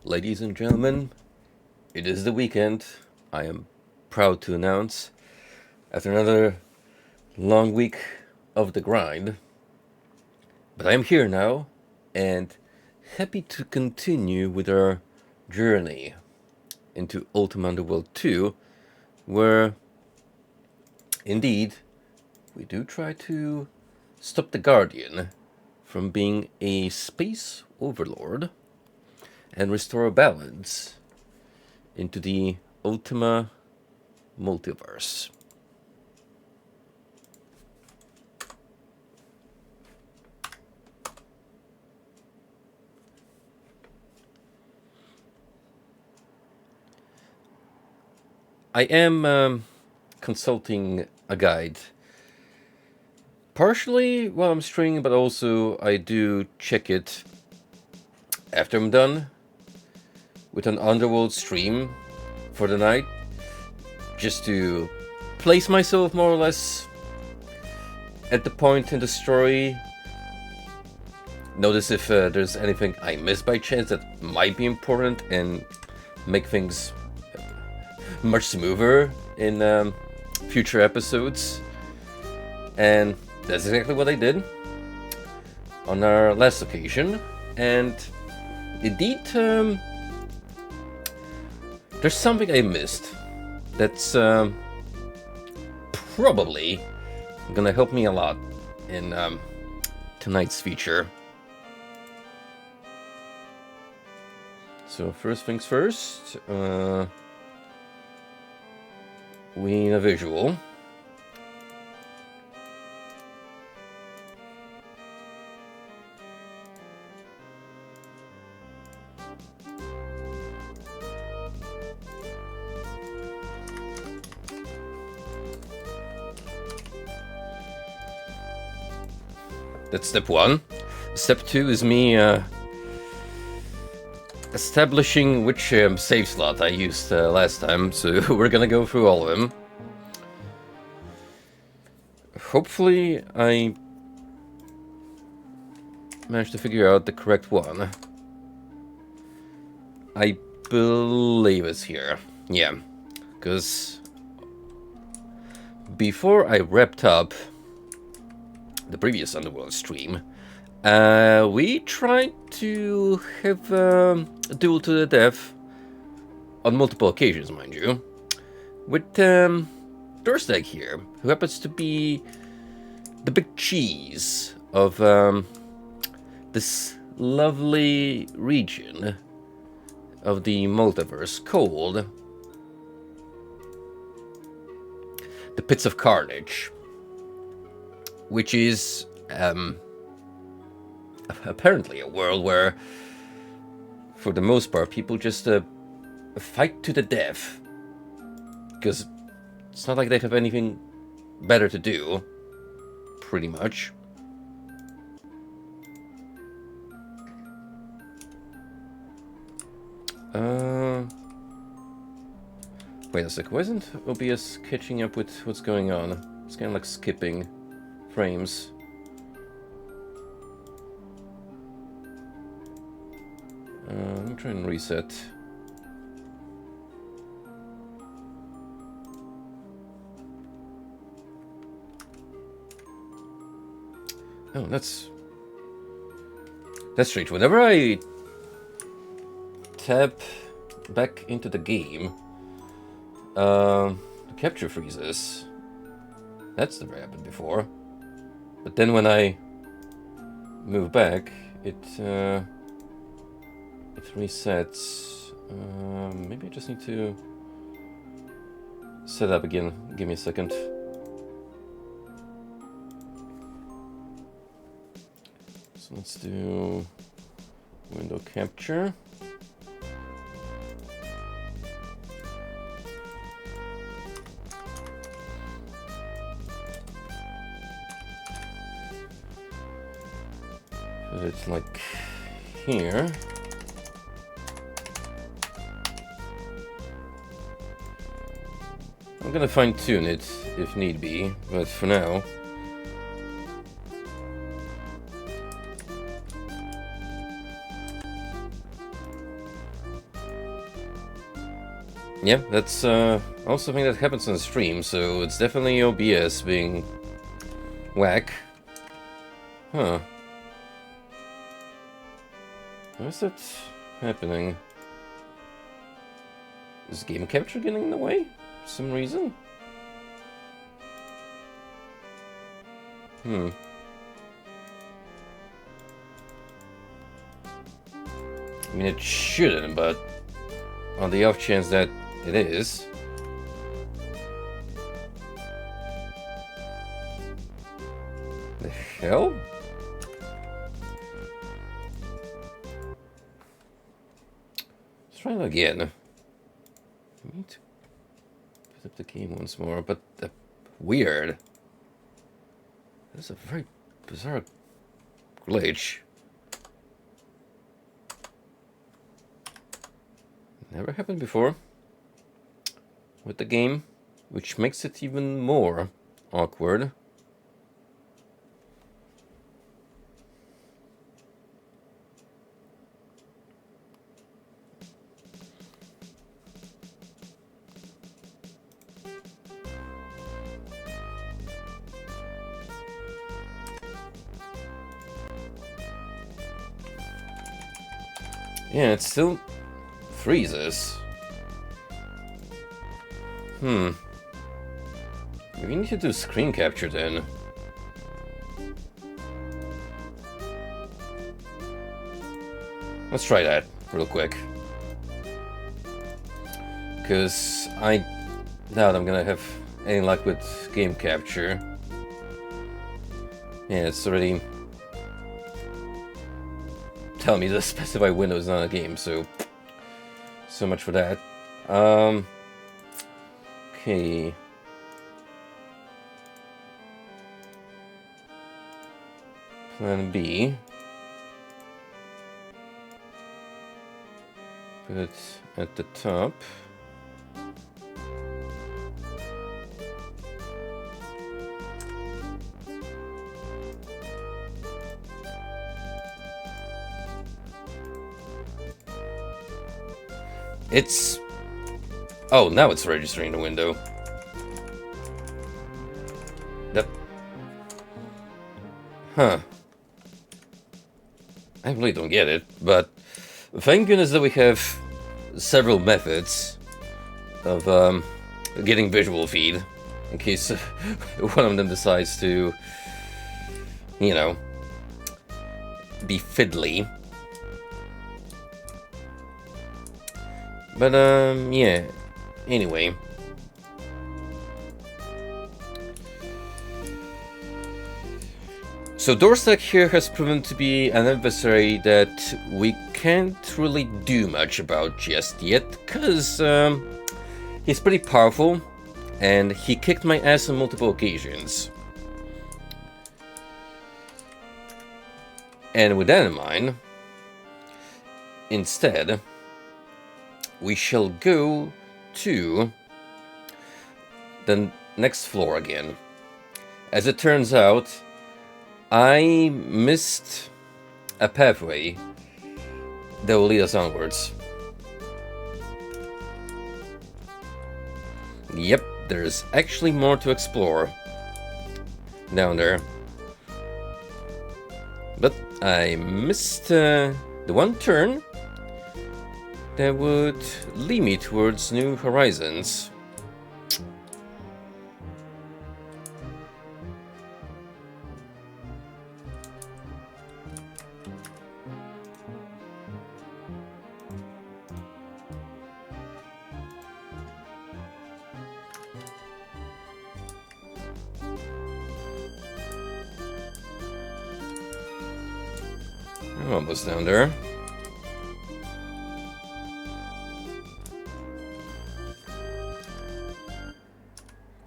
Ladies and gentlemen, it is the weekend. I am proud to announce, after another long week of the grind, but I am here now and happy to continue with our journey into Ultima Underworld 2, where indeed we do try to stop the Guardian from being a space overlord and restore a balance into the Ultima multiverse. I am consulting a guide, partially while I'm streaming, but also I do check it after I'm done with an Underworld stream for the night, just to place myself more or less at the point in the story. Notice if there's anything I missed by chance that might be important and make things much smoother in future episodes. And that's exactly what I did on our last occasion. And indeed, there's something I missed that's probably gonna help me a lot in tonight's feature. So first things first, we need a visual. That's step one. Step two is me establishing which save slot I used last time, so we're gonna go through all of them. Hopefully I managed to figure out the correct one. I believe it's here. Yeah, because before I wrapped up the previous Underworld stream, we tried to have a duel to the death on multiple occasions, mind you, with Durstag here, who happens to be the big cheese of this lovely region of the multiverse called the Pits of Carnage, which is apparently a world where, for the most part, people just fight to the death, because it's not like they have anything better to do, pretty much. Wait a sec, why isn't OBS catching up with what's going on? It's kind of like skipping frames. Let me try and reset. Oh, that's strange. Whenever I tap back into the game, the capture freezes. That's never happened before. But then when I move back, it resets. Maybe I just need to set up again. Give me a second. So let's do window capture. Put it like here. I'm gonna fine-tune it if need be, but for now, Yeah, that's also something that happens on stream, so it's definitely OBS being whack. Huh. Why is that happening? Is game capture getting in the way for some reason? I mean, it shouldn't, but on the off chance that it is. The hell? Let's try it again. I need to put up the game once more, but weird. That's a very bizarre glitch. Never happened before with the game, which makes it even more awkward. Yeah, it still freezes. Maybe we need to do screen capture then. Let's try that real quick. Because I doubt I'm gonna have any luck with game capture. Yeah, it's already telling me the specified window is not a game, so much for that. Okay. Plan B. Put it at the top. It's... Oh, now it's registering the window. Yep. Huh. I really don't get it, but thank goodness that we have several methods of getting visual feed, in case one of them decides to, you know, be fiddly. But, yeah. Anyway. So Doorstack here has proven to be an adversary that we can't really do much about just yet, because he's pretty powerful, and he kicked my ass on multiple occasions. And with that in mind, instead, we shall go to the next floor again. As it turns out, I missed a pathway that will lead us onwards. Yep, there's actually more to explore down there. But I missed the one turn that would lead me towards new horizons. I'm almost down there.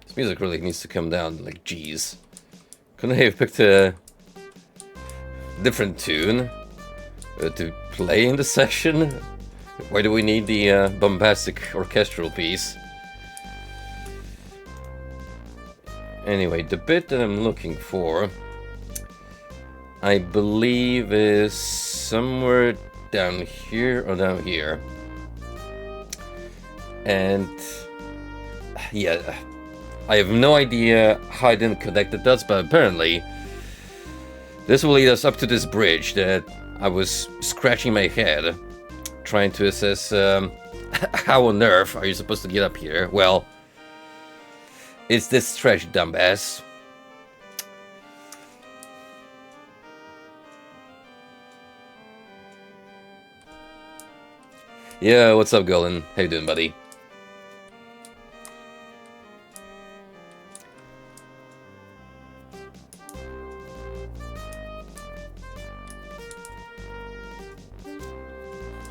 This music really needs to come down, like, geez. Couldn't I have picked a different tune to play in the session? Why do we need the bombastic orchestral piece? Anyway, the bit that I'm looking for, I believe, is somewhere down here or down here. And yeah, I have no idea how I didn't connect the dots, but apparently this will lead us up to this bridge that I was scratching my head trying to assess how on earth are you supposed to get up here. Well, it's this stretch, dumbass. Yeah, what's up, Golan? How you doing, buddy?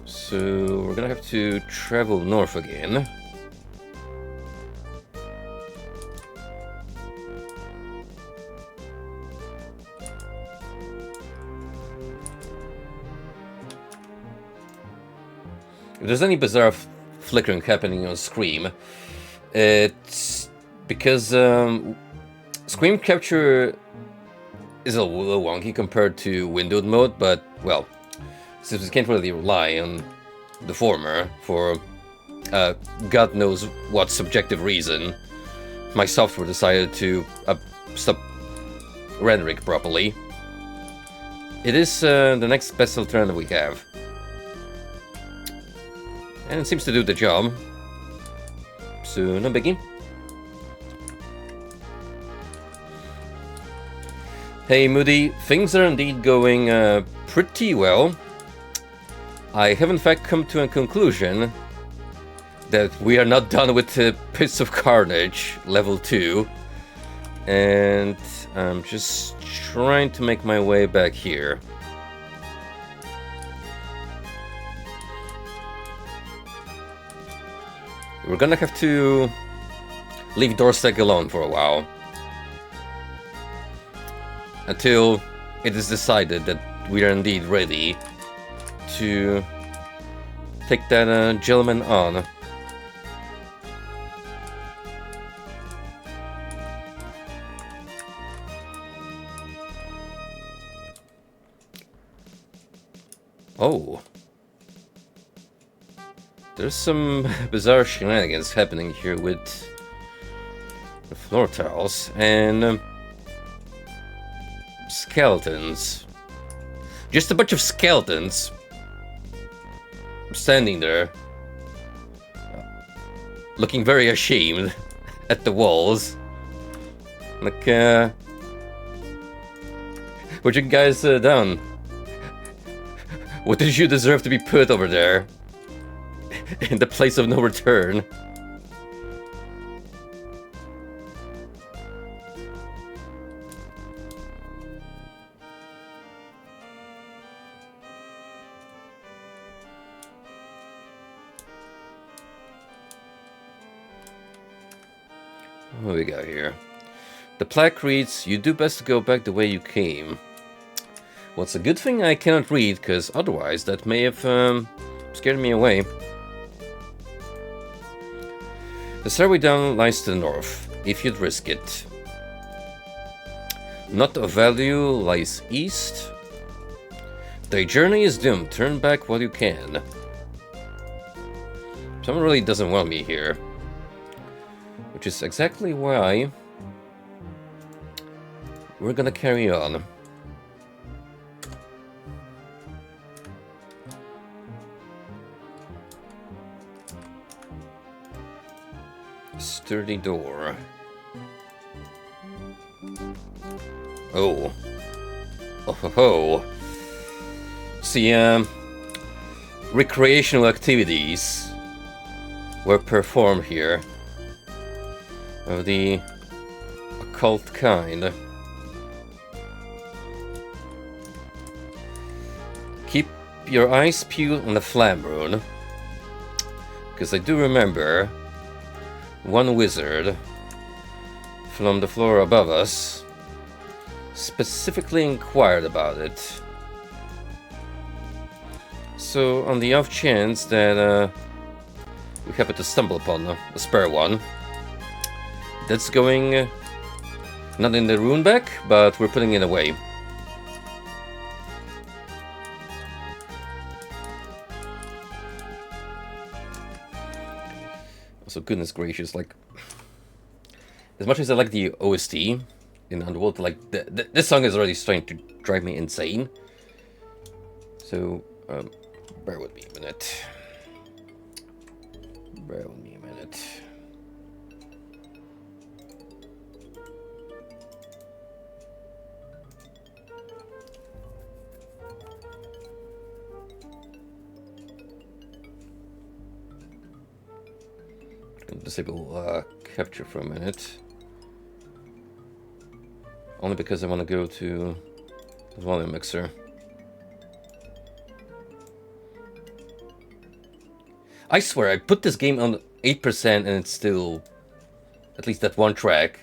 So we're gonna have to travel north again. If there's any bizarre flickering happening on Scream, it's because Scream Capture is a little wonky compared to windowed mode, but, well, since we can't really rely on the former for God knows what subjective reason, my software decided to stop rendering properly. It is the next best alternative we have. And it seems to do the job. So, no biggie. Hey Moody, things are indeed going pretty well. I have in fact come to a conclusion that we are not done with the Pits of Carnage, level 2. And I'm just trying to make my way back here. We're gonna have to leave Dorsek alone for a while. Until it is decided that we are indeed ready to take that gentleman on. Oh. There's some bizarre shenanigans happening here with the floor tiles and skeletons. Just a bunch of skeletons standing there, looking very ashamed at the walls. Like, what you guys done? What did you deserve to be put over there? In the place of no return. What do we got here? The plaque reads, "You do best to go back the way you came." Well, it's a good thing I cannot read, because otherwise that may have scared me away. The stairway down lies to the north, if you'd risk it. Not of value lies east. Thy journey is doomed, turn back while you can. Someone really doesn't want me here. Which is exactly why we're gonna carry on. Sturdy door. Oh. Oh ho ho. See, recreational activities were performed here. Of the occult kind. Keep your eyes peeled on the Flam Rune. Because I do remember one wizard from the floor above us specifically inquired about it. So, on the off chance that we happen to stumble upon a spare one, that's going not in the rune back, but we're putting it away. So goodness gracious, like, as much as I like the OST in Underworld, like, this song is already starting to drive me insane. So, bear with me a minute. Bear with me a minute. Disable capture for a minute. Only because I want to go to the volume mixer. I swear, I put this game on 8% and it's still, at least that one track,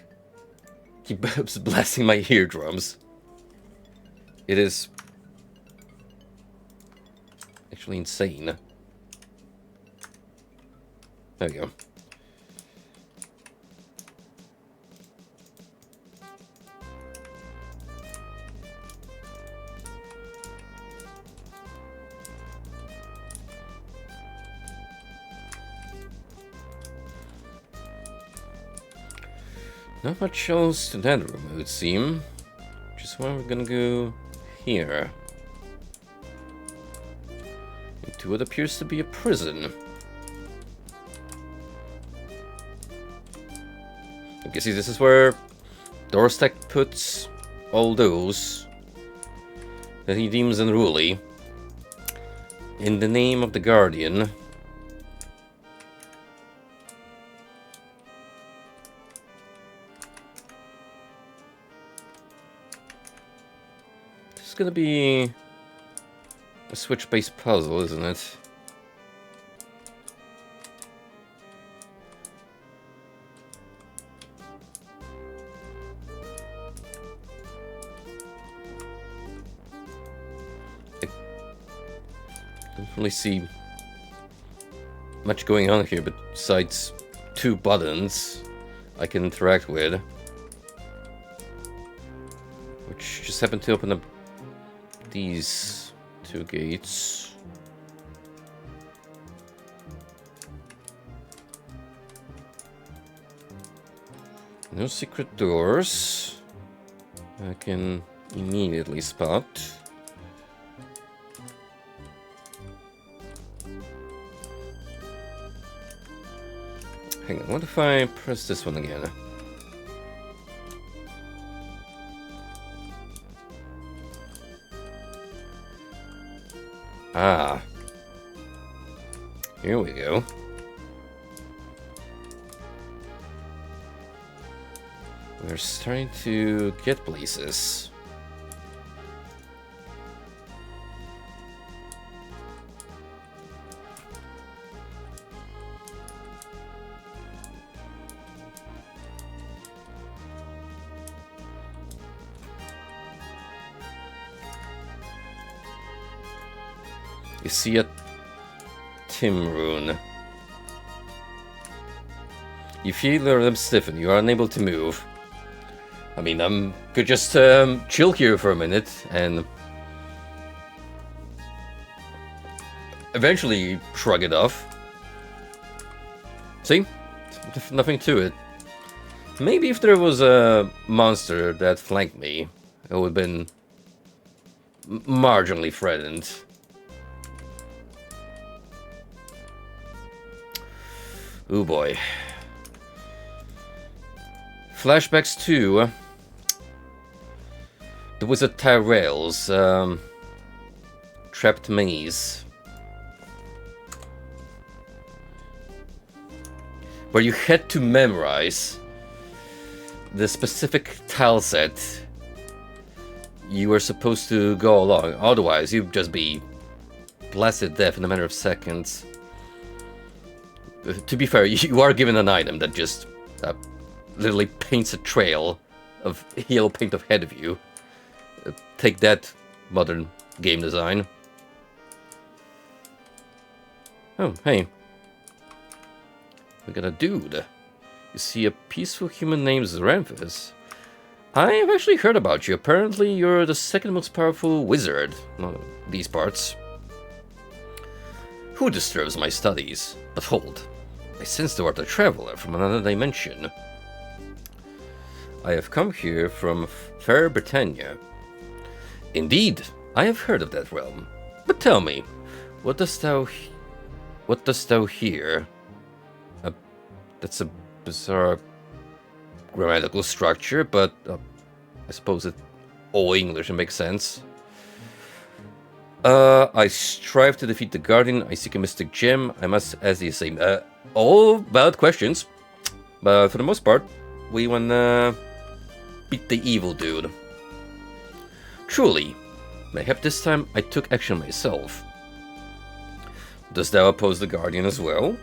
keeps blasting my eardrums. It is actually insane. There we go. Not much else to that room, it would seem. Which is why we're gonna go here. Into what appears to be a prison. Okay, see, this is where Dorstak puts all those that he deems unruly in the name of the Guardian. This is gonna be a switch-based puzzle, isn't it? Don't really see much going on here besides two buttons I can interact with, which just happen to open up these two gates. No secret doors I can immediately spot. Hang on, what if I press this one again? Ah. Here we go. We're starting to get places. You see a Tim rune. You feel them stiffen. You are unable to move. I mean, could just chill here for a minute and eventually shrug it off. See? Nothing to it. Maybe if there was a monster that flanked me, I would have been marginally threatened. Oh boy. Flashbacks to the Wizard Tyrell's trapped maze, where you had to memorize the specific tile set you were supposed to go along. Otherwise, you'd just be blasted death in a matter of seconds. To be fair, you are given an item that just literally paints a trail of yellow paint ahead of you. Take that, modern game design. Oh, hey. We got a dude. You see a peaceful human named Xeranthus. I've actually heard about you. Apparently you're the second most powerful wizard in these parts. Who disturbs my studies? But hold. I sense thou art a traveler from another dimension. I have come here from fair Britannia. Indeed, I have heard of that realm. But tell me, what dost thou hear? That's a bizarre grammatical structure, but I suppose all English makes sense. I strive to defeat the Guardian. I seek a mystic gem. I must ask the same. All valid questions, but for the most part, we wanna beat the evil dude. Truly, mayhap this time I took action myself. Dost thou oppose the Guardian as well?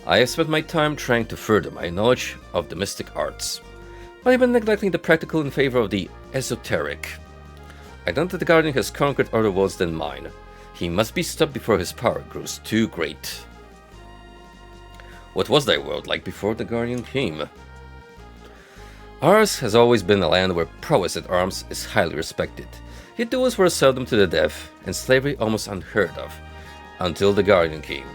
I have spent my time trying to further my knowledge of the mystic arts, but I have been neglecting the practical in favor of the esoteric. I know that the Guardian has conquered other worlds than mine. He must be stopped before his power grows too great. What was thy world like before the Guardian came? Ours has always been a land where prowess at arms is highly respected, yet duels were seldom to the death, and slavery almost unheard of, until the Guardian came.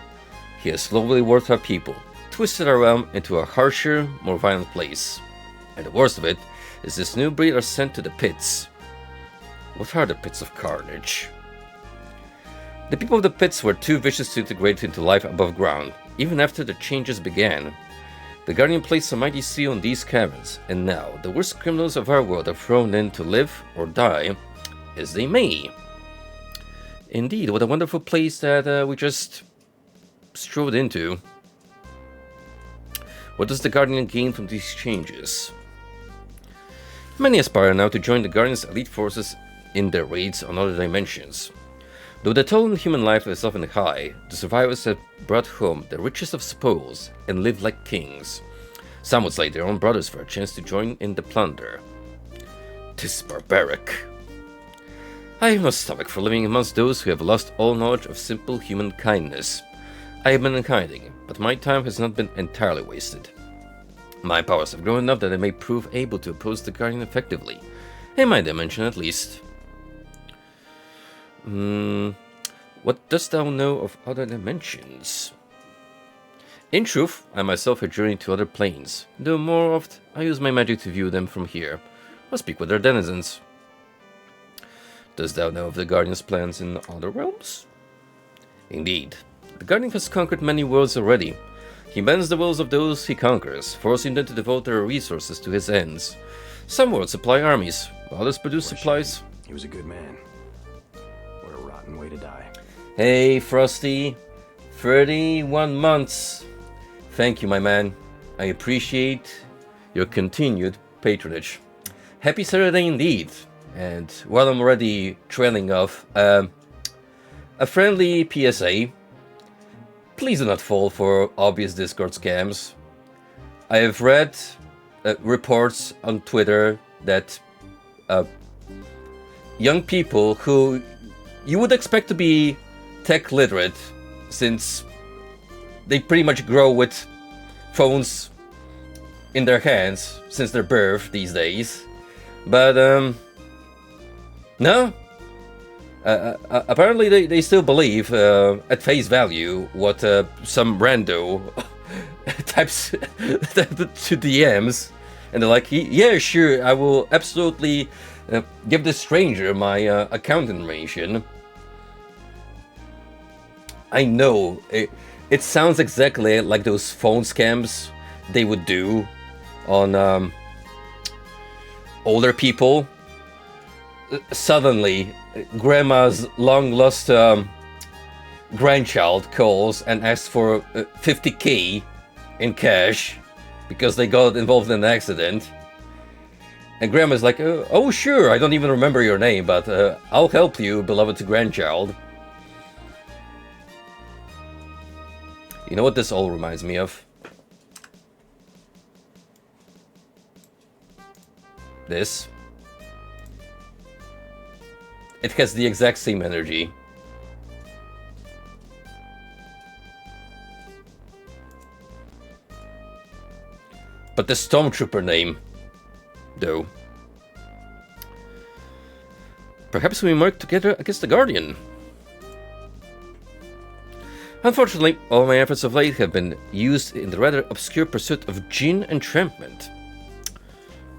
He has slowly worked our people, twisted our realm into a harsher, more violent place. And the worst of it is this new breed are sent to the pits. What are the pits of carnage? The people of the pits were too vicious to integrate into life above ground, even after the changes began. The Guardian placed a mighty seal on these caverns, and now the worst criminals of our world are thrown in to live or die as they may. Indeed, what a wonderful place that we just strode into. What does the Guardian gain from these changes? Many aspire now to join the Guardian's elite forces in their raids on other dimensions. Though the toll on human life is often high, the survivors have brought home the richest of spoils and live like kings. Some would slay their own brothers for a chance to join in the plunder. 'Tis barbaric. I have no stomach for living amongst those who have lost all knowledge of simple human kindness. I have been in hiding, but my time has not been entirely wasted. My powers have grown enough that I may prove able to oppose the Guardian effectively, in my dimension at least. What dost thou know of other dimensions? In truth, I myself have journeyed to other planes, though more oft I use my magic to view them from here, or speak with their denizens. Dost thou know of the Guardian's plans in other realms? Indeed, the Guardian has conquered many worlds already. He bends the wills of those he conquers, forcing them to devote their resources to his ends. Some worlds supply armies, while others produce supplies. He was a good man. What a rotten way to die. Hey, Frosty. 31 months. Thank you, my man. I appreciate your continued patronage. Happy Saturday indeed. And while I'm already trailing off, a friendly PSA. Please do not fall for obvious Discord scams. I have read reports on Twitter that young people who you would expect to be tech literate, since they pretty much grow with phones in their hands since their birth these days. But no. Apparently they still believe at face value what some rando types to DMs, and they're like, yeah, sure, I will absolutely give this stranger my account information. I know, it sounds exactly like those phone scams they would do on older people. Suddenly, grandma's long-lost grandchild calls and asks for 50k in cash because they got involved in an accident. And grandma's like, oh sure, I don't even remember your name, but I'll help you, beloved grandchild. You know what this all reminds me of? This. It has the exact same energy. But the Stormtrooper name, though. Perhaps we work together against the Guardian. Unfortunately, all my efforts of late have been used in the rather obscure pursuit of Jinn entrampment.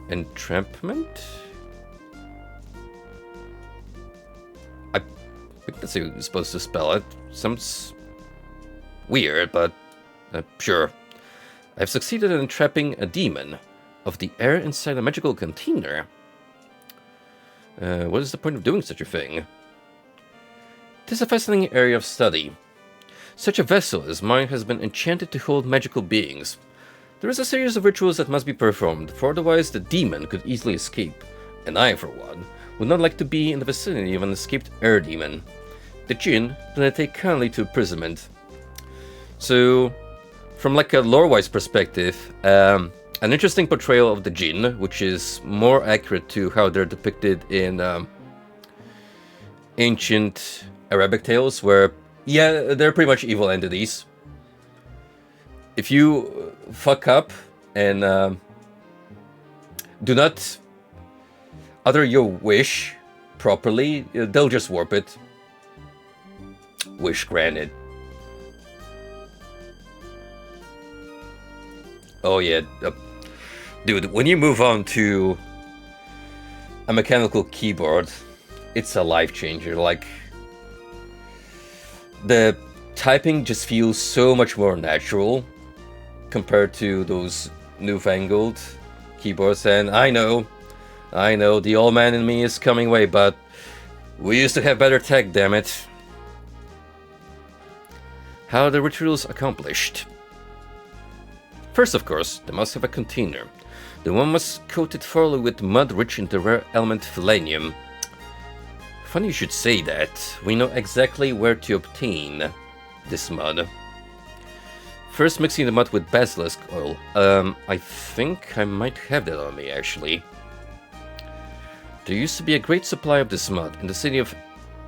Entrampment? I think that's how you're supposed to spell it. Sounds weird, but sure. I've succeeded in entrapping a demon of the air inside a magical container. What is the point of doing such a thing? It is a fascinating area of study. Such a vessel as mine has been enchanted to hold magical beings. There is a series of rituals that must be performed, for otherwise the demon could easily escape, and I, for one, would not like to be in the vicinity of an escaped air demon. The Jinn do not take kindly to imprisonment. So, from like a lore-wise perspective, an interesting portrayal of the Jinn, which is more accurate to how they're depicted in ancient Arabic tales, where, yeah, they're pretty much evil entities. If you fuck up and do not utter your wish properly, they'll just warp it. Wish granted. Oh yeah, dude, when you move on to a mechanical keyboard, it's a life changer. Like, the typing just feels so much more natural compared to those newfangled keyboards. And I know, the old man in me is coming away, but we used to have better tech, damn it. How are the rituals accomplished? First, of course, they must have a container. The one must coat it thoroughly with mud rich in the rare element Philanium. Funny you should say that. We know exactly where to obtain this mud. First, mixing the mud with basilisk oil. I think I might have that on me, actually. There used to be a great supply of this mud in the city of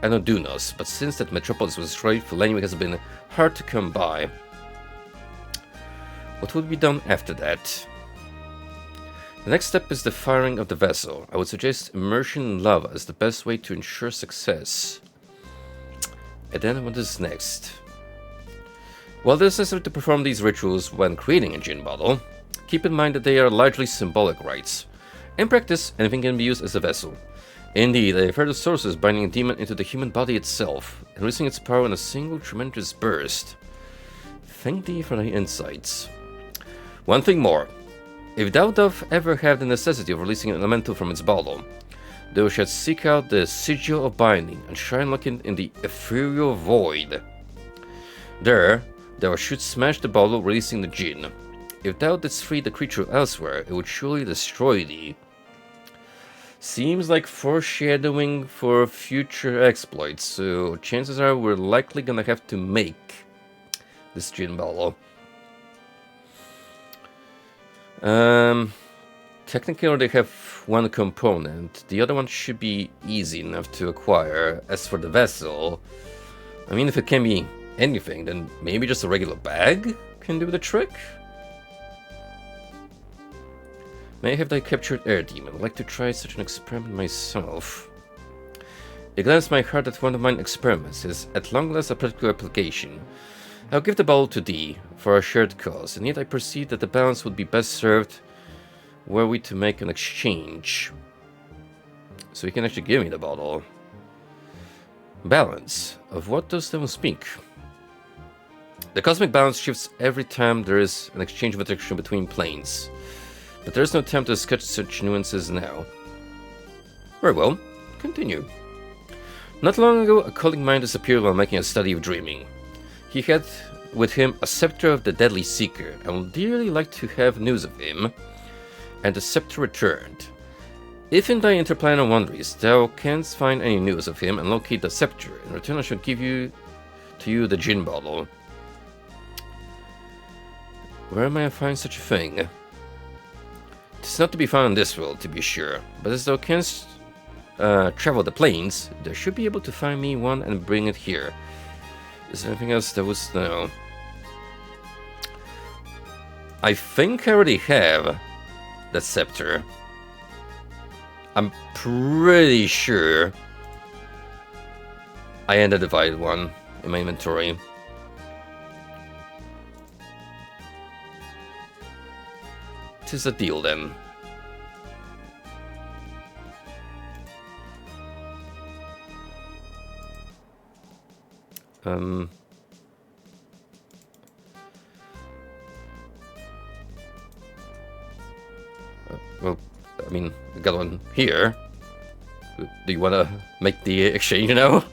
Anodunos, but since that metropolis was destroyed, Philanium has been hard to come by. What would be done after that? The next step is the firing of the vessel. I would suggest immersion in lava as the best way to ensure success. And then what is next? While it is necessary to perform these rituals when creating a Jinn bottle, keep in mind that they are largely symbolic rites. In practice, anything can be used as a vessel. Indeed, I have heard of sources binding a demon into the human body itself, and releasing its power in a single tremendous burst. Thank thee for thy insights. One thing more. If thou doth ever have the necessity of releasing an elemental from its bottle, thou shalt seek out the sigil of binding and shrine located in the ethereal void. There, thou shouldst smash the bottle, releasing the Jinn. If thou didst free the creature elsewhere, it would surely destroy thee. Seems like foreshadowing for future exploits, so chances are we're likely gonna have to make this Jinn bottle. Technically I already have one component. The other one should be easy enough to acquire. As for the vessel, I mean, if it can be anything, then maybe just a regular bag can do the trick? May I have thy captured air demon? I'd like to try such an experiment myself. It glanced my heart that one of mine experiments is at long last a practical application. I'll give the bottle to thee, for our shared cause, and yet I perceive that the balance would be best served were we to make an exchange. So you can actually give me the bottle. Balance. Of what does thou speak? The cosmic balance shifts every time there is an exchange of attraction between planes, but there is no time to sketch such nuances now. Very well, continue. Not long ago, a colleague of mine disappeared while making a study of dreaming. He had with him a scepter of the Deadly Seeker, and would dearly like to have news of him, and the scepter returned. If in thy interplanar wanderings thou canst find any news of him and locate the scepter, in return I shall give to you the Jinn bottle. Where may I find such a thing? 'Tis not to be found in this world, to be sure, but as thou canst travel the plains, thou should be able to find me one and bring it here. Is there anything else that was no? I think I already have that scepter. I'm pretty sure I identified one in my inventory. 'tis a deal then. Well, I mean, we got one here. Do you want to make the exchange now?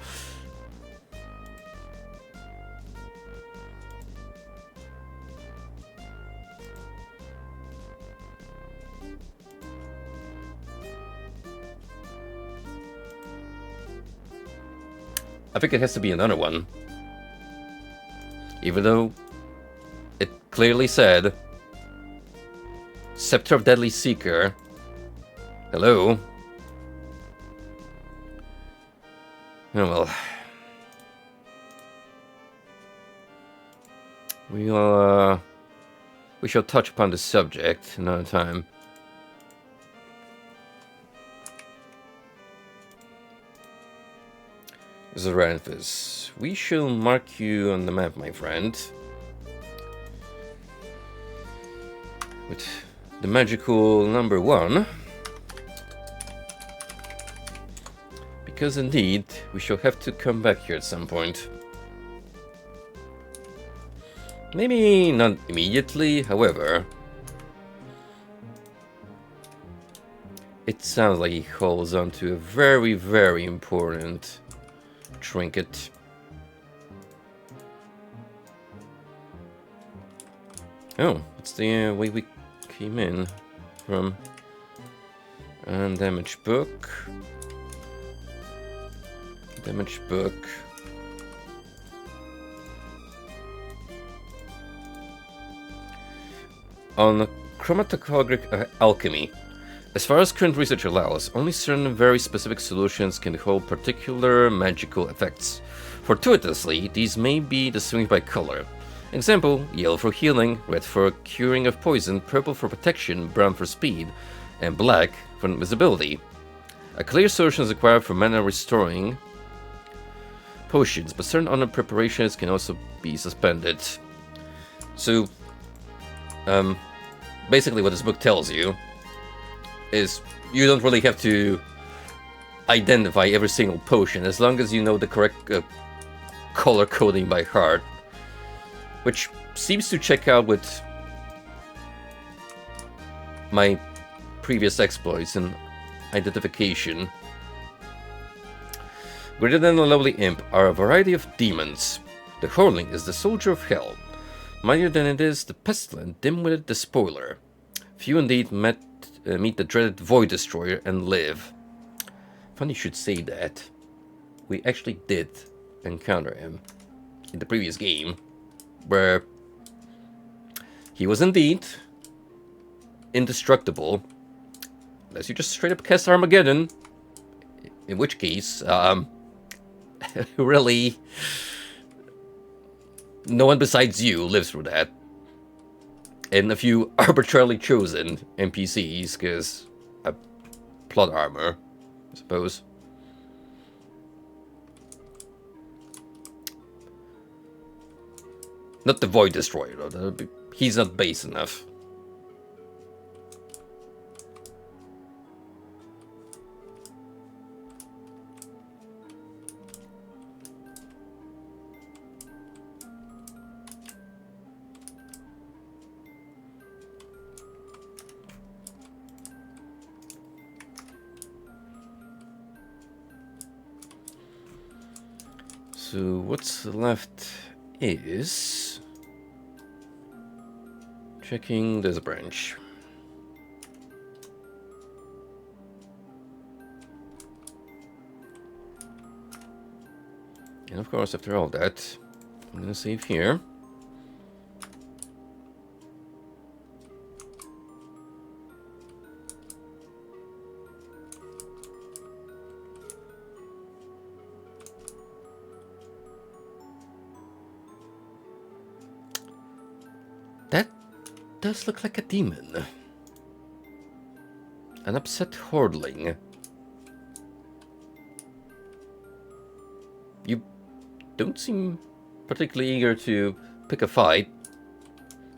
I think it has to be another one. Even though it clearly said Scepter of Deadly Seeker. Hello? Oh well. We shall touch upon the subject another time. Zoranthus, we shall mark you on the map, my friend. With the magical number 1. Because indeed, we shall have to come back here at some point. Maybe not immediately, however. It sounds like he holds on to a very, very important trinket. Oh, it's the way we came in from. Damage book. Damage book. On chromatographic alchemy. As far as current research allows, only certain very specific solutions can hold particular magical effects. Fortuitously, these may be distinguished by color. Example, yellow for healing, red for curing of poison, purple for protection, brown for speed, and black for invisibility. A clear solution is required for mana restoring potions, but certain other preparations can also be suspended. So, basically what this book tells you is you don't really have to identify every single potion as long as you know the correct color coding by heart, which seems to check out with my previous exploits and identification. Greater than a lovely imp are a variety of demons. The Horling is the soldier of hell. Mightier than it is the pestilent, dim-witted despoiler. Few indeed meet the dreaded Void Destroyer and live. Funny you should say that. We actually did encounter him in the previous game, where he was indeed indestructible, unless you just straight up cast Armageddon, in which case, really, no one besides you lives through that. And a few arbitrarily chosen NPCs, because plot armor, I suppose. Not the Void Destroyer, though. He's not base enough. So what's left is checking this branch. And of course, after all that, I'm gonna save here. That does look like a demon. An upset hordling. You don't seem particularly eager to pick a fight,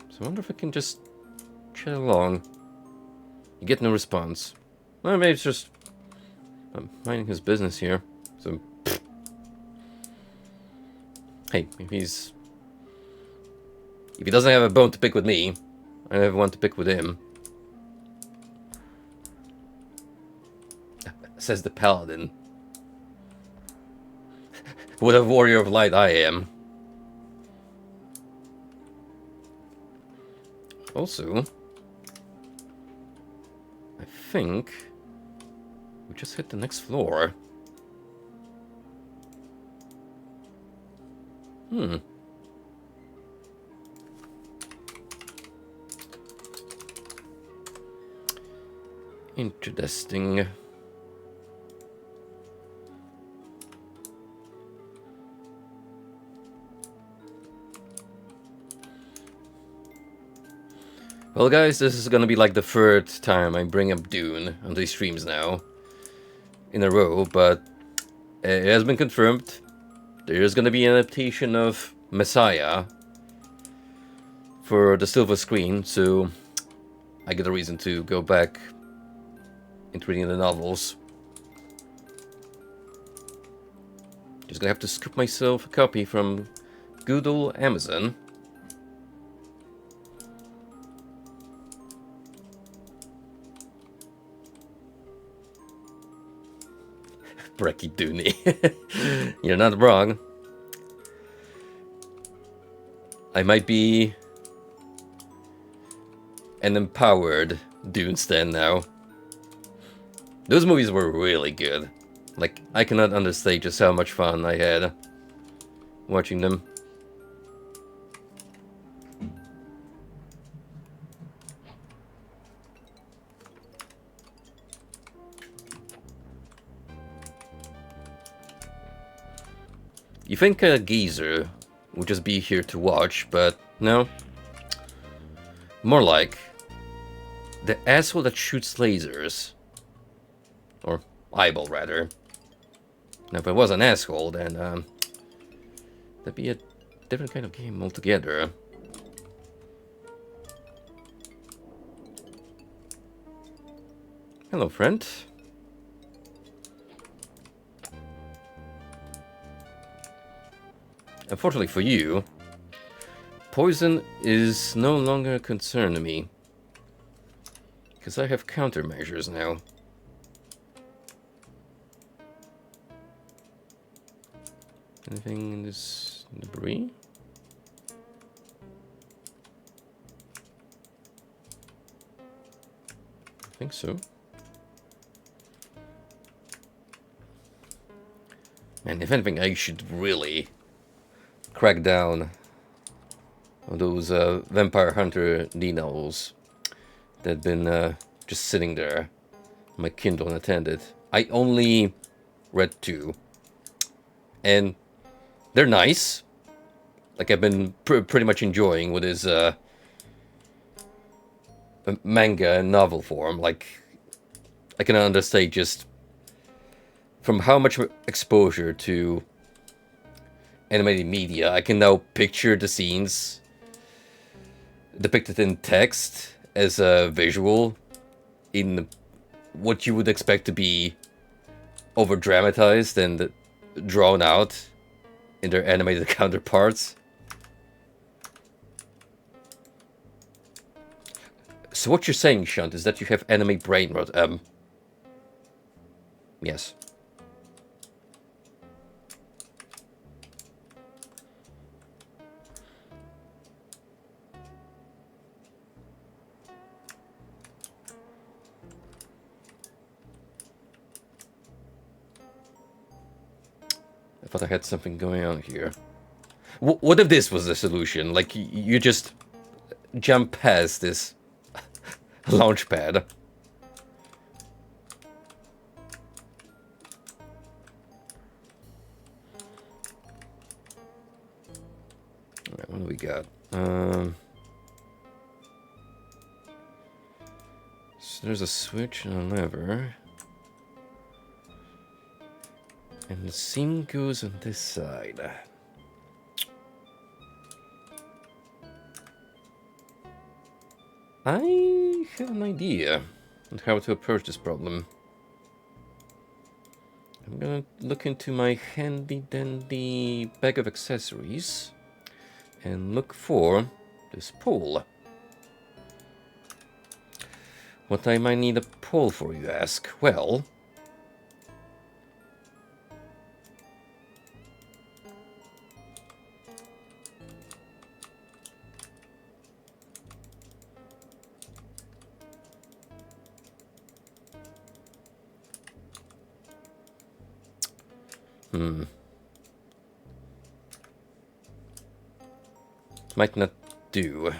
so I wonder if I can just chat along. You get no response. Well, maybe it's just minding his business here. So, hey, if he doesn't have a bone to pick with me, I have one to pick with him. Says the paladin. What a warrior of light I am. Also, I think we just hit the next floor. Interesting. Well, guys, this is gonna be like the third time I bring up Dune on these streams now in a row, but it has been confirmed. There is gonna be an adaptation of Messiah for the silver screen, so I get a reason to go back into reading the novels. Just gonna have to scoop myself a copy from good old Amazon. Brekkie Dooney. You're not wrong. I might be an empowered Dune stan now. Those movies were really good. Like, I cannot understate just how much fun I had watching them. You think a geezer would just be here to watch, but no. More like the asshole that shoots lasers. Or eyeball, rather. Now, if it was an asshole, then that'd be a different kind of game altogether. Hello, friend. Unfortunately for you, poison is no longer a concern to me. Because I have countermeasures now. Anything in this debris? I think so. And if anything, I should really crack down on those Vampire Hunter D-novels that have been just sitting there on my Kindle unattended. I only read 2. And they're nice. Like, I've been pretty much enjoying what is manga and novel form. Like, I can understand just from how much exposure to animated media, I can now picture the scenes depicted in text as a visual in what you would expect to be over dramatized and drawn out in their animated counterparts. So what you're saying, Shunt, is that you have anime brain rot. Yes. I thought I had something going on here. What if this was the solution? Like, you just jump past this launch pad. Alright, what do we got? So there's a switch and a lever. And the scene goes on this side. I have an idea. on how to approach this problem. I'm gonna look into my handy dandy bag of accessories and look for this pole. What I might need a pole for, you ask? Well, might not do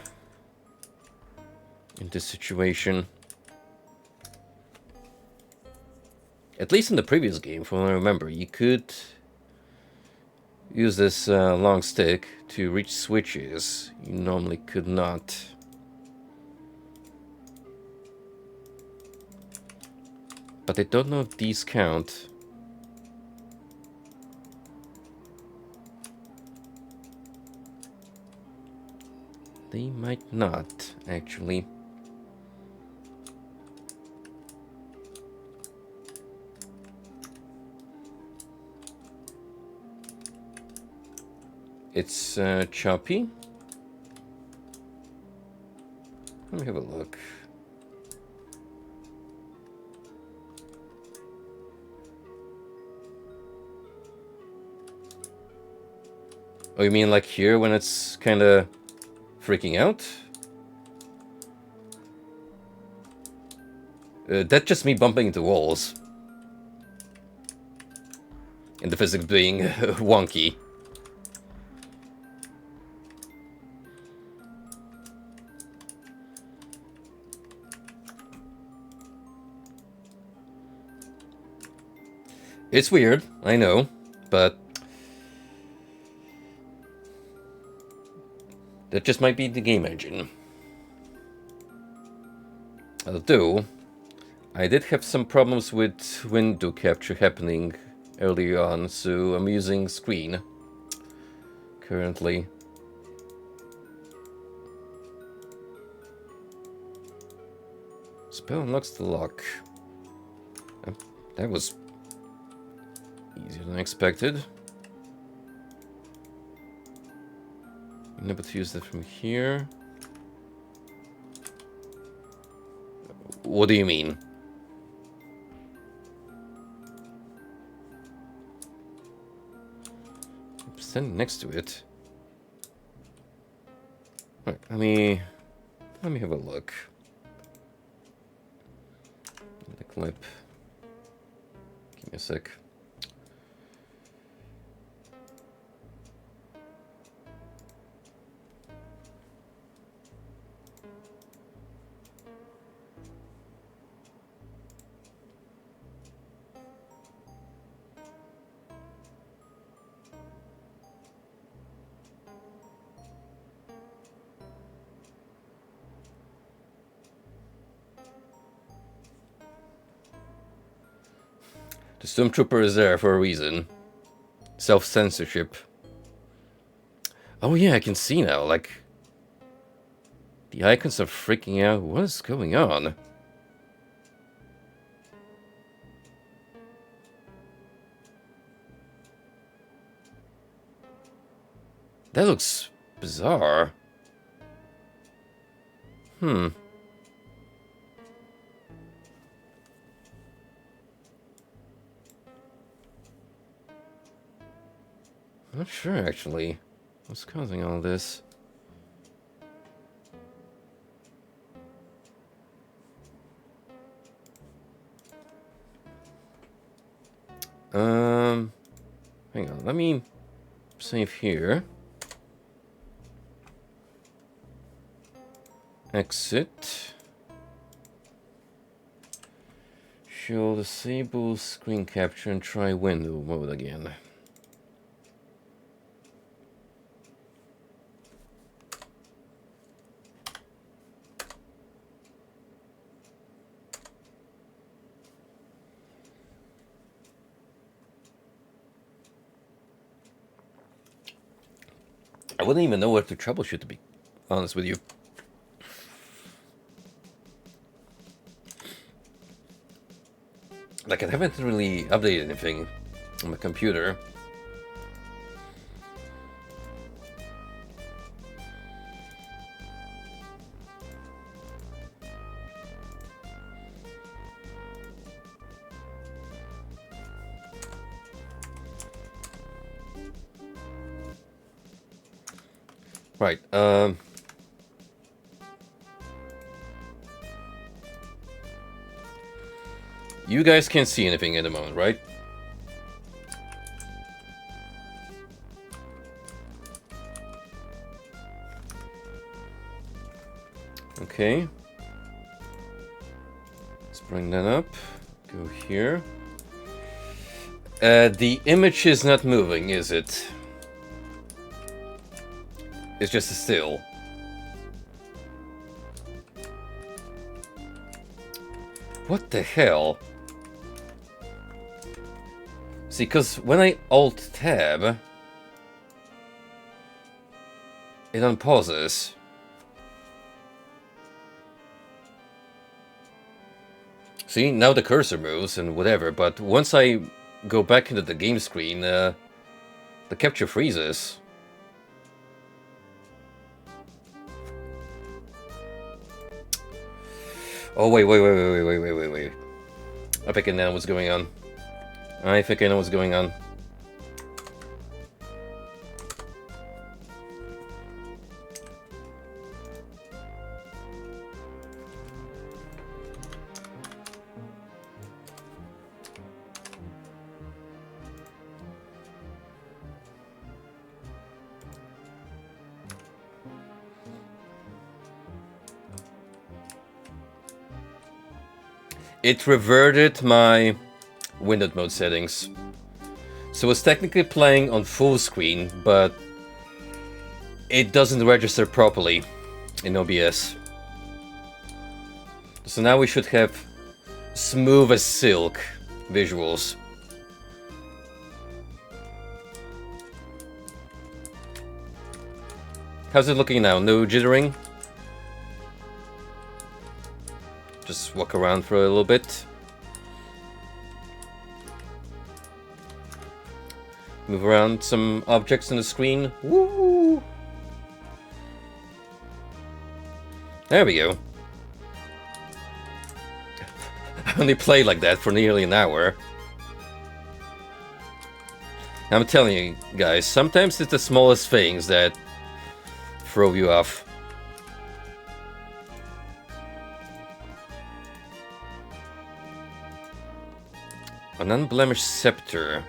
in this situation. At least in the previous game, from what I remember, you could use this long stick to reach switches you normally could not. But I don't know if these count. They might not, actually. It's choppy. Let me have a look. Oh, you mean like here when it's kind of freaking out? That's just me bumping into walls. And the physics being wonky. It's weird, I know, but that just might be the game engine. Although, I did have some problems with window capture happening early on, so I'm using screen currently. Spell unlocks the lock. That was easier than expected. I'm able to use that from here. What do you mean? I'm standing next to it. Right, let me have a look. The clip. Give me a sec. The Stormtrooper is there for a reason. Self-censorship. Oh yeah, I can see now, like... The icons are freaking out. What is going on? That looks bizarre. Not sure, actually. What's causing all this? Hang on, let me save here. Exit. Show disable screen capture and try window mode again. I wouldn't even know where to troubleshoot, to be honest with you. Like, I haven't really updated anything on my computer. Right, you guys can't see anything at the moment, right? Okay. Let's bring that up. Go here. The image is not moving, is it? It's just a still. What the hell? See, because when I Alt-Tab, it unpauses. See, now the cursor moves and whatever, but once I go back into the game screen, the capture freezes. Oh, wait. I think I know what's going on. It reverted my windowed mode settings. So it's technically playing on full screen, but it doesn't register properly in OBS. So now we should have smooth as silk visuals. How's it looking now? No jittering? Just walk around for a little bit. Move around some objects on the screen. Woo! There we go. I only played like that for nearly an hour. I'm telling you guys, sometimes it's the smallest things that throw you off. An unblemished scepter.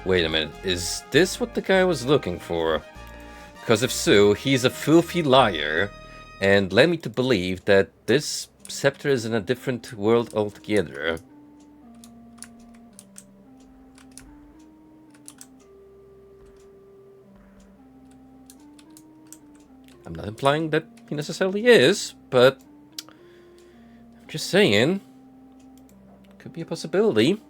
Wait a minute, is this what the guy was looking for? Because if so, he's a filthy liar, and led me to believe that this scepter is in a different world altogether. I'm not implying that he necessarily is, but I'm just saying, could be a possibility.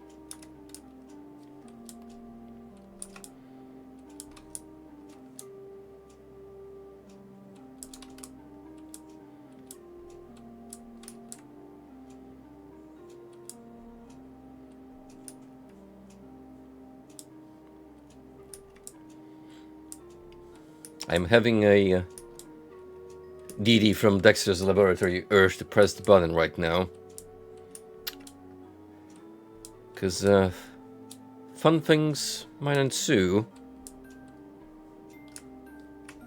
I'm having a DD from Dexter's laboratory urge to press the button right now. Because fun things might ensue.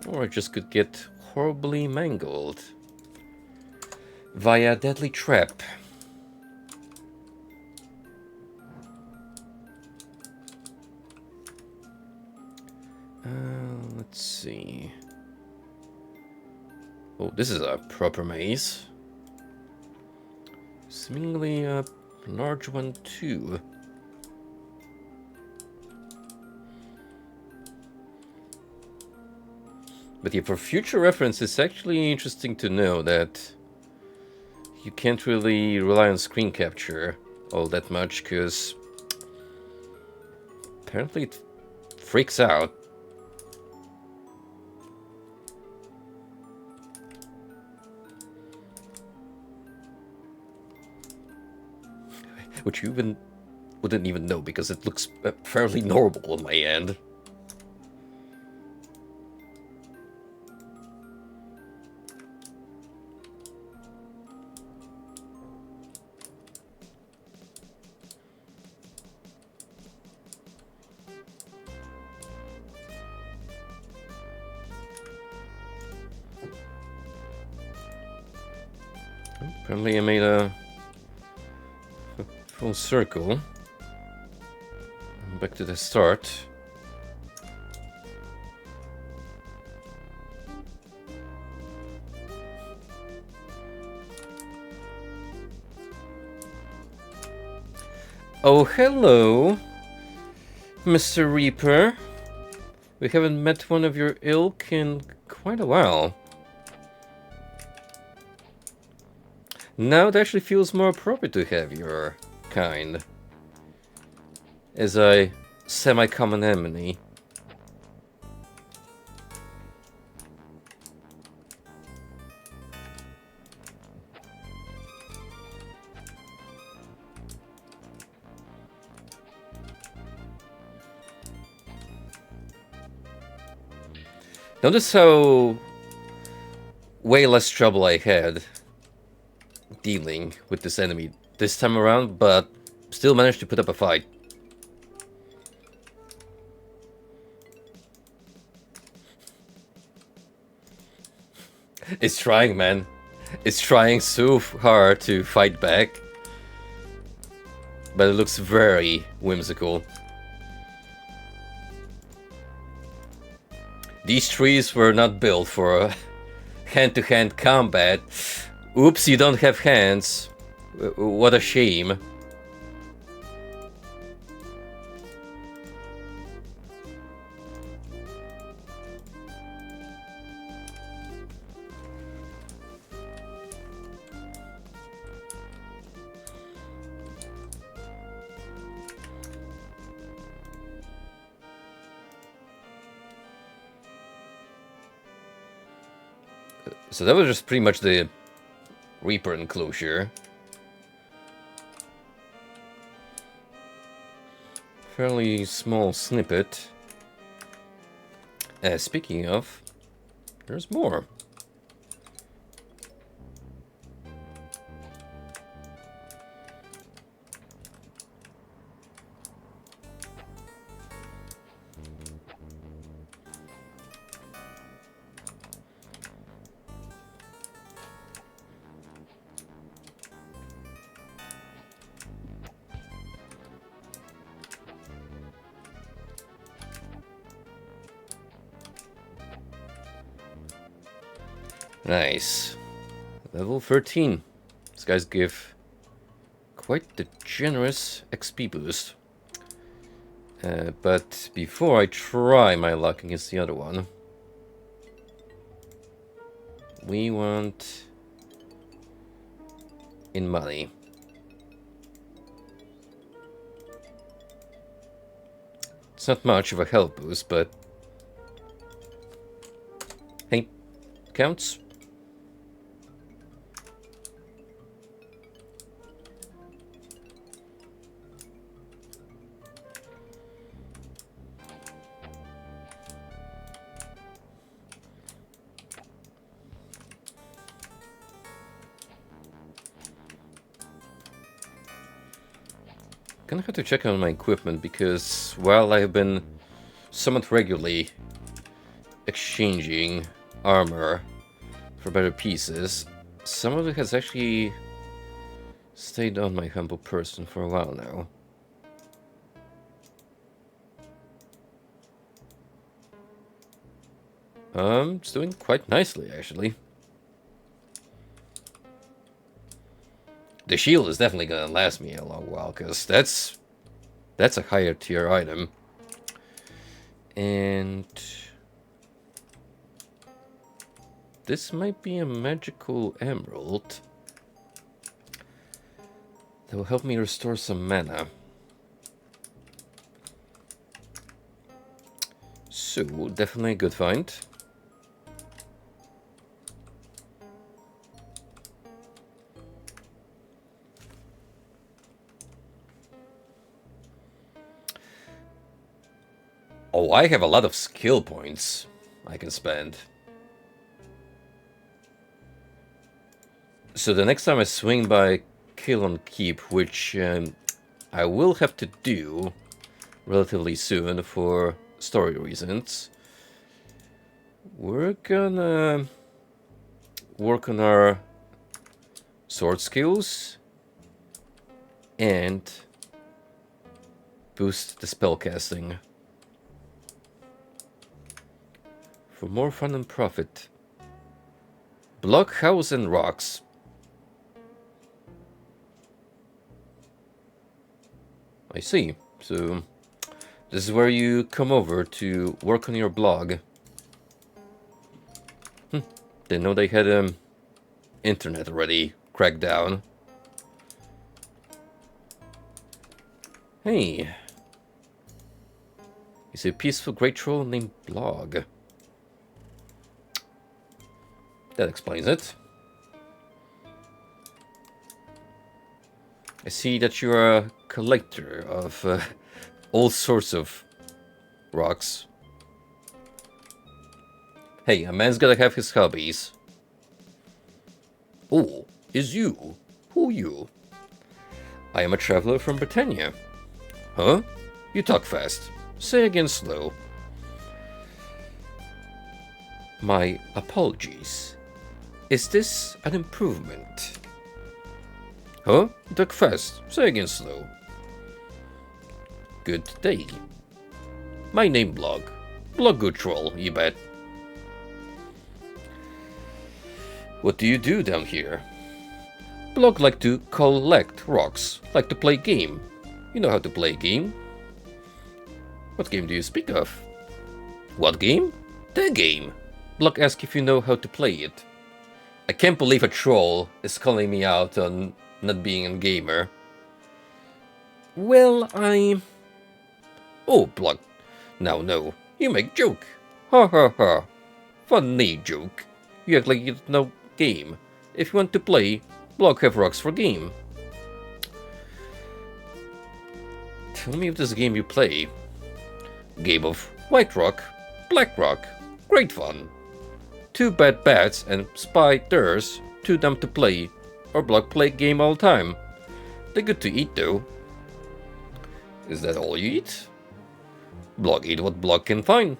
Or I just could get horribly mangled via a deadly trap. Let's see. Oh, this is a proper maze. Seemingly a large one too. But yeah, for future reference, it's actually interesting to know that you can't really rely on screen capture all that much, because apparently it freaks out. which you wouldn't even know because it looks fairly normal on my end. Apparently I made a full circle. Back to the start. Oh, hello, Mr. Reaper. We haven't met one of your ilk in quite a while. Now it actually feels more appropriate to have your kind as a semi-common enemy. Notice how way less trouble I had dealing with this enemy this time around, but still managed to put up a fight. It's trying, man. It's trying so hard to fight back. But it looks very whimsical. These trees were not built for hand-to-hand combat. Oops, you don't have hands. What a shame. So that was just pretty much the Reaper enclosure. Fairly small snippet. Speaking of, there's more. Nice. Level 13. These guys give quite the generous XP boost. But before I try my luck against the other one, we want in money. It's not much of a health boost, but hey, counts. Gonna have to check on my equipment because while I have been somewhat regularly exchanging armor for better pieces, some of it has actually stayed on my humble person for a while now. It's doing quite nicely actually. The shield is definitely gonna last me a long while, because that's a higher tier item. And this might be a magical emerald that will help me restore some mana. So, definitely a good find. Oh, I have a lot of skill points I can spend. So the next time I swing by Kill on Keep, which I will have to do relatively soon for story reasons, we're gonna work on our sword skills and boost the spellcasting for more fun and profit. Block house and rocks. I see. So this is where you come over to work on your blog. Didn't know they had internet already cracked down. Hey. He's a peaceful great troll named Blog. That explains it. I see that you're a collector of all sorts of rocks. Hey, a man's gotta have his hobbies. Oh, is you? Who you? I am a traveler from Britannia. Huh? You talk fast. Say again slow. My apologies. Is this an improvement? Huh? You talk fast. Say again slow. Good day. My name Blog. Blog good troll, you bet. What do you do down here? Blog like to collect rocks, like to play game. You know how to play game. What game do you speak of? What game? The game. Blog asks if you know how to play it. I can't believe a troll is calling me out on not being a gamer. Well, Oh, Blog. Now, no. You make joke. Ha ha ha. Funny joke. You act like you don't know game. If you want to play, Blog have rocks for game. Tell me of this game you play. Game of White Rock, Black Rock. Great fun. Two bad bats and spiders, too dumb to play, or Blog play game all time. They're good to eat though. Is that all you eat? Blog eat what Blog can find.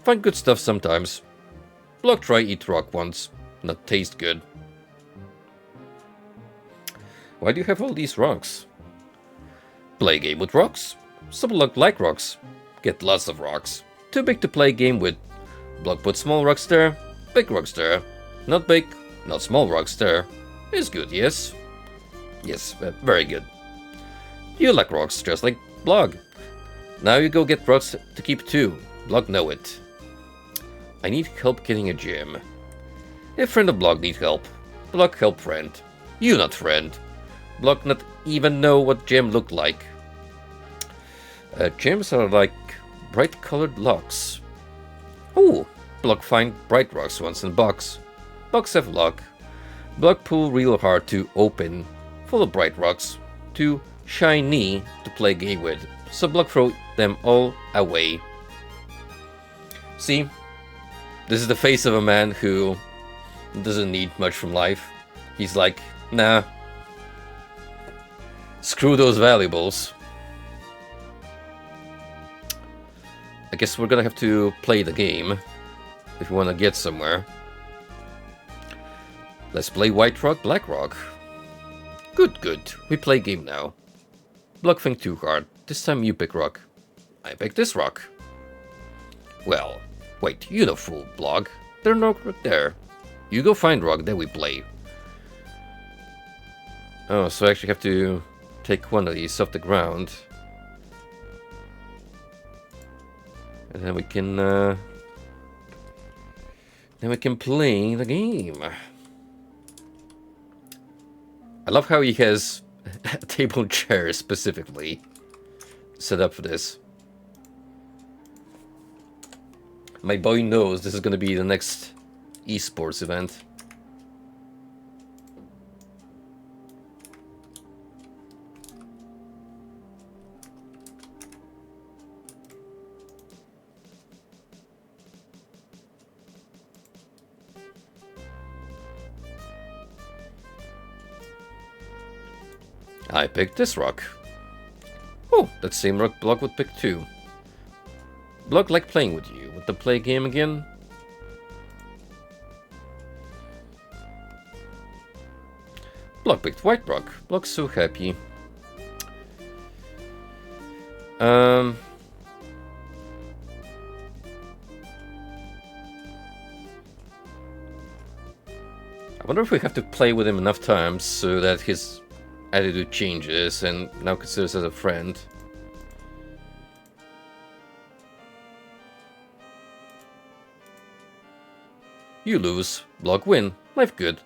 Find good stuff sometimes. Blog try eat rock once. Not taste good. Why do you have all these rocks? Play game with rocks. Some Blog like rocks. Get lots of rocks. Too big to play game with. Blog put small rocks there. Big rocks there. Not big, not small rocks there. Is good, yes? Yes, very good. You like rocks just like Blog. Now you go get rocks to keep too. Blog know it. I need help getting a gem. If friend of Blog need help. Blog help friend. You not friend. Blog not even know what gem look like. Gems are like bright colored locks. Oh, Blog find bright rocks once in box. Box have lock. Blog pull real hard to open. Full of bright rocks. Too shiny to play game with. So Blog throw them all away. See? This is the face of a man who doesn't need much from life. He's like, nah. Screw those valuables. I guess we're gonna have to play the game if we want to get somewhere. Let's play White Rock, Black Rock. Good, good. We play game now. Blog think too hard. This time you pick rock. I pick this rock. Well, wait, you no fool, Blog. There's no rock there. You go find rock, then we play. Oh, so I actually have to take one of these off the ground. And then we can play the game. I love how he has a table and chair specifically set up for this. My boy knows this is going to be the next esports event. I picked this rock. Oh, that same rock Block would pick too. Block like playing with you. Want to play a game again? Block picked white rock. Block's so happy. I wonder if we have to play with him enough times so that his attitude changes and now considers us as a friend. You lose. Block win. Life good.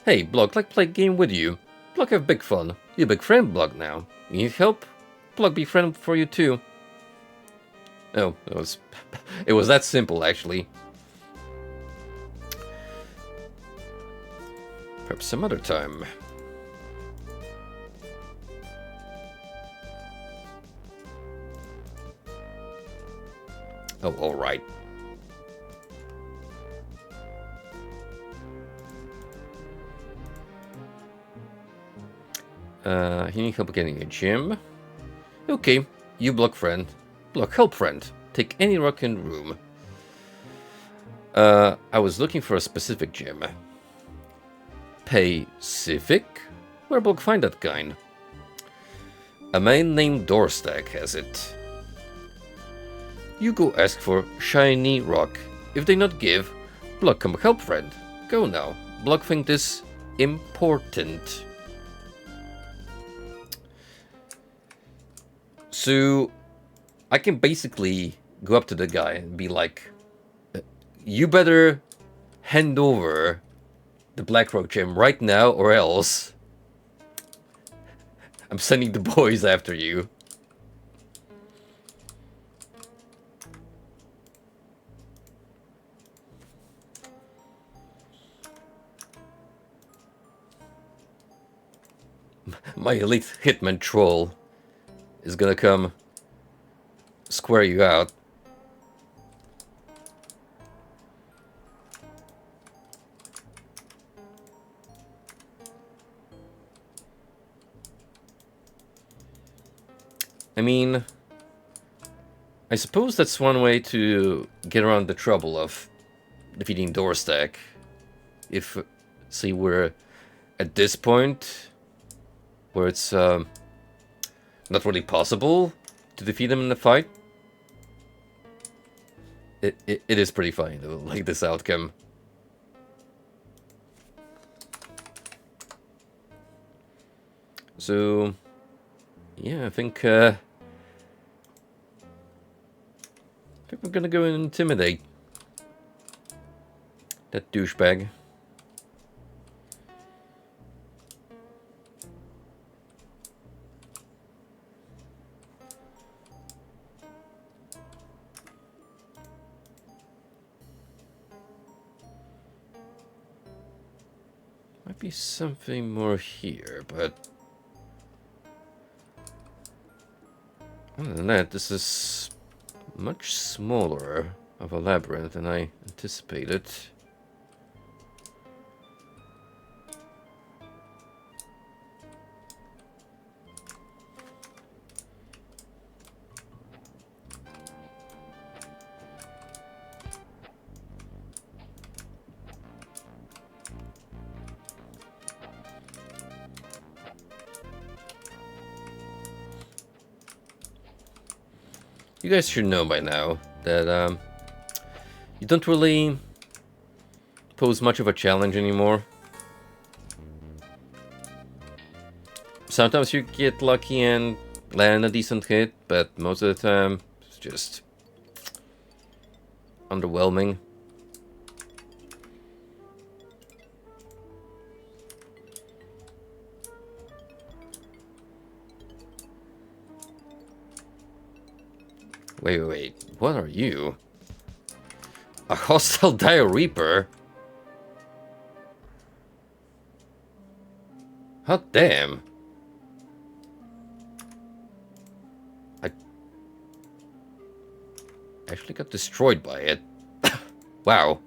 Hey, Block, like play game with you. Block have big fun. You big friend, Block now. You need help? Block be friend for you too. Oh, it was that simple actually. Perhaps some other time. Oh, alright. You need help getting a gym. Okay, you Block friend. Block help friend. Take any rock in room. I was looking for a specific gym. Pacific? Where Block find that kind? A man named Doorstack has it. You go ask for shiny rock. If they not give, Block come help friend. Go now. Block think this important. So I can basically go up to the guy and be like, you better hand over the Blackrock gem right now or else I'm sending the boys after you. My elite hitman troll is gonna come square you out. I mean, I suppose that's one way to get around the trouble of defeating Doorstack. If, say, we're at this point where it's not really possible to defeat him in the fight. It is pretty funny though, like this outcome. So, yeah, I think we're gonna go and intimidate that douchebag. Might be something more here, but other than that, this is much smaller of a labyrinth than I anticipated. You guys should know by now that you don't really pose much of a challenge anymore. Sometimes you get lucky and land a decent hit, but most of the time it's just underwhelming. Wait, what are you? A hostile Dire Reaper? Hot damn. I actually got destroyed by it. Wow.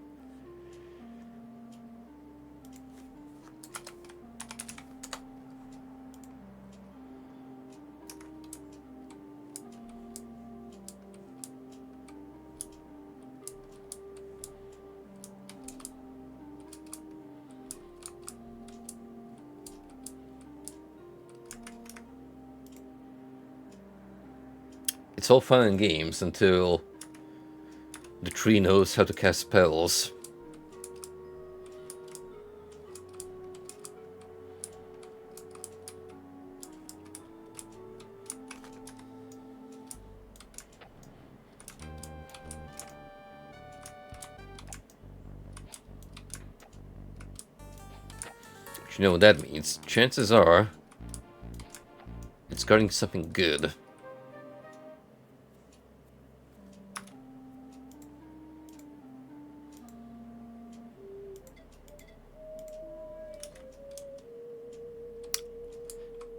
It's all fun and games until the tree knows how to cast spells. You know what that means? Chances are it's guarding something good.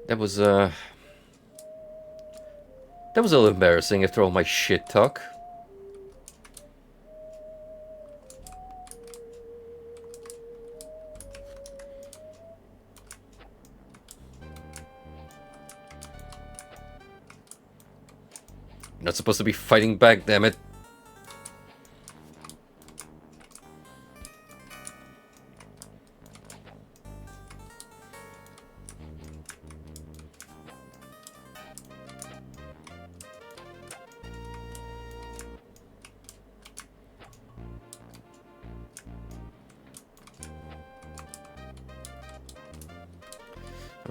That was a little embarrassing after all my shit talk. You're not supposed to be fighting back, damn it.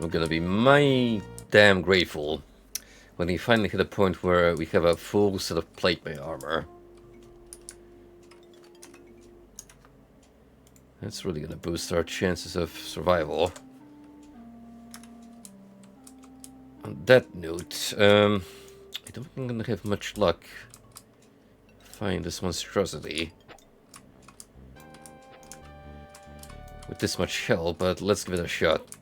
I'm gonna be mighty damn grateful when we finally hit a point where we have a full set of plate mail armor. That's really gonna boost our chances of survival. On that note, I don't think I'm gonna have much luck finding this monstrosity with this much help, but let's give it a shot.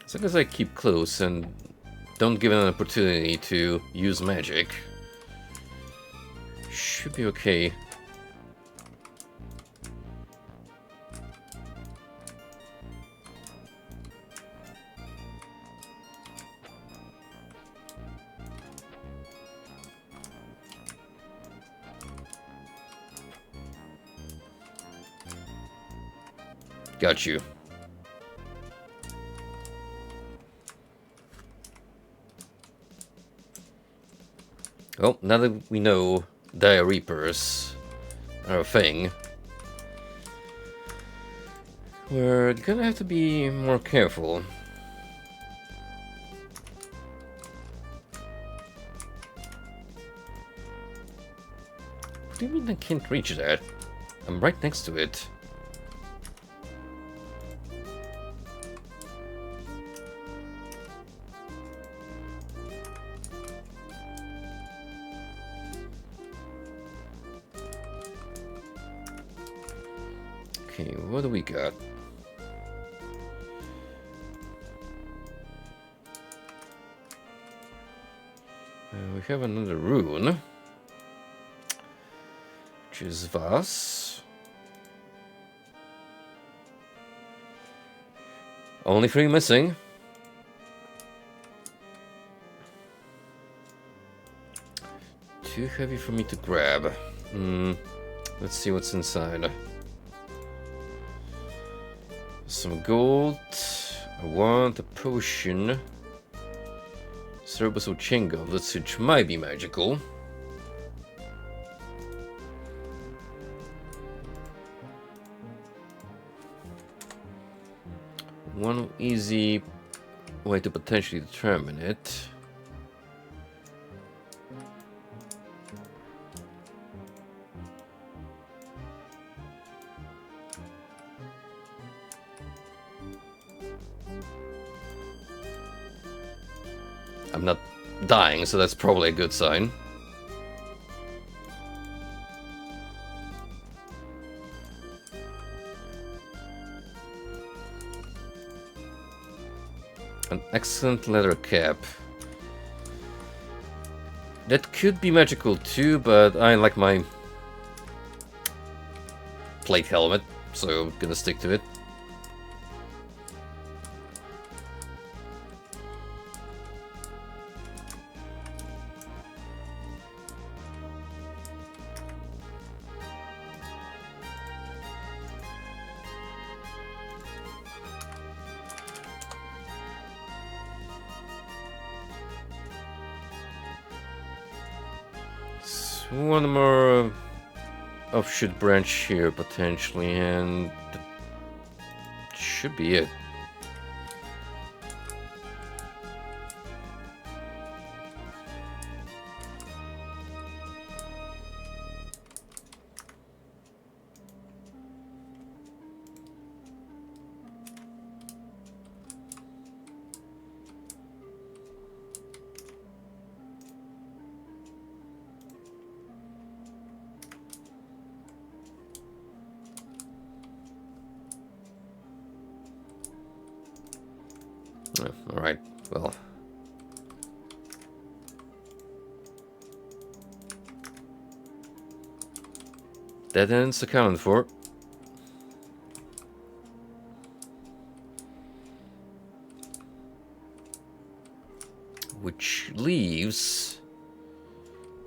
As long as I keep close and don't give it an opportunity to use magic, should be okay. Got you. Well, now that we know Dire Reapers are a thing, we're gonna have to be more careful. What do you mean I can't reach that? I'm right next to it. Okay, what do we got? We have another rune, which is Vas. Only 3 missing. Too heavy for me to grab. Let's see what's inside. Some gold. I want a potion. Cerebus chain goblets, which might be magical. One easy way to potentially determine it. I'm not dying, so that's probably a good sign. An excellent leather cap. That could be magical too, but I like my plate helmet, so I'm gonna stick to it. one more offshoot branch here potentially, and that should be it. Alright, well. Dead ends accounted for. Which leaves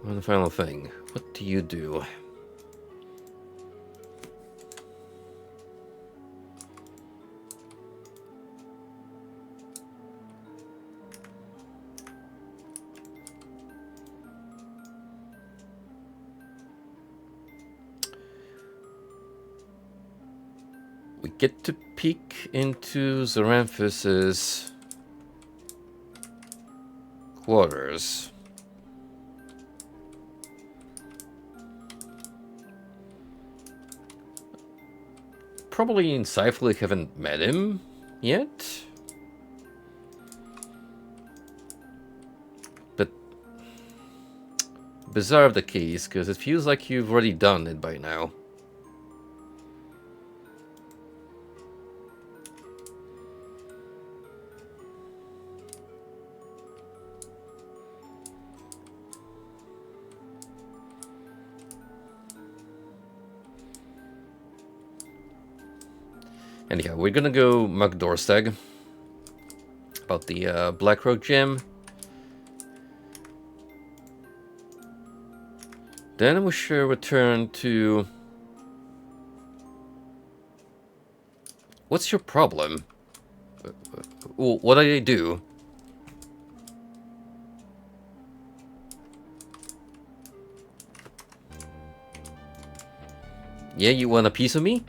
one final thing. What do you do? We get to peek into Xeranthus's quarters. Probably insightfully haven't met him yet. But bizarre of the case, because it feels like you've already done it by now. Anyhow, we're gonna go Mug Dorstag about the Blackrock gem. Then we should return to... What's your problem? What did I do? Yeah, you want a piece of me?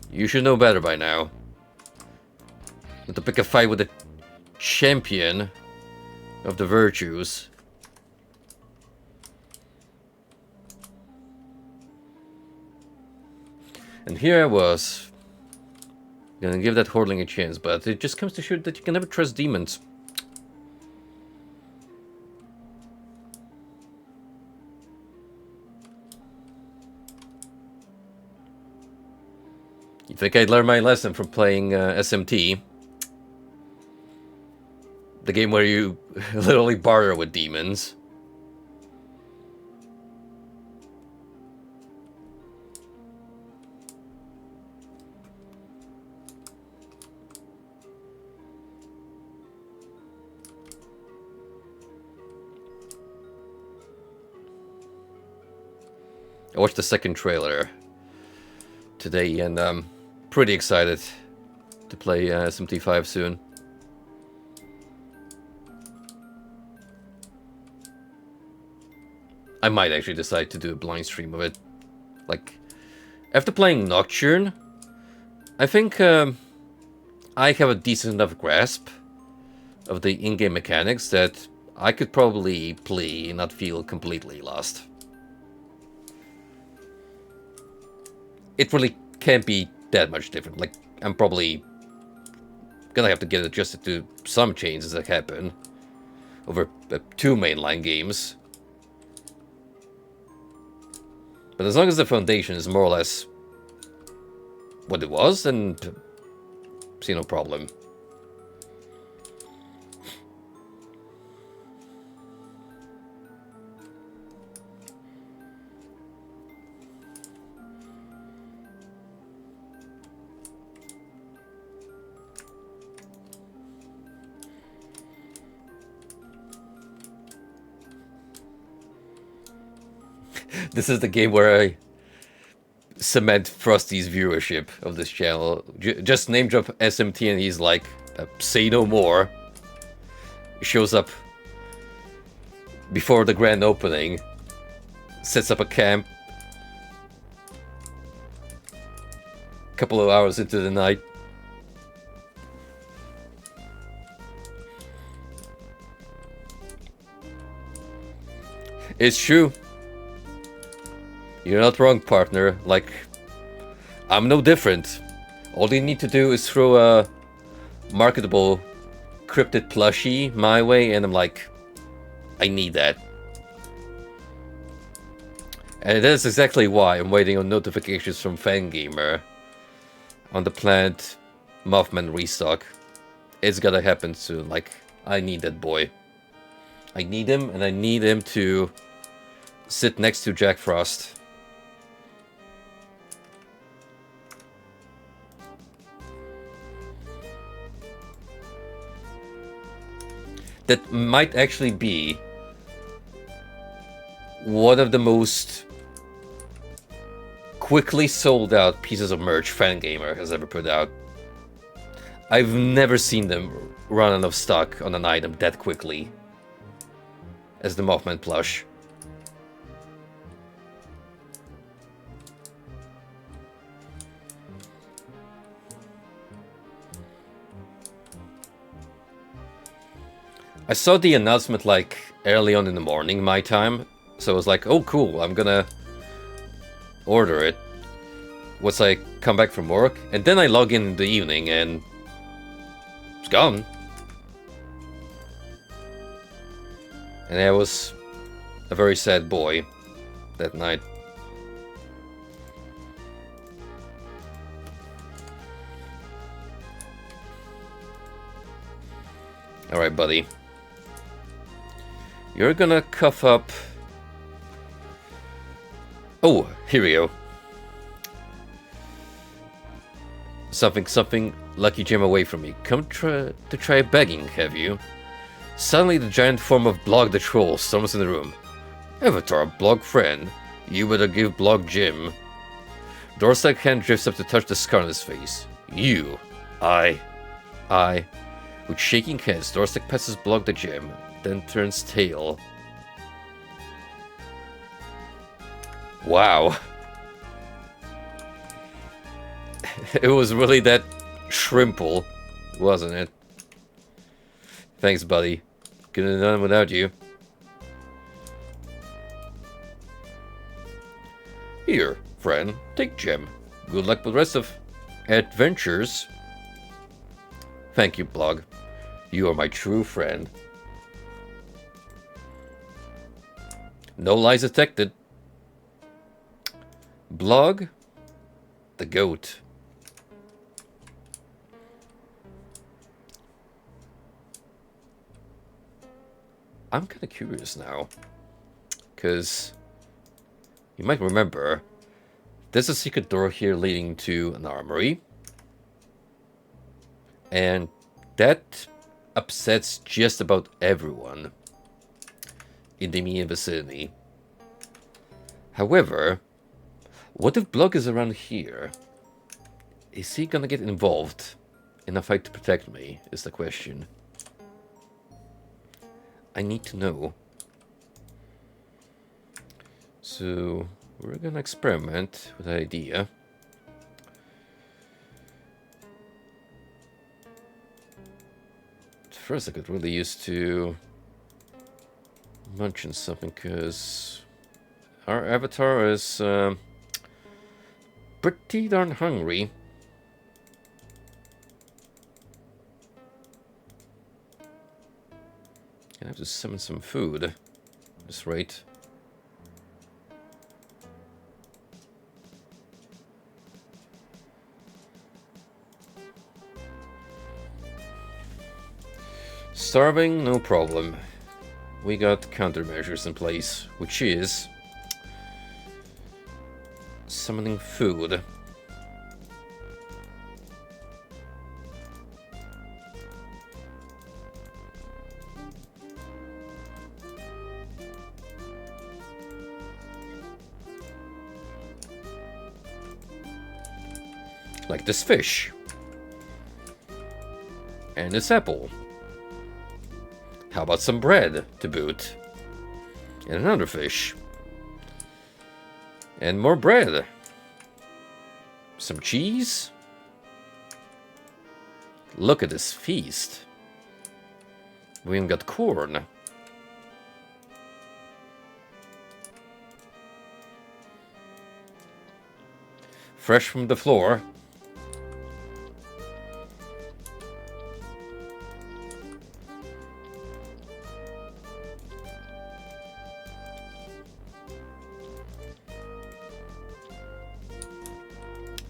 You should know better by now. Not to pick a fight with the champion of the virtues. And here I was, gonna give that Hordling a chance, but it just comes to show that you can never trust demons. You think I'd learn my lesson from playing SMT? The game where you literally barter with demons. I watched the second trailer today, and I'm pretty excited to play SMT5 soon. I might actually decide to do a blind stream of it. Like, after playing Nocturne, I think I have a decent enough grasp of the in-game mechanics that I could probably play and not feel completely lost. It really can't be that much different. Like, I'm probably gonna have to get adjusted to some changes that happen over 2 mainline games. But as long as the foundation is more or less what it was, then see no problem. This is the game where I cement Frosty's viewership of this channel. Just name drop SMT and he's like, Say no more. Shows up before the grand opening, sets up a camp. Couple of hours into the night. It's true. You're not wrong, partner. Like, I'm no different. All you need to do is throw a marketable cryptid plushie my way, and I'm like, I need that. And that's exactly why I'm waiting on notifications from Fangamer on the planet Mothman restock. It's gotta happen soon. Like, I need that boy. I need him, and I need him to sit next to Jack Frost. That might actually be one of the most quickly sold out pieces of merch Fangamer has ever put out. I've never seen them run out of stock on an item that quickly as the Mothman plush. I saw the announcement like early on in the morning, my time, so I was like, oh cool, I'm gonna order it once I come back from work, and then I log in the evening and it's gone. And I was a very sad boy that night. Alright, buddy. You're gonna cough up... Oh, here we go. Something, lucky gem away from me. Come to try begging, have you? Suddenly the giant form of Blog the Troll storms in the room. Avatar, Blog friend, you better give Blog Jim. Dorsey's hand drifts up to touch the scar on his face. You. I. With shaking hands, Dorsey passes Blog the gem, then turns tail. Wow. It was really that shrimple, wasn't it? Thanks, buddy. Couldn't have done without you. Here, friend, take gem. Good luck with the rest of adventures. Thank you, Blog. You are my true friend. No lies detected. Blog the goat. I'm kind of curious now, because you might remember there's a secret door here leading to an armory, and that upsets just about everyone in the immediate vicinity. However, what if Blog is around here? Is he gonna get involved in a fight to protect me, is the question. I need to know. So, we're gonna experiment with the idea. First, I could really use to munch on something, because our avatar is pretty darn hungry. I have to summon some food at this rate. Starving, no problem. We got countermeasures in place, which is summoning food. Like this fish. And this apple. How about some bread to boot? And another fish. And more bread. Some cheese. Look at this feast. We even got corn. Fresh from the floor.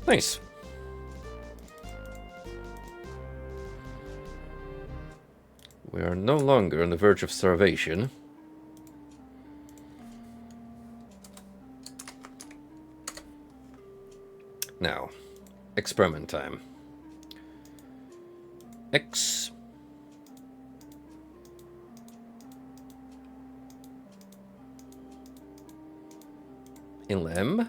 Nice. We are no longer on the verge of starvation. Now, experiment time. X. Lem.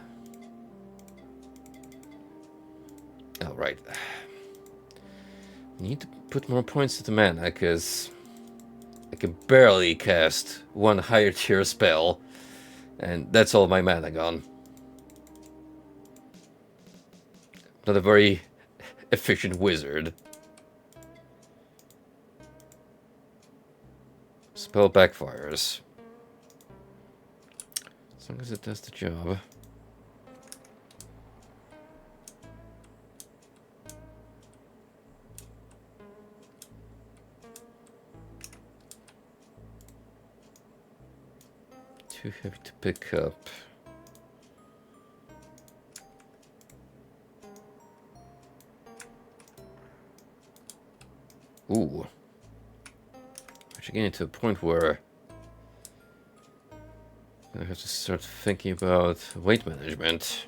Oh, right. Need to put more points to the mana, because I can barely cast one higher tier spell, and that's all my mana gone. Not a very efficient wizard. Spell backfires. As long as it does the job. Too heavy to pick up. Ooh. Actually getting to a point where I have to start thinking about weight management.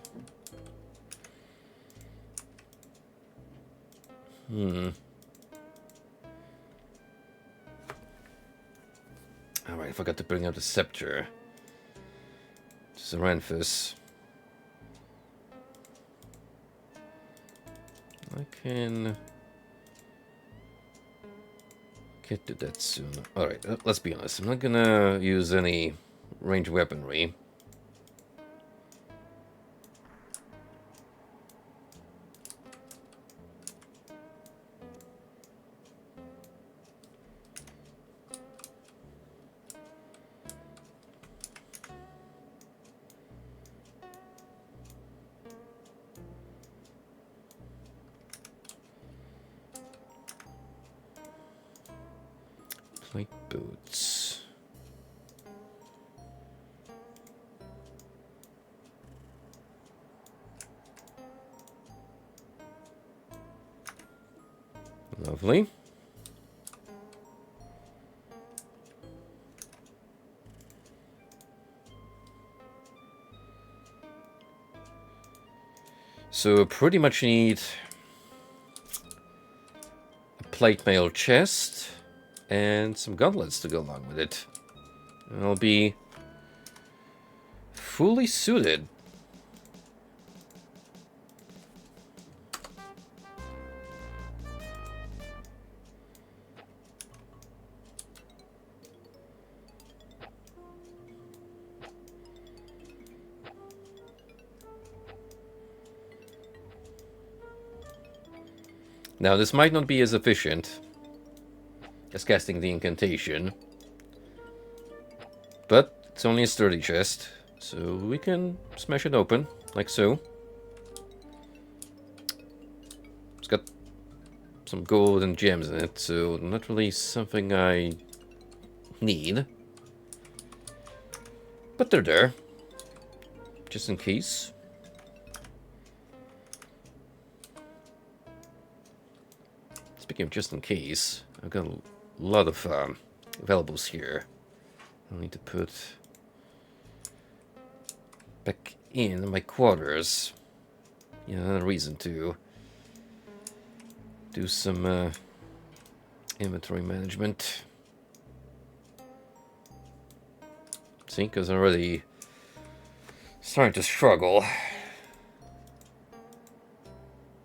Alright, I forgot to bring out the scepter. Zeranthus. I can get to that soon. Alright, let's be honest. I'm not gonna use any ranged weaponry. Plate boots. Lovely. So pretty much need a plate mail chest and some gauntlets to go along with it. And I'll be fully suited. Now, this might not be as efficient as casting the incantation, but it's only a sturdy chest, so we can smash it open, like so. It's got some gold and gems in it, so not really something I need. But they're there, just in case. Speaking of just in case, I've got a lot of valuables here. I need to put back in my quarters. Yeah, another reason to do some inventory management. See, because I'm already starting to struggle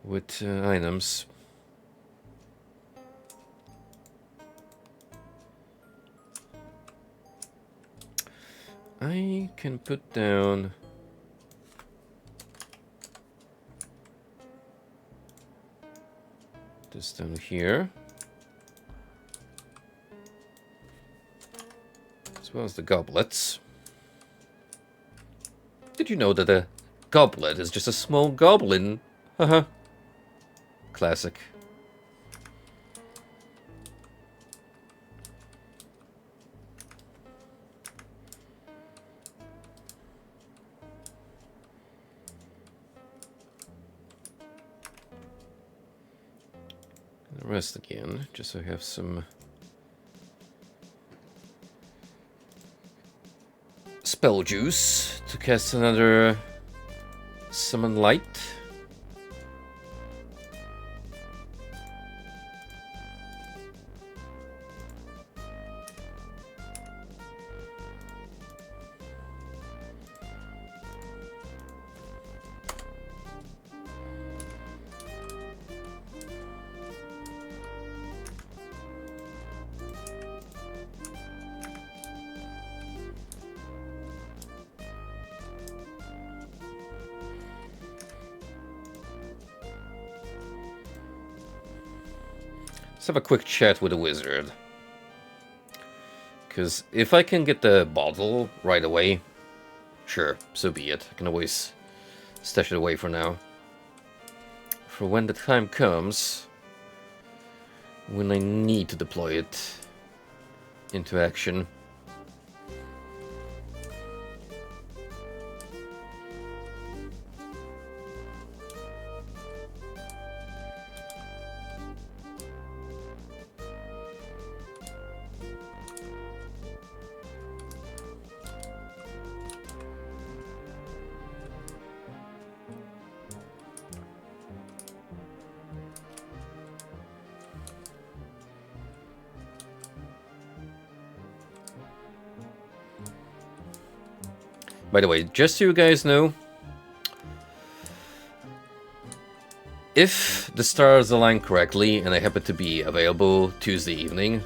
with items. I can put down... this down here. As well as the goblets. Did you know that a goblet is just a small goblin? Haha. Classic. The rest again, just so I have some spell juice to cast another summon light. Let's have a quick chat with the wizard. Because if I can get the bottle right away, sure, so be it. I can always stash it away for now. For when the time comes, when I need to deploy it into action. By the way, just so you guys know, if the stars align correctly and I happen to be available Tuesday evening,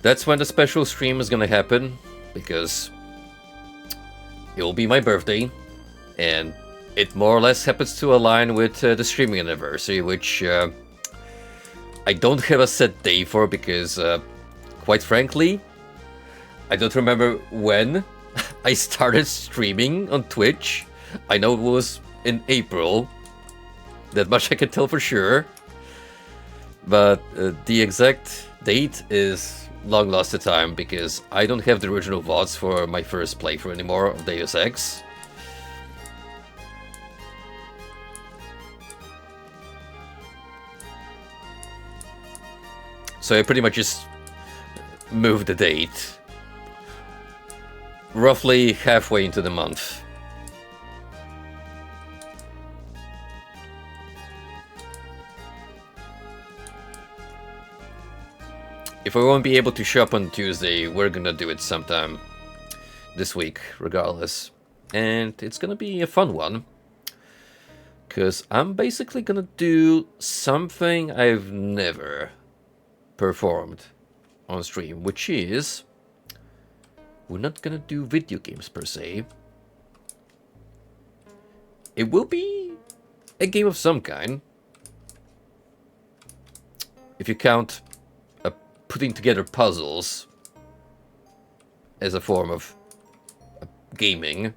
that's when the special stream is gonna happen, because it will be my birthday, and it more or less happens to align with the streaming anniversary, which I don't have a set day for, because quite frankly, I don't remember when I started streaming on Twitch. I know it was in April. That much I can tell for sure. But the exact date is long lost to time, because I don't have the original VODs for my first playthrough anymore of Deus Ex. So I pretty much just moved the date roughly halfway into the month. If I won't be able to show up on Tuesday, we're gonna do it sometime this week, regardless. And it's gonna be a fun one, because I'm basically gonna do something I've never performed on stream, which is... we're not gonna do video games per se. It will be a game of some kind. If you count putting together puzzles as a form of gaming.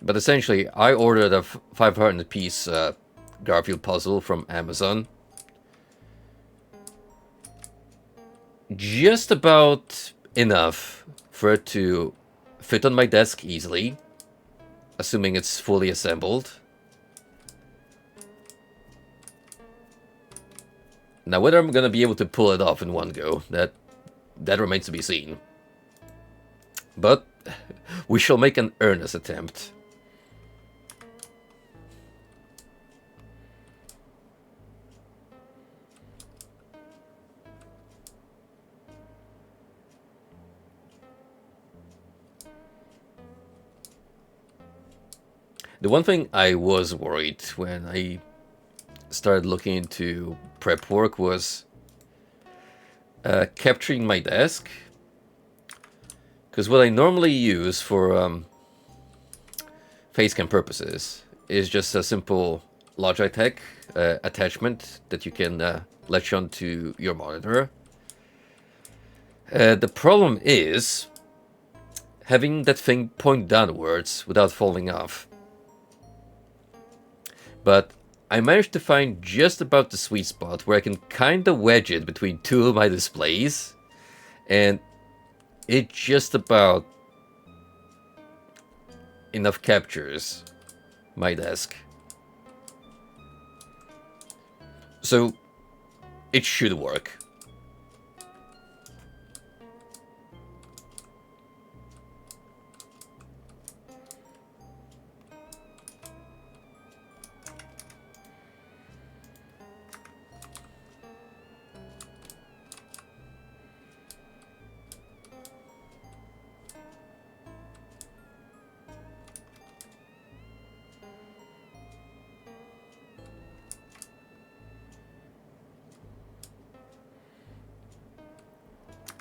But essentially, I ordered a 500-piece Garfield puzzle from Amazon. Just about enough for it to fit on my desk easily, assuming it's fully assembled. Now, whether I'm gonna be able to pull it off in one go, that remains to be seen. But we shall make an earnest attempt. The one thing I was worried when I started looking into prep work was capturing my desk Because what I normally use for facecam purposes is just a simple Logitech attachment that you can latch onto your monitor. The problem is having that thing point downwards without falling off. But I managed to find just about the sweet spot where I can kind of wedge it between two of my displays, and it just about enough captures my desk. So it should work.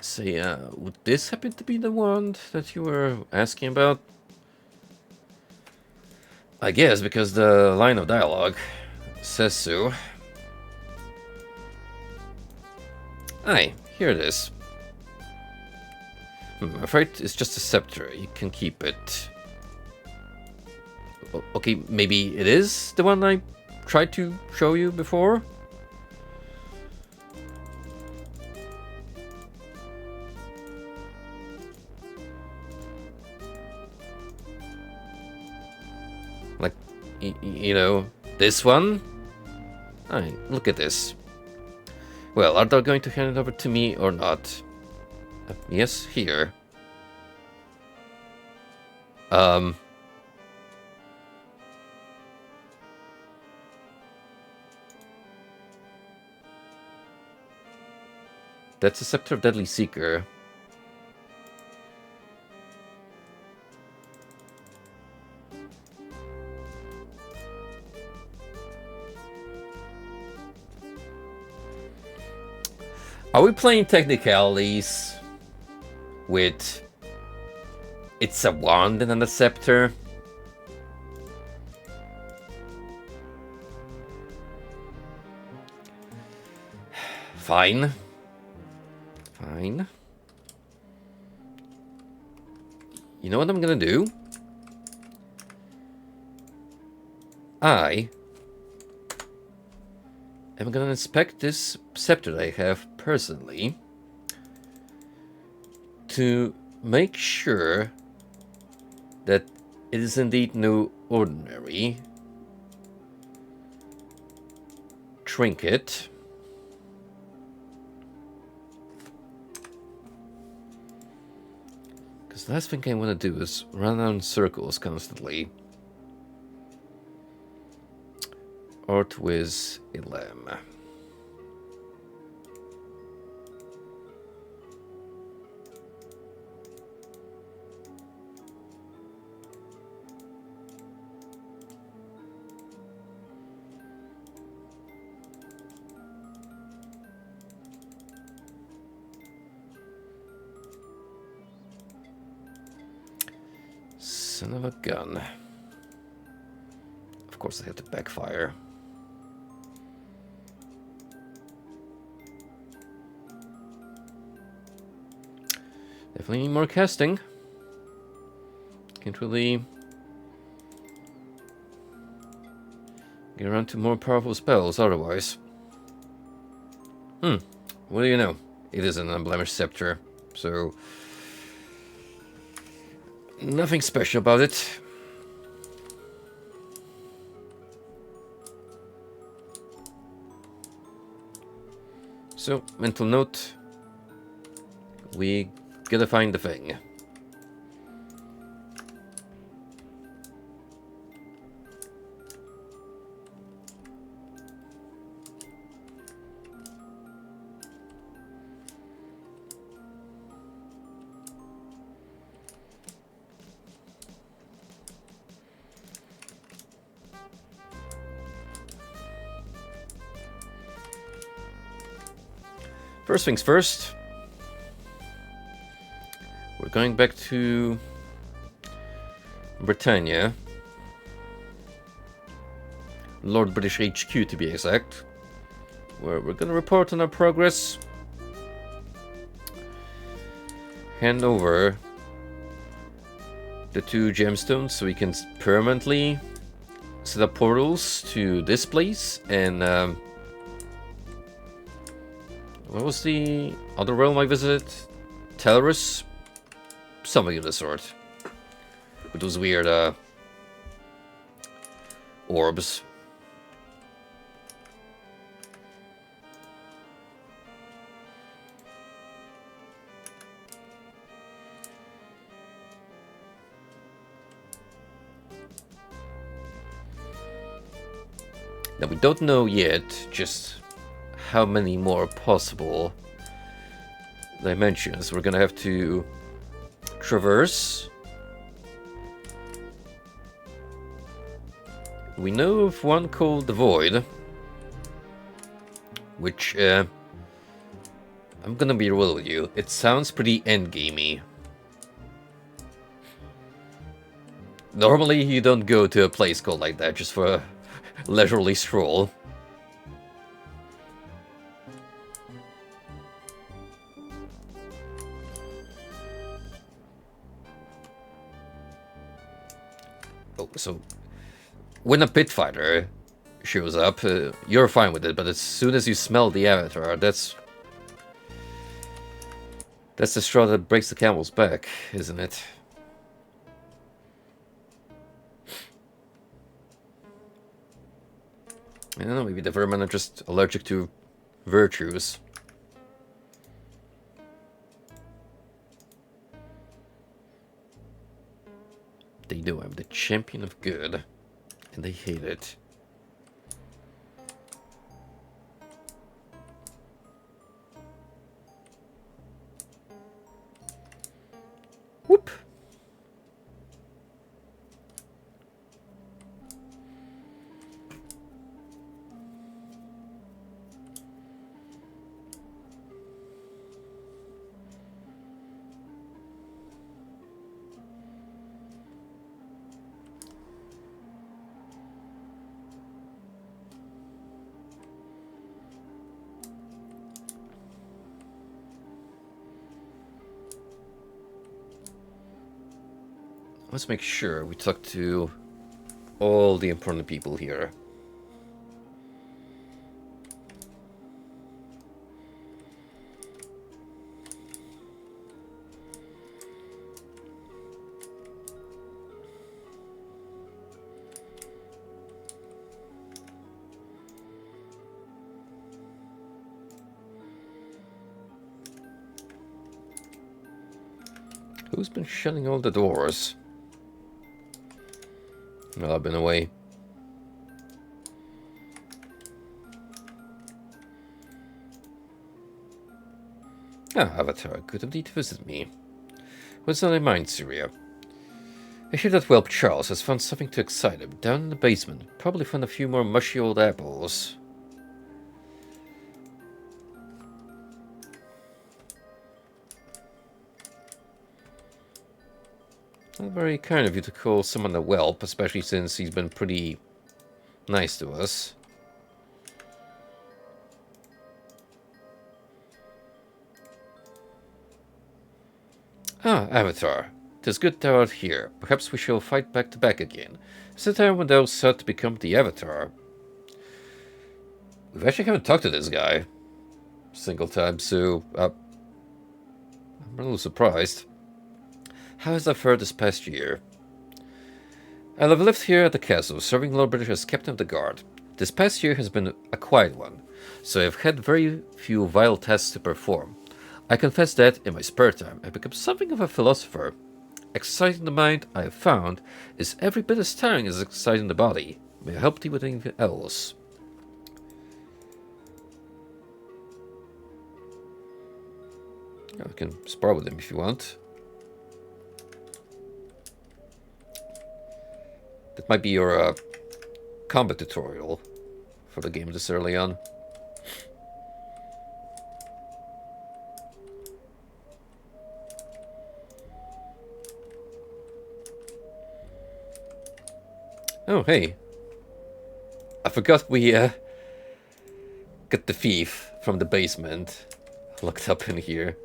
Say, would this happen to be the one that you were asking about? I guess, because the line of dialogue says so. Aye, here it is. I'm afraid it's just a scepter. You can keep it. Okay, maybe it is the one I tried to show you before? Like, you know, this one? Aye, look at this. Well, are they going to hand it over to me or not? Yes, here. That's a Scepter of Deadly Seeker. Are we playing technicalities with it's a wand and then a scepter? Fine. Fine. You know what I'm gonna do? I am gonna inspect this scepter that I have personally to make sure that it is indeed no ordinary trinket. Because the last thing I want to do is run around in circles constantly. Or twist a lamb. Son of a gun. Of course, I have to backfire. Definitely need more casting. Can't really get around to more powerful spells otherwise. What do you know? It is an unblemished scepter, so nothing special about it. So, mental note. We gotta find the thing. First things first. We're going back to Britannia. Lord British HQ to be exact. Where we're gonna report on our progress. Hand over the 2 gemstones so we can permanently set up portals to this place. And what was the other realm I visited? Telrus? Something of the sort. With those weird orbs. Now we don't know yet just how many more possible dimensions we're gonna have to traverse. We know of one called the Void, which I'm gonna be real with you, it sounds pretty endgamey. Normally you don't go to a place called like that just for a leisurely stroll. Oh, so when a pit fighter shows up, you're fine with it, but as soon as you smell the avatar, that's the straw that breaks the camel's back, isn't it? I don't know, maybe the vermin are just allergic to virtues. They know I'm the champion of good, and they hate it. Whoop! Let's make sure we talk to all the important people here. Who's been shutting all the doors? Well, I've been away. Ah, Avatar, good of thee to visit me. What's on thy mind, Syria? I hear that whelp Charles has found something to excite him down in the basement. Probably found a few more mushy old apples. Not very kind of you to call someone a whelp, especially since he's been pretty nice to us. Ah, Avatar. 'Tis good thou art here. Perhaps we shall fight back to back again. Is the time when thou sought to become the Avatar? We actually haven't talked to this guy a single time, so I'm a little surprised. How has that fared this past year? I have lived here at the castle, serving Lord British as captain of the guard. This past year has been a quiet one, so I have had very few vital tasks to perform. I confess that, in my spare time, I've become something of a philosopher. Exercising the mind, I have found, is every bit as tiring as exercising the body. May I help thee with anything else? I can spar with him if you want. That might be your combat tutorial for the game this early on. Oh, hey. I forgot we got the thief from the basement locked up in here.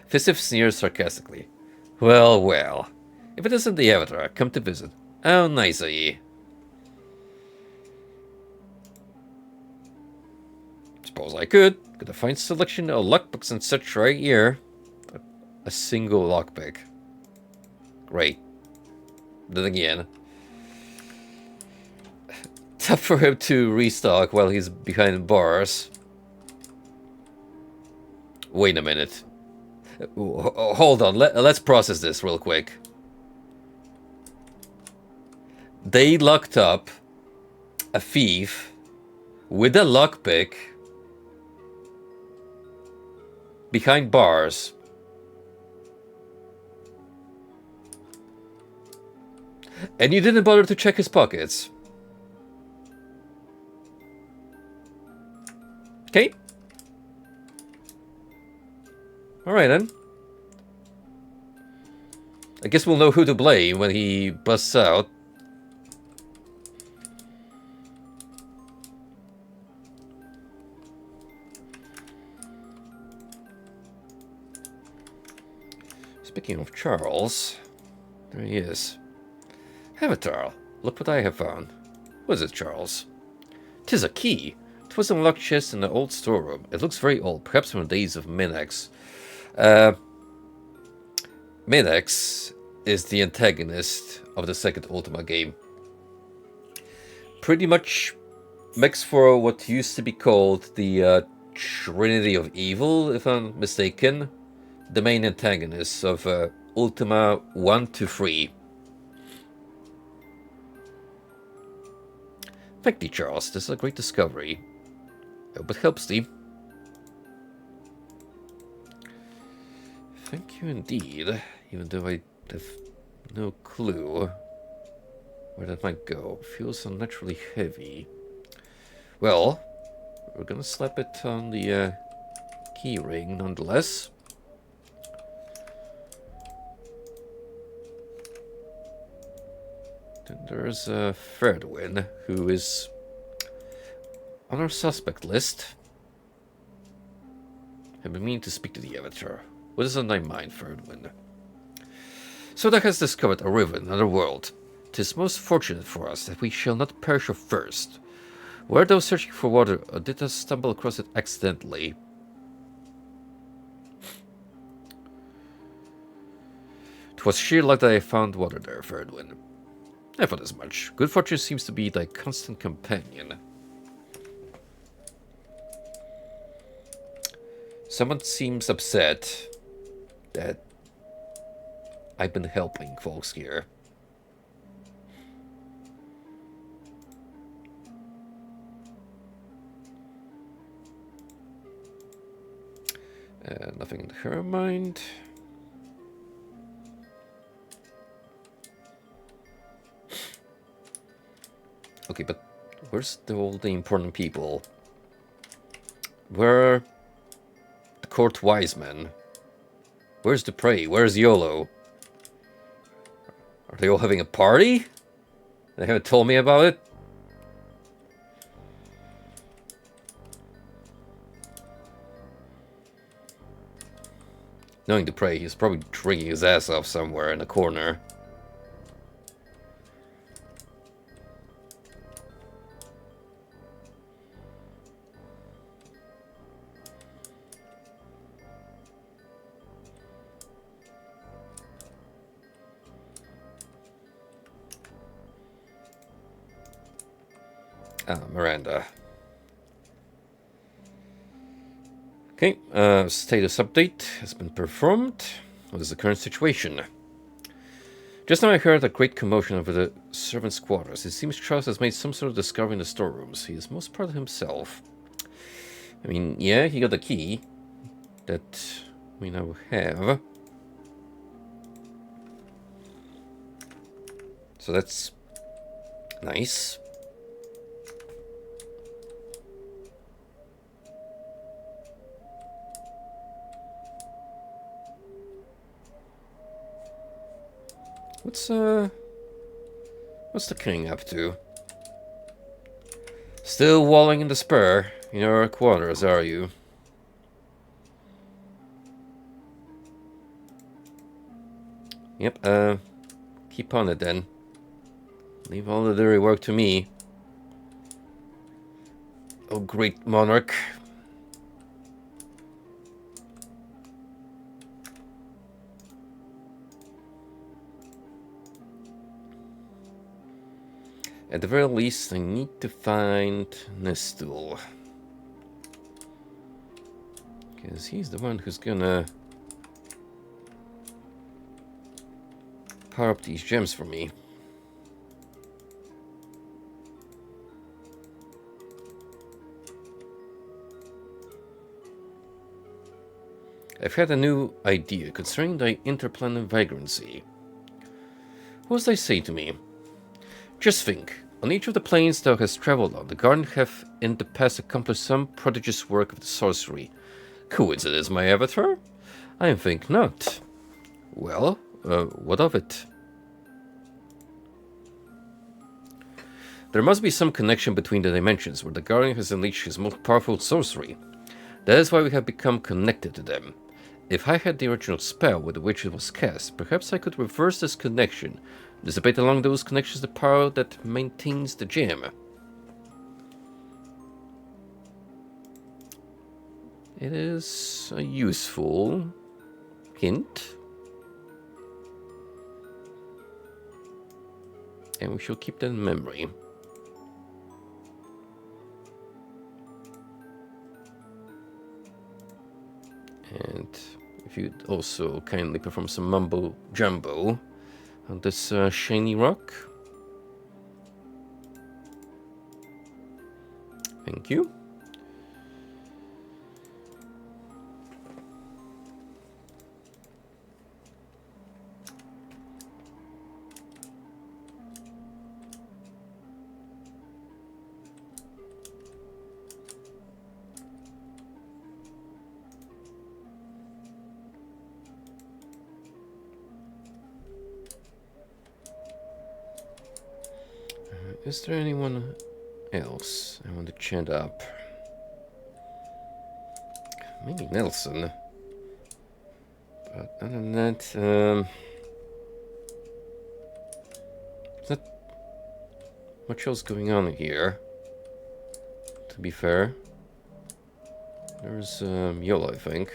Fisif sneers sarcastically. Well, well. If it isn't the Avatar, come to visit. How nice of ye. Suppose I could. Got a fine selection of lockpicks and such right here. A single lockpick. Great. Then again. Tough for him to restock while he's behind bars. Wait a minute. Hold on, let's process this real quick. They locked up a thief with a lockpick behind bars. And you didn't bother to check his pockets. Okay. Alright then. I guess we'll know who to blame when he busts out. Speaking of Charles, there he is. Avatar, look what I have found. What is it, Charles? 'Tis a key. 'Twas a locked chest in the old storeroom. It looks very old, perhaps from the days of Minax. Minax is the antagonist of the second Ultima game. Pretty much makes for what used to be called the Trinity of Evil, if I'm mistaken. The main antagonists of Ultima 1 to 3. Thank thee, Charles. This is a great discovery. I hope it helps thee. Thank you indeed, even though I have no clue where that might go. Feels unnaturally heavy. Well, we're gonna slap it on the key ring nonetheless. Then there's Ferdwin, who is on our suspect list. I've been meaning to speak to the Avatar. What is on thy mind, Ferdwin? So thou hast discovered a river in another world. 'Tis most fortunate for us that we shall not perish of thirst. Were thou searching for water, or did thou stumble across it accidentally? 'Twas sheer luck that I found water there, Ferdwin. I thought as much. Good fortune seems to be thy constant companion. Someone seems upset that I've been helping folks here. Nothing in her mind. Okay, but where's all the important people? Where are the court wise men? Where's the prey? Where's YOLO? Are they all having a party? They haven't told me about it? Knowing the prey, he's probably drinking his ass off somewhere in a corner. Ah, Miranda. Okay, status update has been performed. What is the current situation? Just now I heard a great commotion over the servants' quarters. It seems Charles has made some sort of discovery in the storerooms. He is most proud of himself. I mean, yeah, he got the key that we now have. So that's nice. What's the king up to? Still walling in despair in your quarters, are you? Yep, keep on it then. Leave all the dirty work to me. Oh, great monarch. At the very least, I need to find Nestul. Because he's the one who's gonna power up these gems for me. I've had a new idea concerning the interplanet vagrancy. What was they say to me? Just think, on each of the planes thou hast travelled on, the Guardian have in the past accomplished some prodigious work of the sorcery. Coincidence, my avatar? I think not. Well, what of it? There must be some connection between the dimensions where the Guardian has unleashed his most powerful sorcery. That is why we have become connected to them. If I had the original spell with which it was cast, perhaps I could reverse this connection, dissipate along those connections the power that maintains the gem. It is a useful hint. And we shall keep that in memory. And if you'd also kindly perform some mumbo jumbo on this shiny rock. Thank you. Is there anyone else I want to chat up? Maybe Nelson. But other than that, there's not much else going on here. To be fair, there's Yola, I think.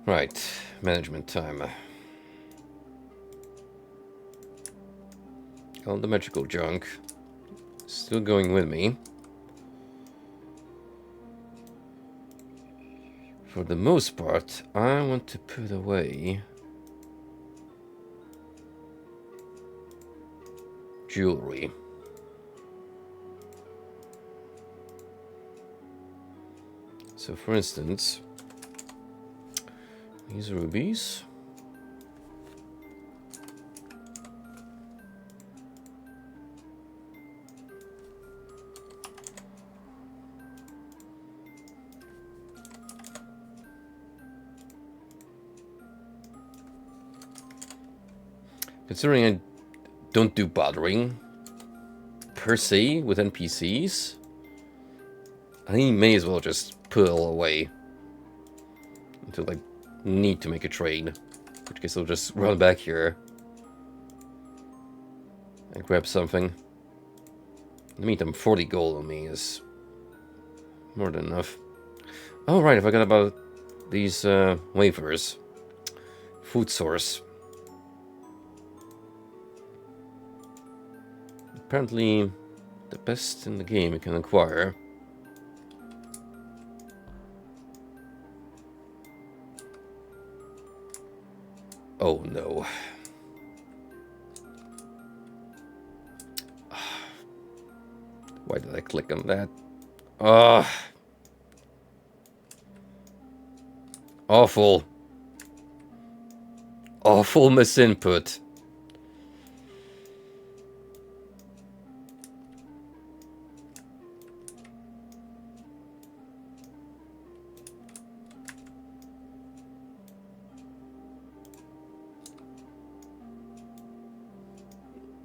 Right, management time. All the magical junk still going with me. For the most part, I want to put away jewelry. So for instance, these rubies. Considering I don't do bothering per se with NPCs, I may as well just put it all away until I need to make a trade. In which case I'll just run back here and grab something. In the meantime, 40 gold on me is more than enough. Oh right, I forgot about these wafers. Food source. Apparently the best in the game you can acquire. Oh no. Why did I click on that? Ugh. Awful. Awful misinput.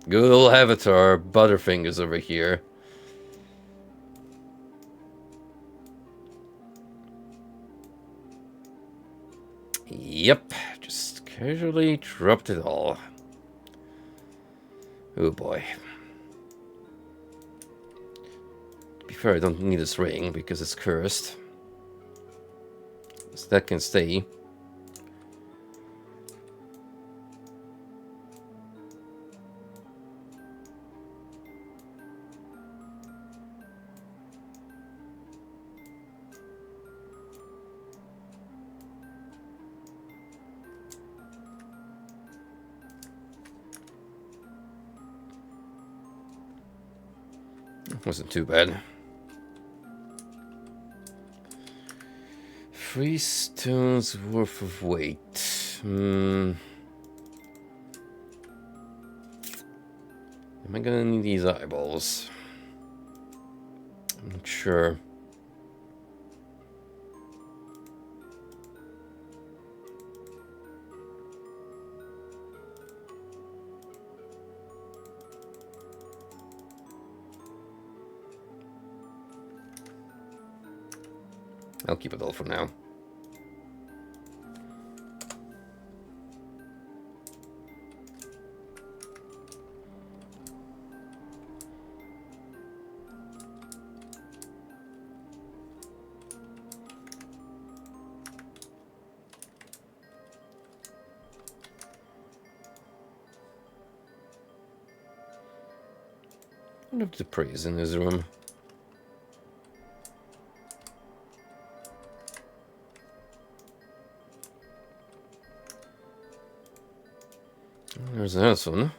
Good old Avatar, Butterfingers over here. Yep, just casually dropped it all. Oh boy. To be fair, I don't need this ring because it's cursed. So that can stay. Wasn't too bad. 3 stones worth of weight. Am I gonna need these eyeballs? I'm not sure. I'll keep it all for now. I wonder if the prey is in his room. There's that one.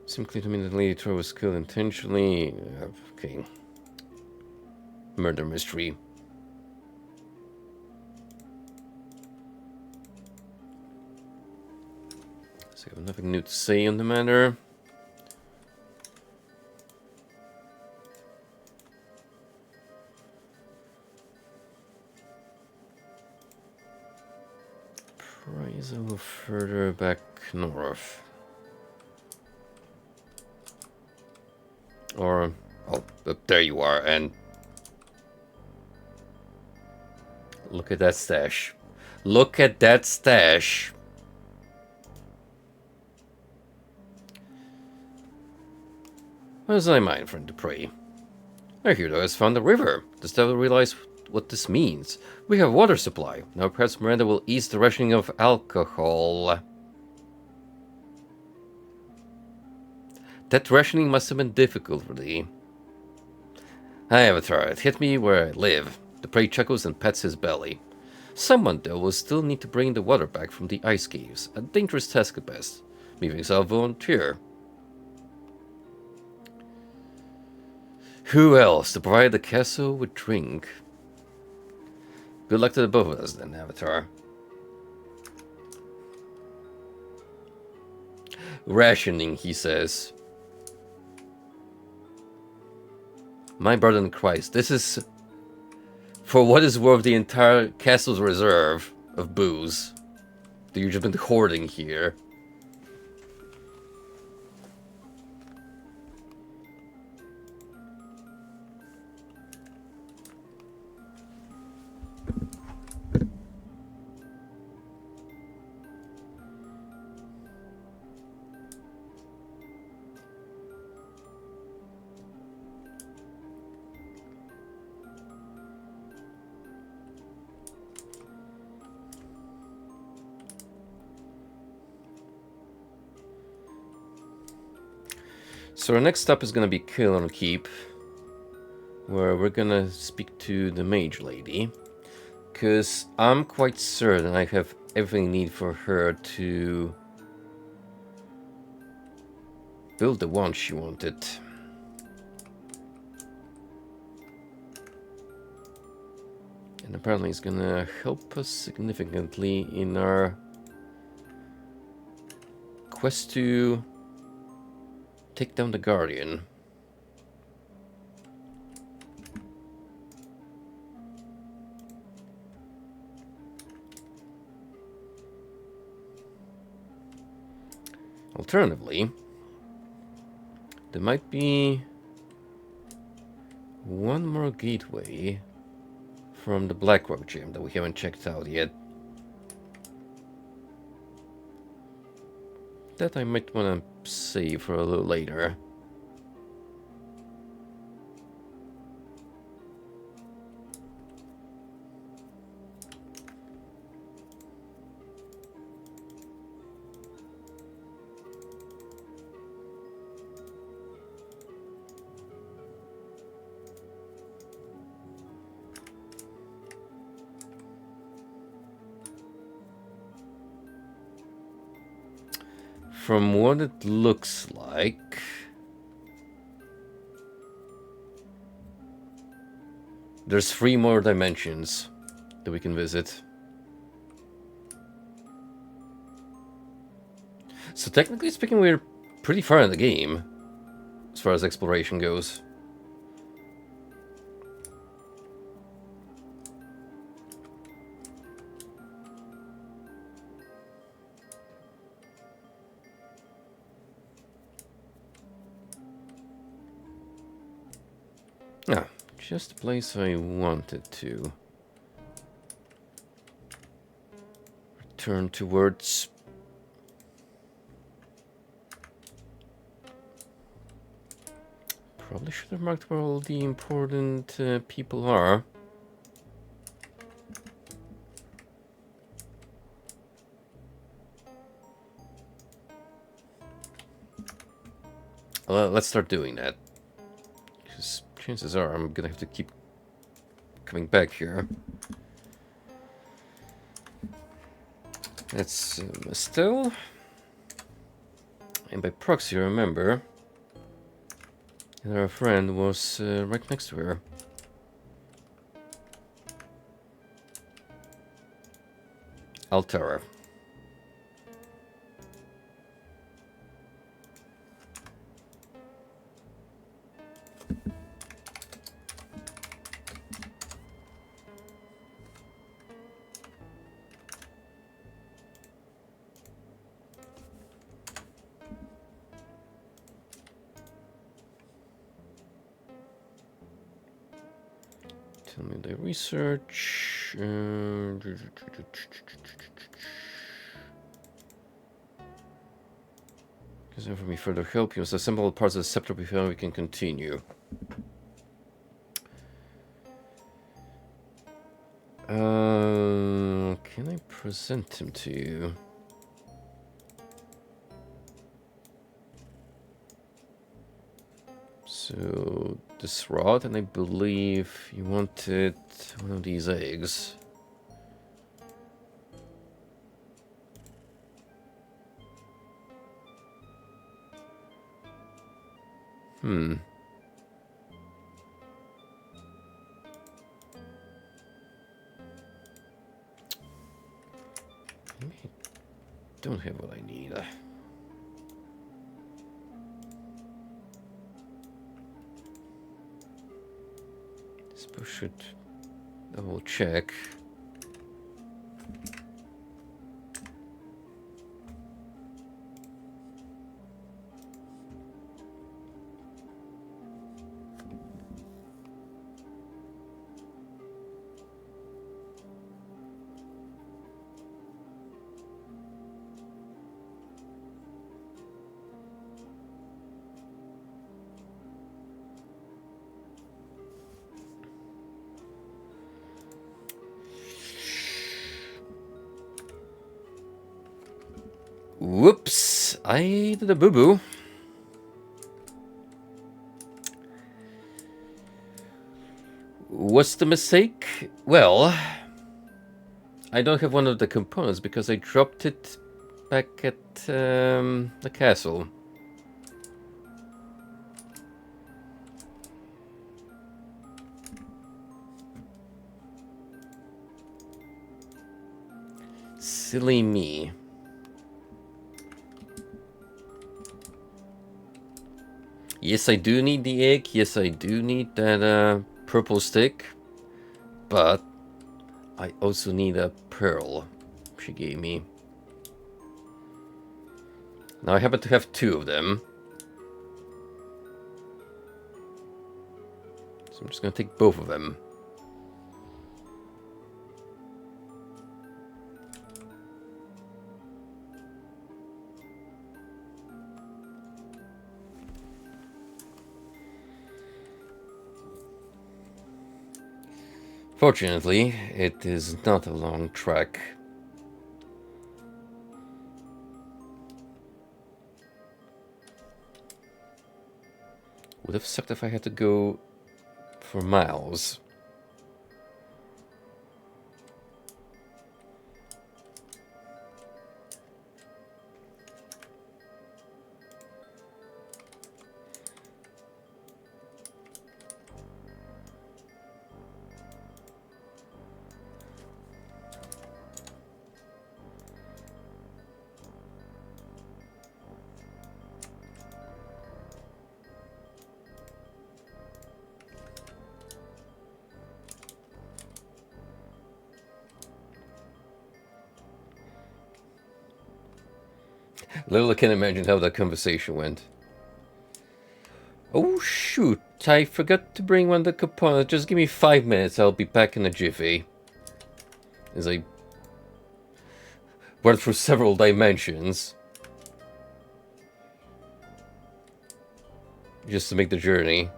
Seemed clear to me that Lady Troy was killed intentionally. Okay. Murder mystery. So I have nothing new to say on the matter. Prize a little further back north. Or, oh, there you are, and look at that stash. Look at that stash. What is I mind, friend Dupree? Our hero has found a river. Does Devil realize what this means? We have water supply. Now perhaps Miranda will ease the rationing of alcohol. That rationing must have been difficult for thee. I have tried. It hit me where I live. Dupree chuckles and pats his belly. Someone, though, will still need to bring the water back from the ice caves. A dangerous task at best. Methinks I'll volunteer. Who else to provide the castle with drink? Good luck to the both of us, then, Avatar. Rationing, he says. My brother in Christ, this is, for what is worth, the entire castle's reserve of booze that you've just been hoarding here. So our next stop is going to be Kill Keep, where we're going to speak to the mage lady, because I'm quite certain I have everything needed for her to build the one she wanted. And apparently it's gonna help us significantly in our quest to take down the Guardian. Alternatively, there might be one more gateway from the Blackrock gym that we haven't checked out yet. That I might want to save for a little later. From what it looks like, there's 3 more dimensions that we can visit. So technically speaking, we're pretty far in the game as far as exploration goes. Ah, just the place I wanted to return towards. Probably should have marked where all the important people are. Well, let's start doing that. Because chances are I'm gonna have to keep coming back here. That's Estelle. And by proxy, remember, that our friend was right next to her. Altera. Tell me the research. Because for me further help, you must assemble parts of the scepter before we can continue. Can I present him to you? So this rod, and I believe you wanted one of these eggs. I don't have what I need. Suppose should double check. Whoops, I did a boo-boo. What's the mistake? Well, I don't have one of the components because I dropped it back at the castle. Silly me. Yes, I do need the egg. Yes, I do need that purple stick. But I also need a pearl she gave me. Now I happen to have 2 of them. So I'm just gonna take both of them. Fortunately, it is not a long trek. Would have sucked if I had to go for miles. Little I can imagine how that conversation went. Oh shoot, I forgot to bring one of the components. Just give me 5 minutes, I'll be back in a jiffy. As I went through several dimensions. Just to make the journey.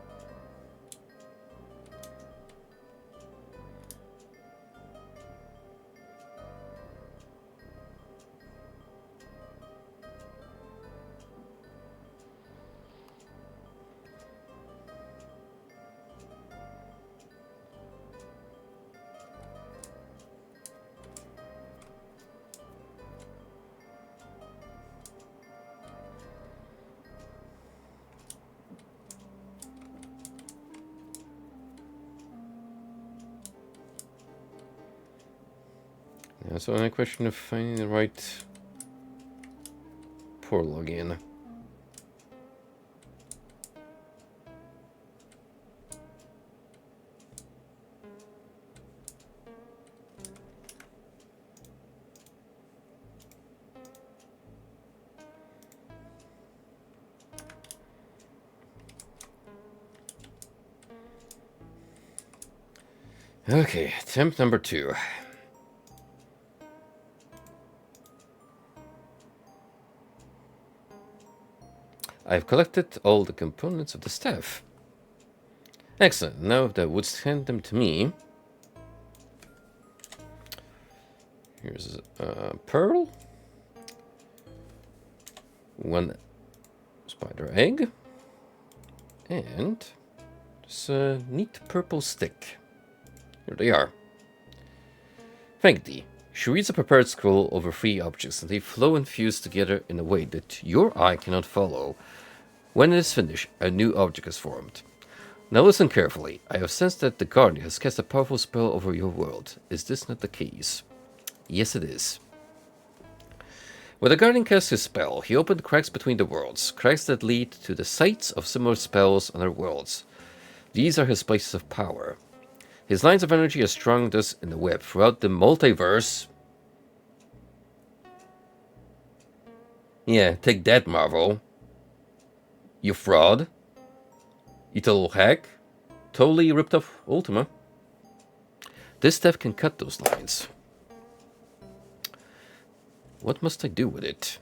Yeah, so only a question of finding the right portal again. Okay, attempt number 2. I've collected all the components of the staff. Excellent. Now if that would send them to me. Here's a pearl. 1 spider egg. And this neat purple stick. Here they are. Thank thee. She reads a prepared scroll over 3 objects, and they flow and fuse together in a way that your eye cannot follow. When it is finished, a new object is formed. Now listen carefully. I have sensed that the Guardian has cast a powerful spell over your world. Is this not the case? Yes, it is. When the Guardian casts his spell, he opened cracks between the worlds, cracks that lead to the sites of similar spells on other worlds. These are his places of power. His lines of energy are strung thus in the web throughout the multiverse. Yeah, take that, Marvel. You fraud. You little hack. Totally ripped off Ultima. This staff can cut those lines. What must I do with it?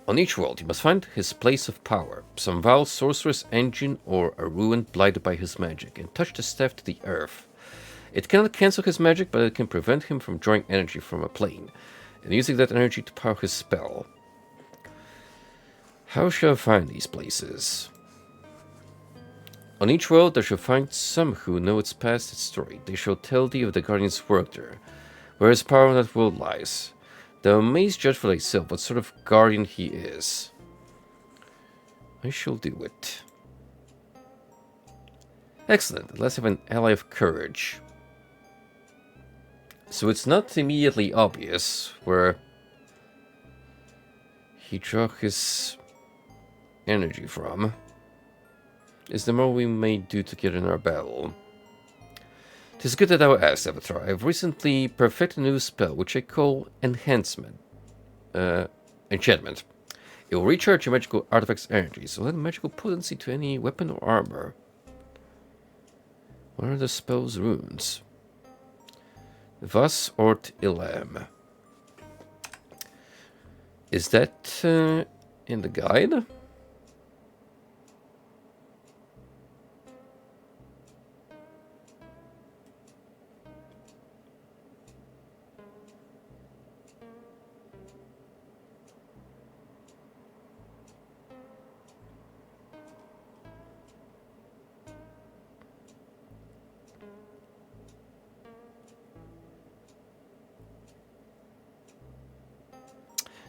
On each world, you must find his place of power, some vile sorcerer's engine or a ruin blighted by his magic, and touch the staff to the earth. It cannot cancel his magic, but it can prevent him from drawing energy from a plane, and using that energy to power his spell. How shall I find these places? On each world, thou shalt find some who know its past, its story. They shall tell thee of the Guardian's work there, where his power on that world lies. Thou mayst judge for thyself what sort of Guardian he is. I shall do it. Excellent. Let's have an ally of courage. So it's not immediately obvious where he drew his energy from. Is the more we may do together in our battle. 'Tis good that thou asked, Avatar. I've recently perfected a new spell, which I call Enhancement. Enchantment. It will recharge your magical artifact's energy, so lend magical potency to any weapon or armor. What are the spell's runes? Vas Ort Ilam. Is that in the guide?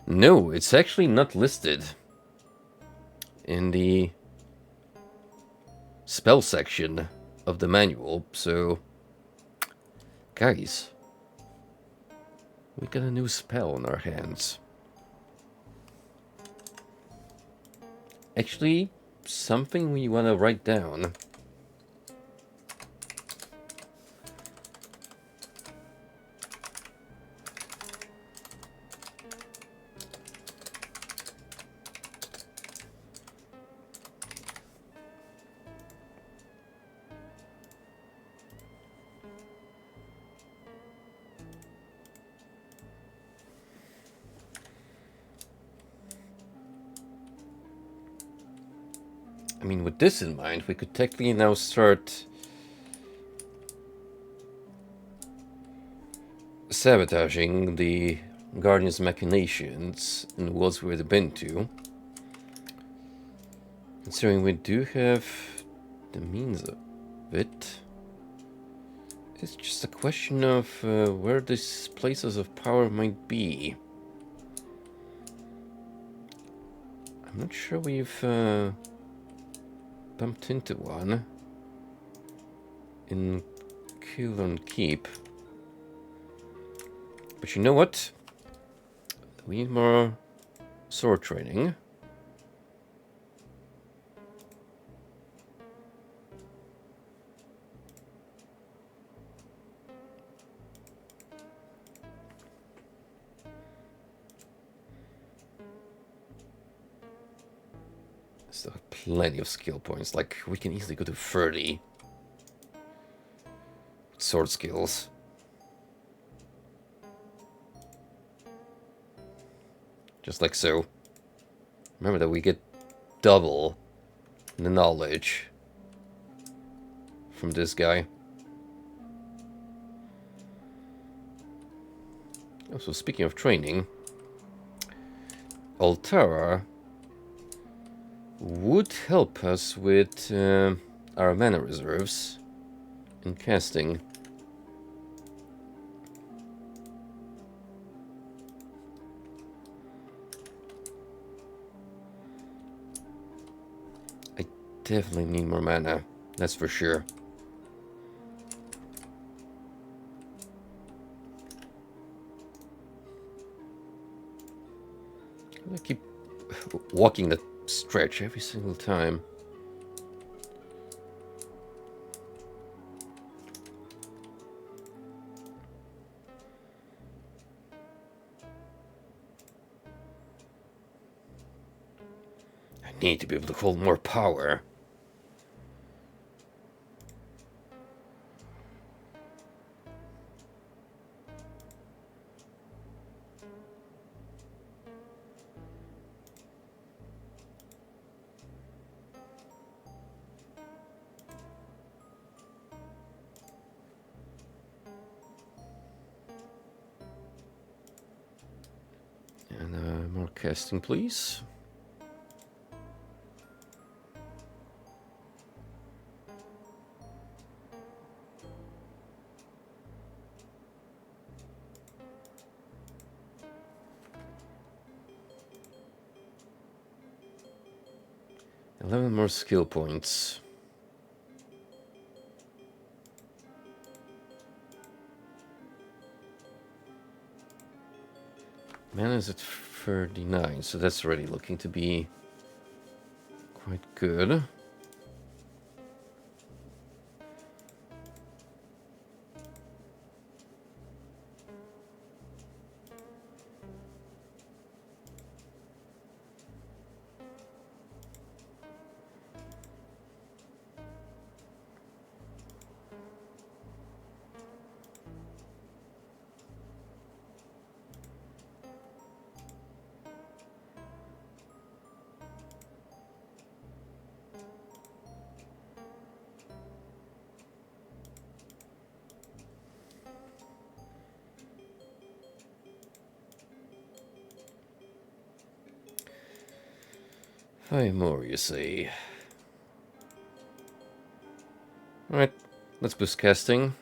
No, it's actually not listed in the spell section of the manual, so guys, we got a new spell in our hands. Actually, something we want to write down. I mean, with this in mind, we could technically now start sabotaging the Guardian's machinations in the worlds we've been to. Considering we do have the means of it. It's just a question of where these places of power might be. I'm not sure we've bumped into one in Kulon Keep. But you know what? We need more sword training. Still have plenty of skill points. Like, we can easily go to 30 sword skills. Just like so. Remember that we get double the knowledge from this guy. Also, speaking of training, Altara would help us with our mana reserves in casting. I definitely need more mana, that's for sure. I keep walking the stretch every single time. I need to be able to hold more power. And more casting, please. $11 more skill points. Mana is at 39, so that's already looking to be quite good. Five more, you say? Alright, let's boost casting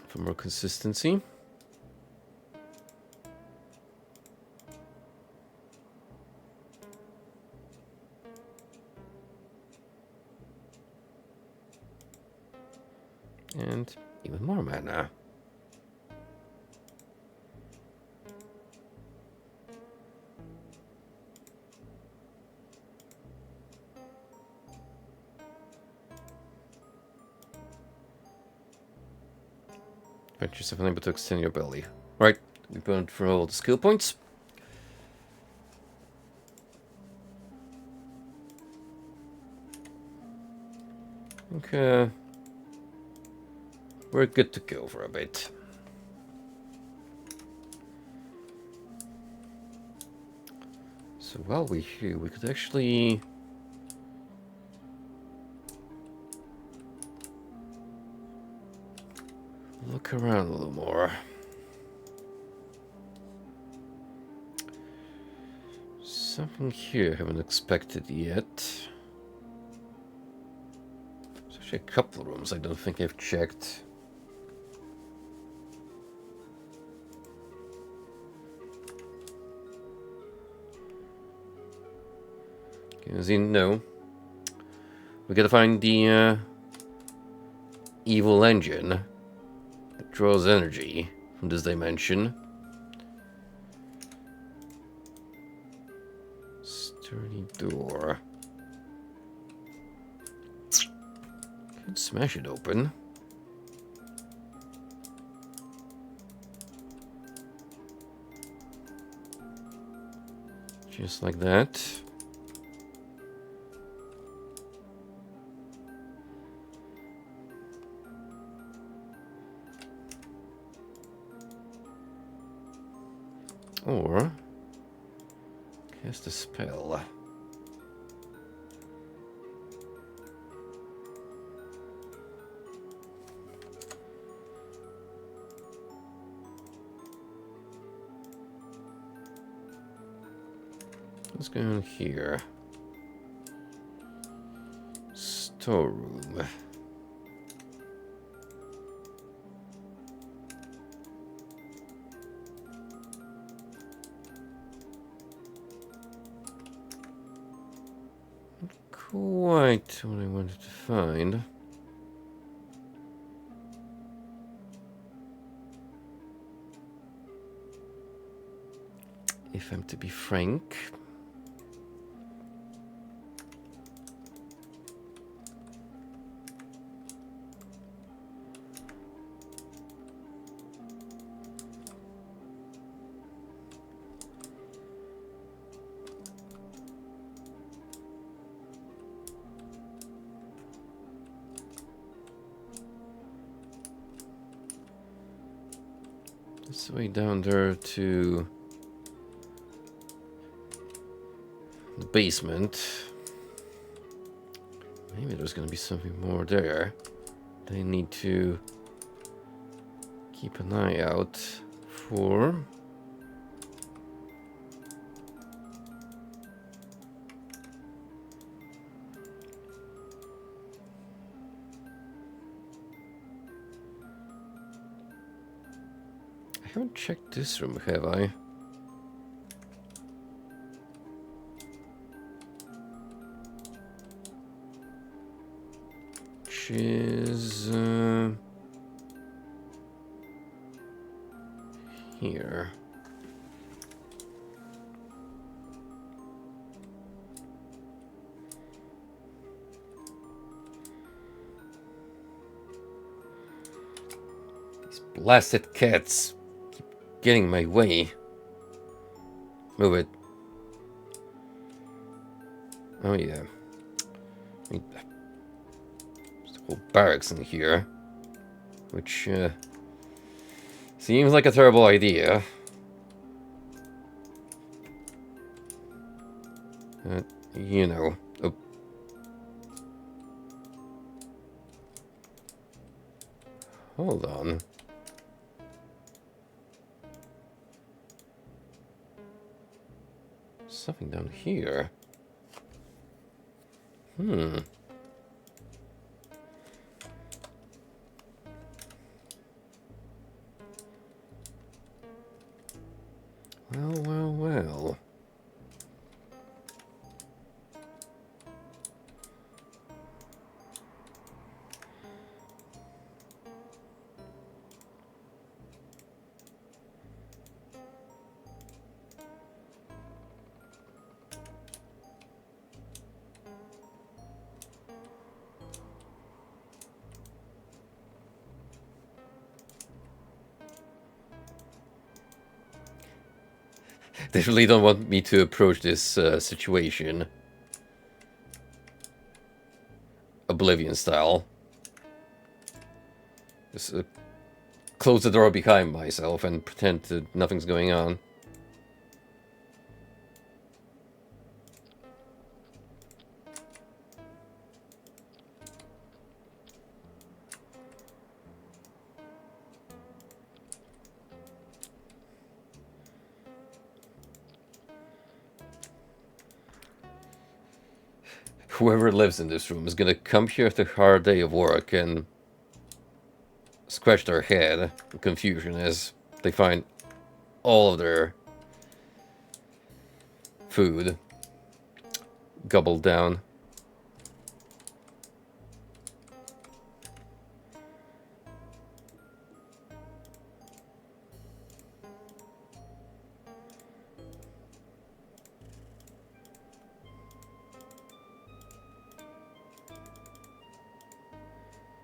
for more consistency. And even more mana. Find yourself unable to extend your belly. Right, we burned for all the skill points. Okay. We're good to go for a bit. So while we're here, we could actually look around a little more. Something here I haven't expected yet. There's actually a couple of rooms I don't think I've checked. As you know, we gotta find the evil engine that draws energy from this dimension. Sturdy door. Could smash it open. Just like that. Or cast a spell. Let's go in here. Storeroom. Quite what I wanted to find. If I'm to be frank. This way down there to the basement. Maybe there's gonna be something more there. They need to keep an eye out for. I haven't checked this room, have I? Which is here. Blasted cats keep getting in my way. Move it. Oh yeah. I mean, there's a whole barracks in here, which seems like a terrible idea. You know. Oh. Hold on. Something down here. Hmm. Well, well, well. They really don't want me to approach this situation Oblivion style. Just close the door behind myself and pretend that nothing's going on. Whoever lives in this room is gonna come here after a hard day of work and scratch their head in confusion as they find all of their food gobbled down.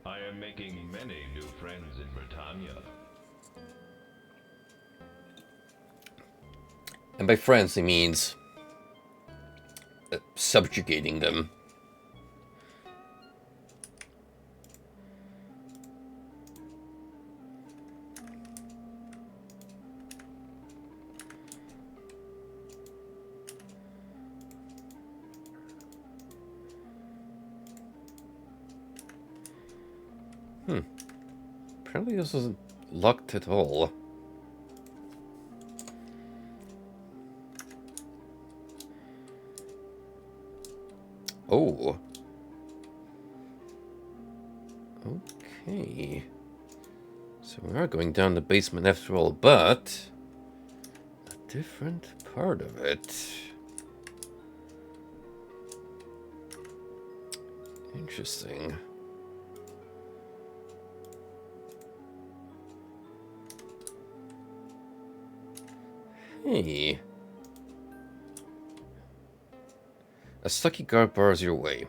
I am making many new friends in Britannia. And by friends, he means subjugating them. Apparently this isn't locked at all. Oh. Okay. So we are going down the basement after all, but a different part of it. Interesting. Hey. A stocky guard bars your way.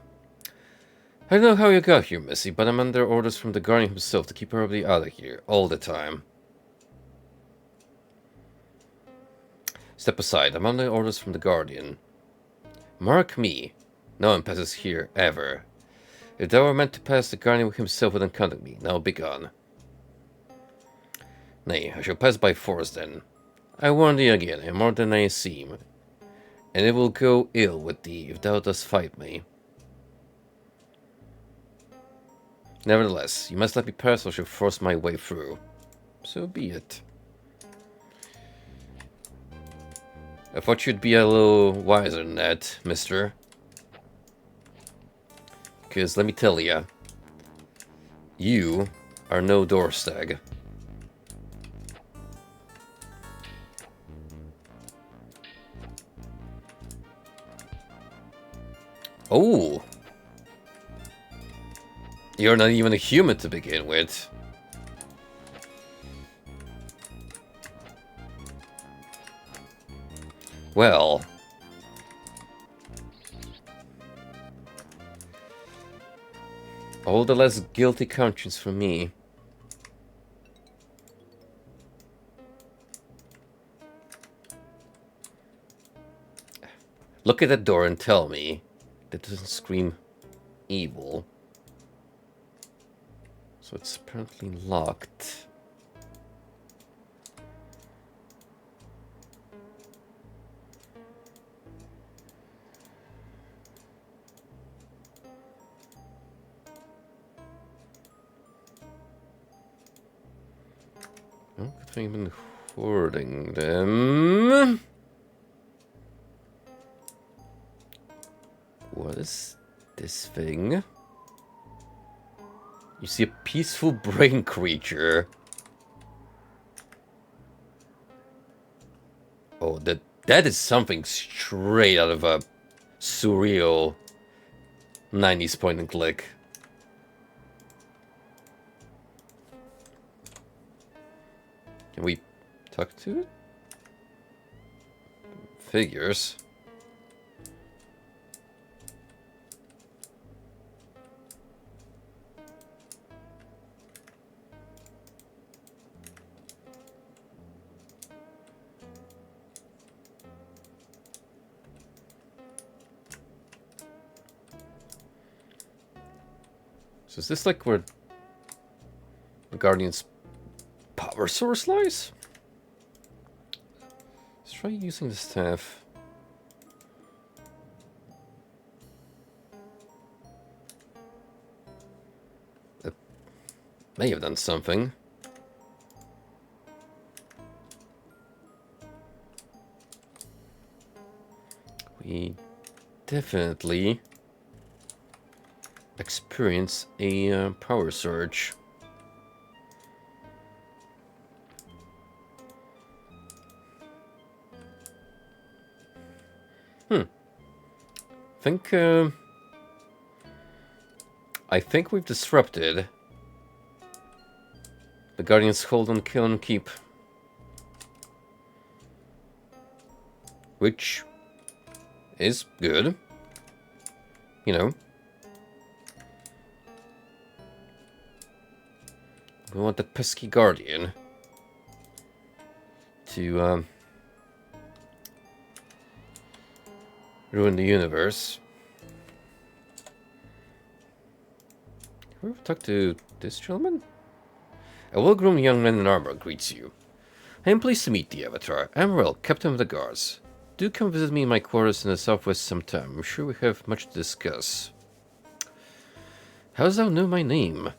I don't know how you got here, Missy, but I'm under orders from the Guardian himself to keep everybody out of here, all the time. Step aside, I'm under orders from the Guardian. Mark me. No one passes here, ever. If thou were meant to pass, the Guardian himself would encounter me. Now begone. Nay, I shall pass by force then. I warn thee again, I am more than I seem, and it will go ill with thee if thou dost fight me. Nevertheless, you must let me pass or I shall force my way through. So be it. I thought you'd be a little wiser than that, mister. Because let me tell ya, you are no door stag. Oh! You're not even a human to begin with. Well. All the less guilty conscience for me. Look at that door and tell me that doesn't scream evil. So it's apparently locked. Oh, good thing I've been hoarding them. What is this thing? You see a peaceful brain creature. Oh, that is something straight out of a surreal 90s point and click. Can we talk to it? Figures. So is this like where the Guardian's power source lies? Let's try using the staff. That may have done something. We definitely experience a power surge. I think we've disrupted the Guardian's hold on Kill and Keep, which is good, you know. We want that pesky Guardian to ruin the universe. Can we talk to this gentleman? A well-groomed young man in armor greets you. I am pleased to meet the Avatar. Emerald, Captain of the Guards. Do come visit me in my quarters in the southwest sometime. I'm sure we have much to discuss. How does thou know my name?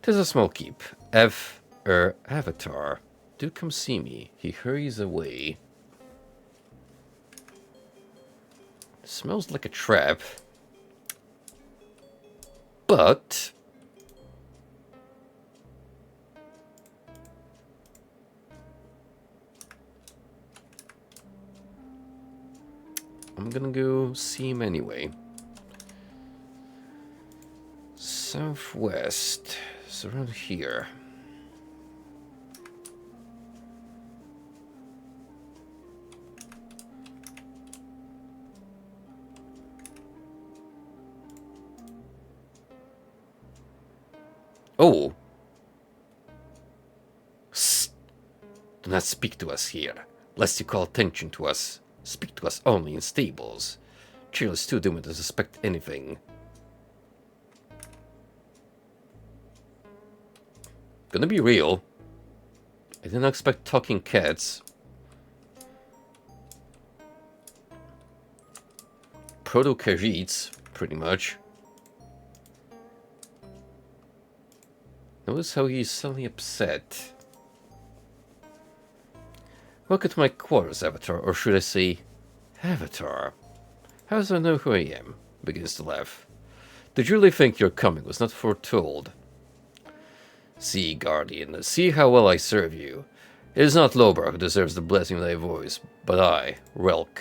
'Tis a small keep. Avatar. Do come see me. He hurries away. Smells like a trap. But I'm gonna go see him anyway. Southwest. It's around here. Oh! Sst! Do not speak to us here, lest you call attention to us. Speak to us only in stables. Chill is too doomed to suspect anything. Gonna be real. I didn't expect talking cats. Proto-Khajiits, pretty much. Notice how he's suddenly upset. Welcome to my quarters, Avatar, or should I say, Avatar. How does I know who I am? Begins to laugh. Did you really think your coming was not foretold? See, Guardian, see how well I serve you. It is not Lobar who deserves the blessing of thy voice, but I, Relk.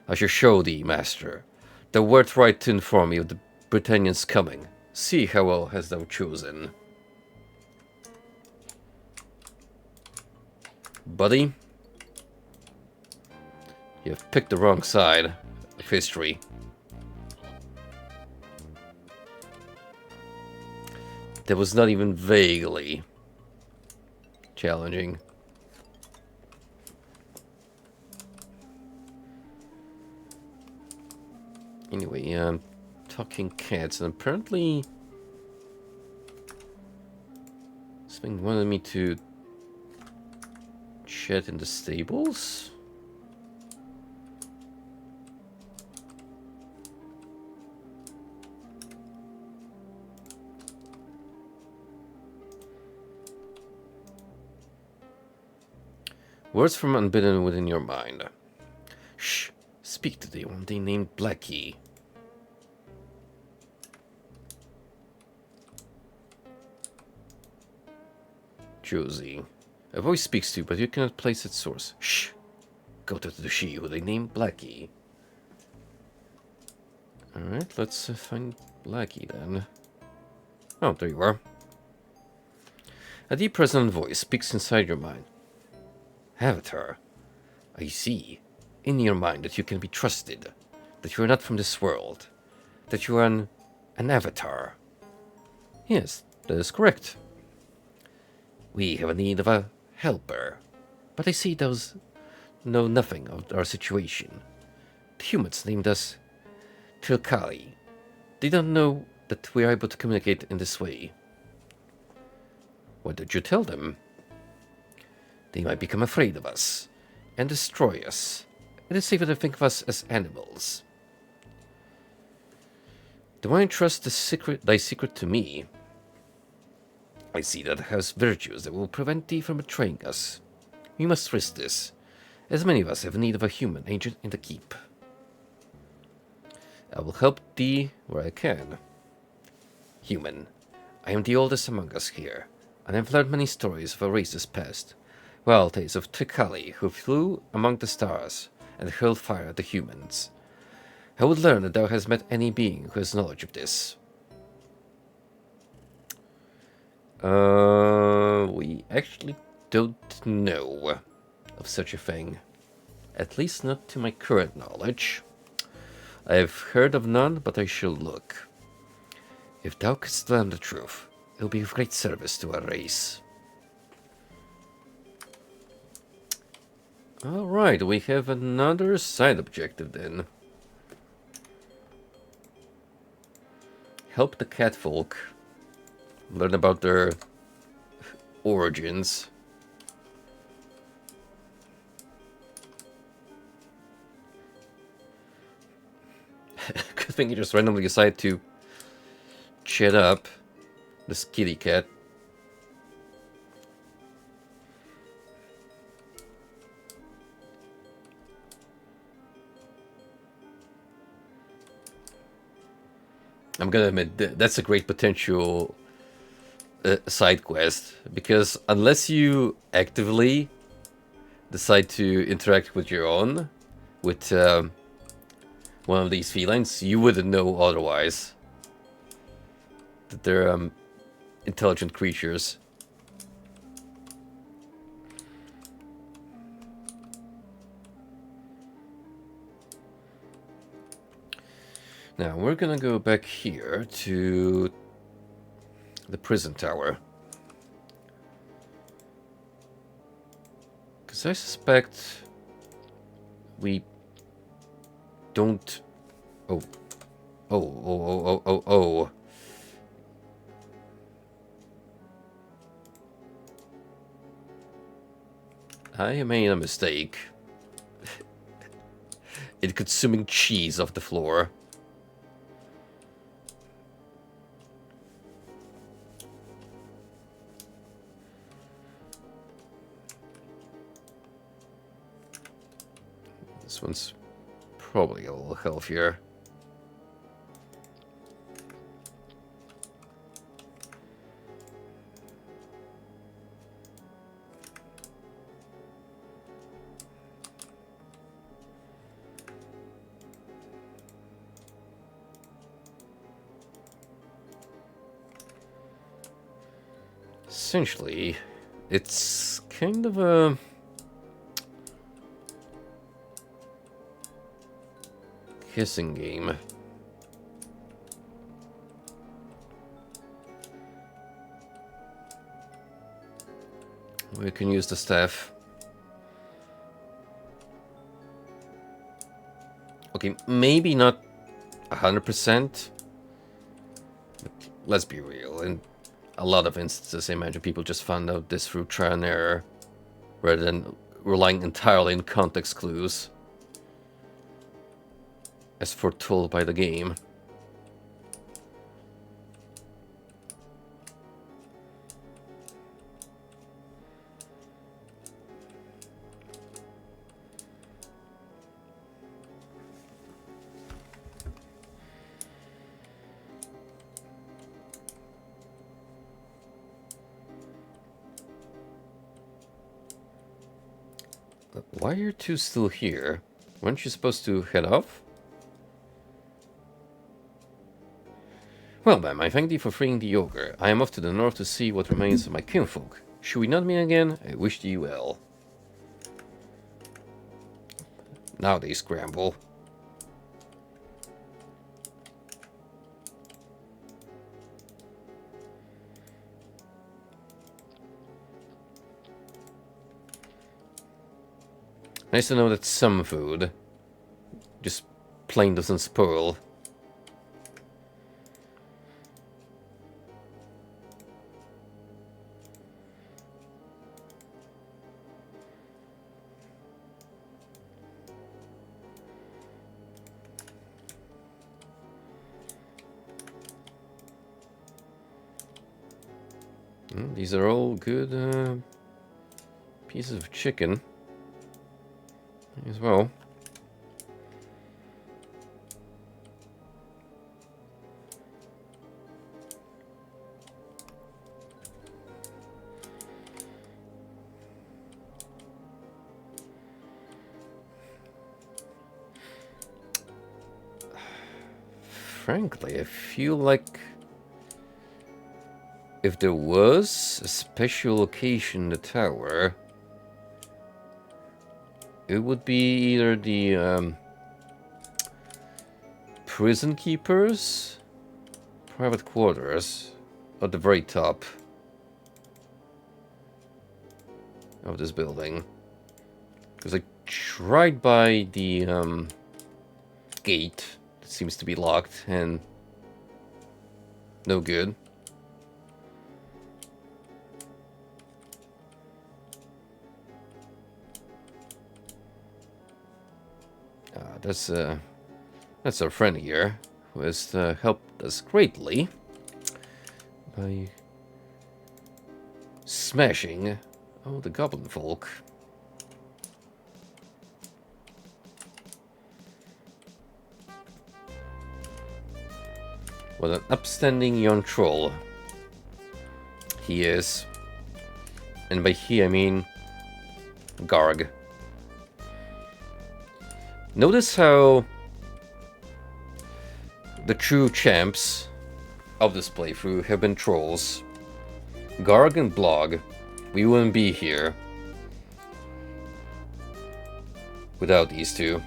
I shall show thee, Master. Thou wert right to inform me of the Britannians' coming. See how well hast thou chosen. Buddy, you have picked the wrong side of history. That was not even vaguely challenging. Anyway, talking cats, and apparently something wanted me to chat in the stables. Words from unbidden within your mind. Shh. Speak to the one they named Blackie. Josie. A voice speaks to you, but you cannot place its source. Shh. Go to the she who they named Blackie. Alright, let's find Blackie then. Oh, there you are. A deep resonant voice speaks inside your mind. Avatar. I see. In your mind that you can be trusted. That you are not from this world. That you are an avatar. Yes, that is correct. We have a need of a helper. But I see those know nothing of our situation. The humans named us Trilkali. They don't know that we are able to communicate in this way. What did you tell them? They might become afraid of us and destroy us. It is safer to think of us as animals. Do I entrust thy secret to me? I see that it has virtues that will prevent thee from betraying us. We must risk this, as many of us have need of a human agent in the keep. I will help thee where I can. Human, I am the oldest among us here, and I have learned many stories of our race's past. Well, tales of Trikali, who flew among the stars and hurled fire at the humans. I would learn that thou hast met any being who has knowledge of this. We actually don't know of such a thing. At least not to my current knowledge. I have heard of none, but I shall look. If thou couldst learn the truth, it will be of great service to our race. Alright, we have another side objective then. Help the catfolk learn about their origins. Good thing you just randomly decide to chat up this kitty cat. I'm gonna admit that's a great potential side quest, because unless you actively decide to interact with your own, with one of these felines, you wouldn't know otherwise that they're intelligent creatures. Now we're gonna go back here to the prison tower, because I suspect we don't. Oh. I made a mistake in consuming cheese off the floor. This one's probably a little healthier. Essentially, it's kind of a kissing game. We can use the staff. Okay, maybe not 100%. But let's be real. In a lot of instances, I imagine people just found out this through trial and error, rather than relying entirely on context clues, as foretold by the game. But why are you two still here? Weren't you supposed to head off? Well, ma'am, I thank thee for freeing the ogre. I am off to the north to see what remains of my kinfolk. Should we not meet again, I wish thee well. Now they scramble. Nice to know that some food just plain doesn't spoil. These are all good pieces of chicken as well. Frankly, I feel like if there was a special location in the tower, it would be either the prison keepers, private quarters, at the very top of this building. Because I tried by the gate that seems to be locked and no good. That's our friend here, who has helped us greatly by smashing the goblin folk. What an upstanding young troll he is. And by he I mean Garg. Notice how the true champs of this playthrough have been trolls. Garg and Blog, we wouldn't be here without these two.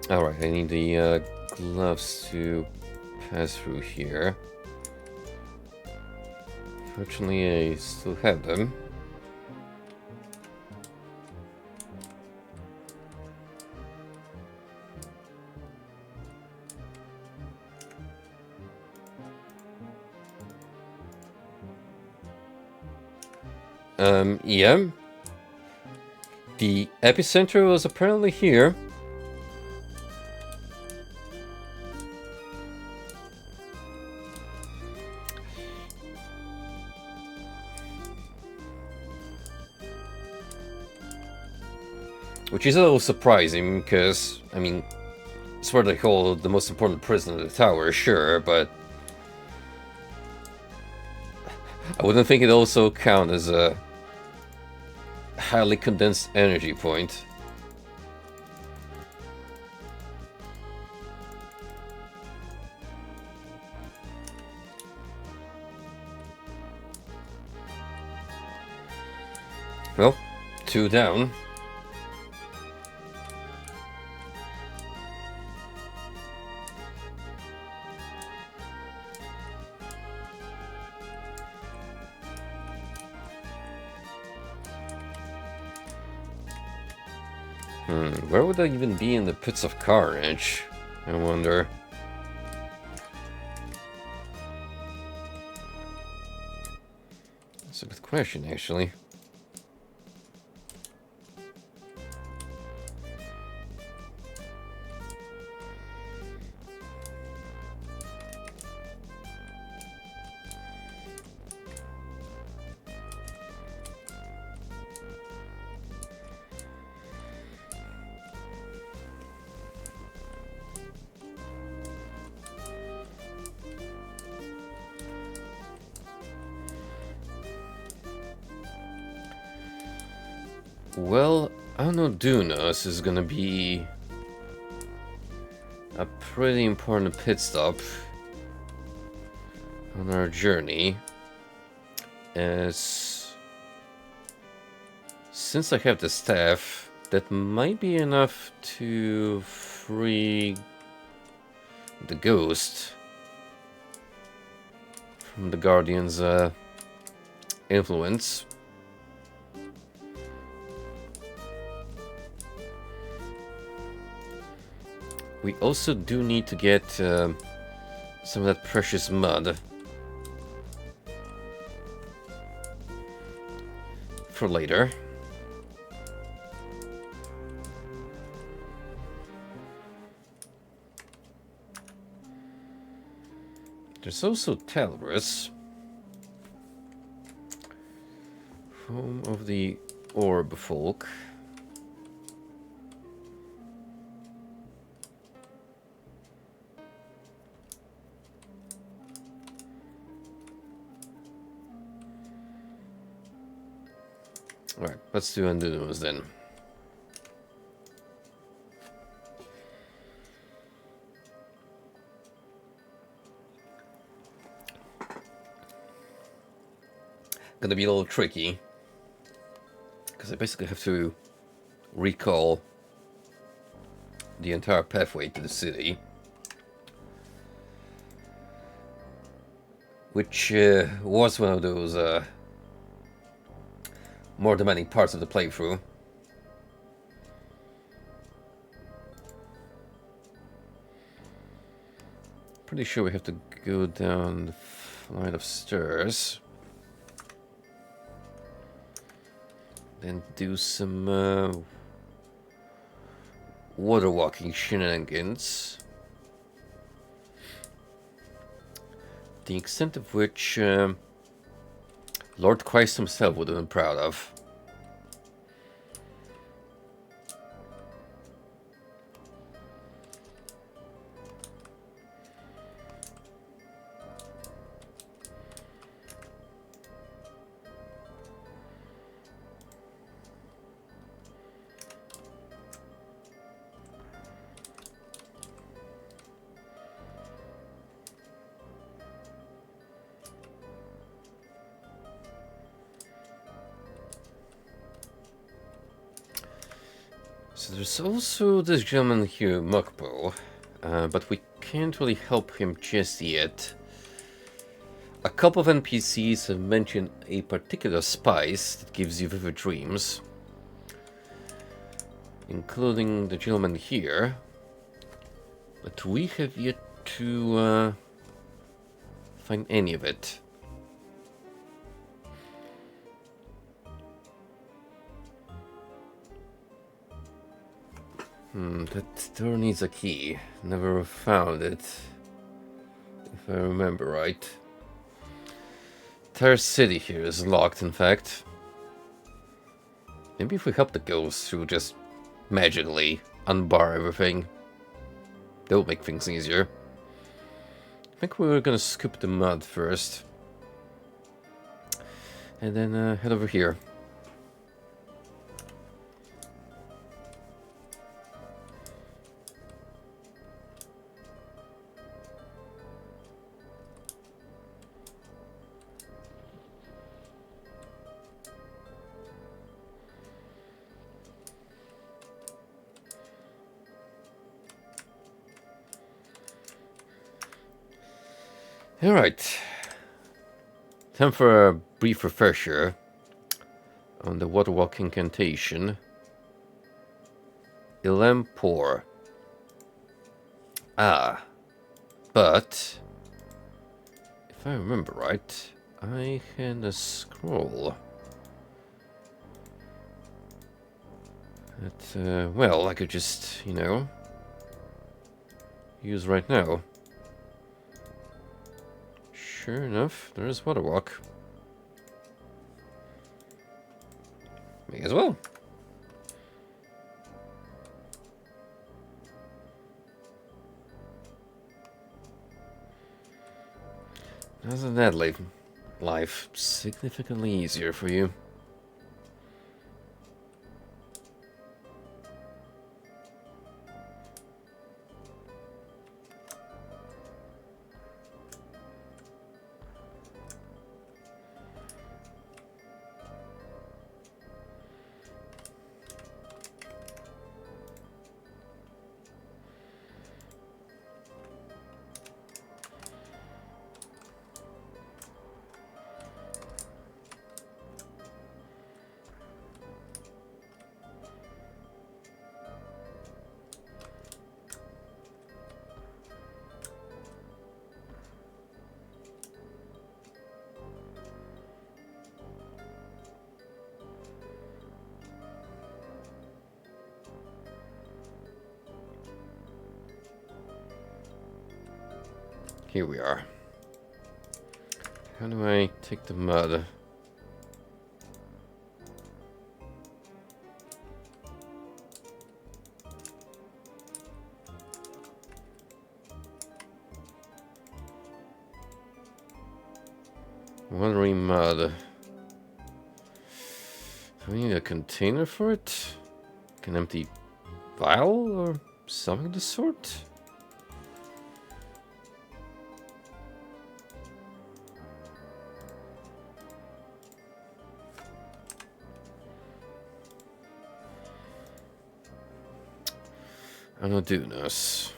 Alright, I need the gloves to pass through here. Fortunately, I still have them. Yeah. The epicenter was apparently here. Which is a little surprising, because, I mean, it's where they hold the most important prison in the tower, sure, but... I wouldn't think it also count as a highly condensed energy point. Well, 2 down. Where would I even be in the pits of carnage? I wonder. That's a good question, actually. Well, Anno Dunos is gonna be a pretty important pit stop on our journey, as since I have the staff, that might be enough to free the ghost from the Guardian's influence. We also do need to get some of that precious mud for later. There's also Talbris, home of the Orb folk. Alright, let's do Undoos then. Gonna be a little tricky, because I basically have to recall the entire pathway to the city, which was one of those more demanding parts of the playthrough. Pretty sure we have to go down the flight of stairs, then do some water walking shenanigans, the extent of which Lord Christ himself would have been proud of. So there's also this gentleman here, Mukpo, but we can't really help him just yet. A couple of NPCs have mentioned a particular spice that gives you vivid dreams, including the gentleman here, but we have yet to find any of it. That door needs a key. Never found it, if I remember right. Entire city here is locked, in fact. Maybe if we help the ghosts who just magically unbar everything, that would make things easier. I think we were gonna scoop the mud first. And then head over here. Alright. Time for a brief refresher on the water walk incantation. Ilempor. Ah. But if I remember right, I had a scroll that, well, I could just, you know, use right now. Sure enough, there is water walk. May as well. Doesn't that leave life significantly easier for you? Here we are. How do I take the mud? Wandering mud. Do I need a container for it? Like an empty vial or something of the sort? Anadunas.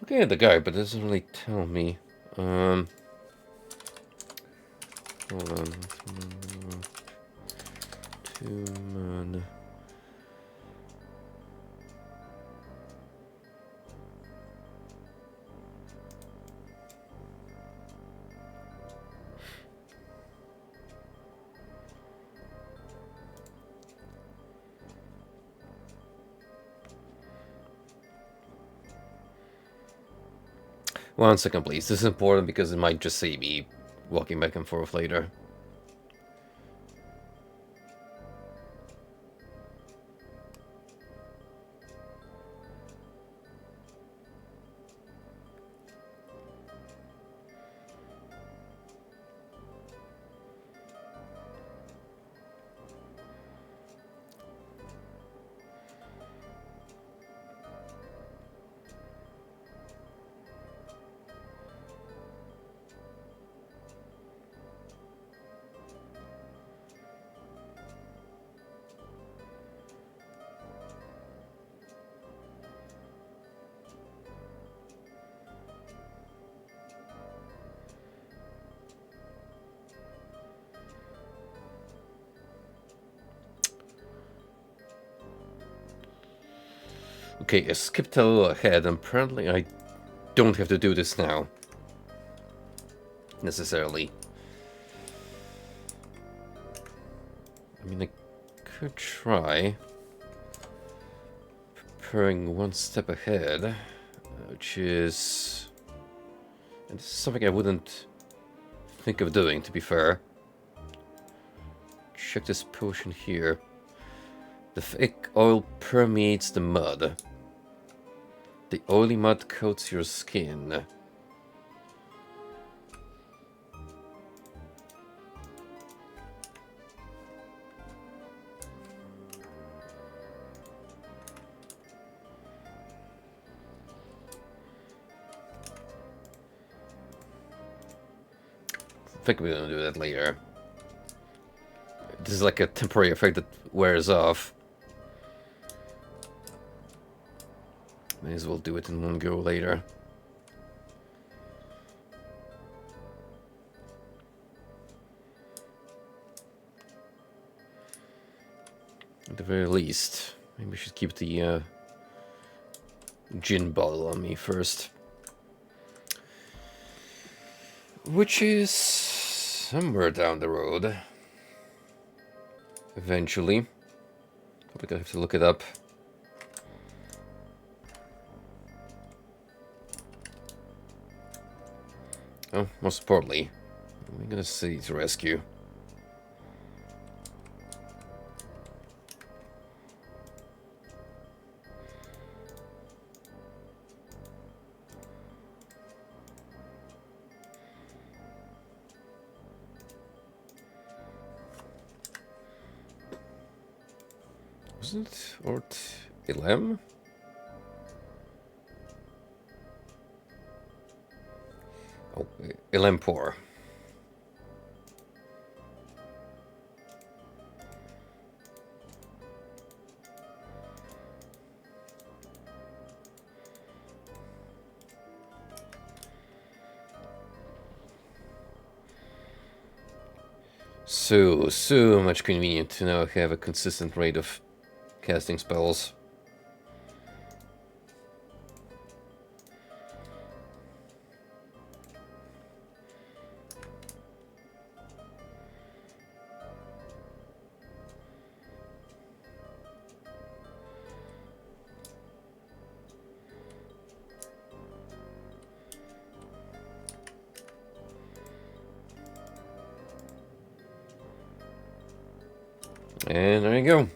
Looking at the guy, but it doesn't really tell me. Hold on. Two mud. One second, please. This is important because it might just see me walking back and forth later. Okay, I skipped a little ahead, and apparently I don't have to do this now. Necessarily. mean, I could try preparing one step ahead, which is... And this is something I wouldn't think of doing, to be fair. Check this potion here. The thick oil permeates the mud. The oily mud coats your skin. I think we're gonna do that later. This is like a temporary effect that wears off. May as well do it in one go later. At the very least, maybe we should keep the gin bottle on me first. Which is somewhere down the road. Eventually. Probably gonna have to look it up. Oh, most importantly, we're gonna see to rescue. Wasn't it Ort Ilem? Oh, Ilempor. So much convenient to now have a consistent rate of casting spells. And there you go.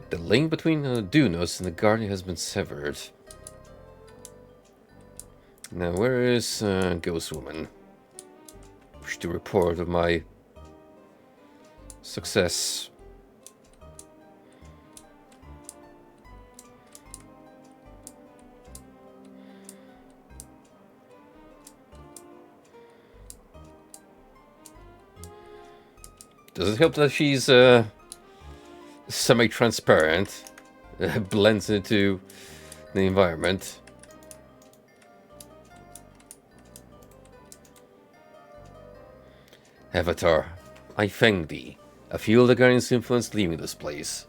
The link between Dunos and the Guardian has been severed. Now, where is Ghost Woman? Wish to report of my success. Does it help that she's semi-transparent? Blends into the environment. Avatar, I thank thee. I feel the Guardian's influence leaving this place.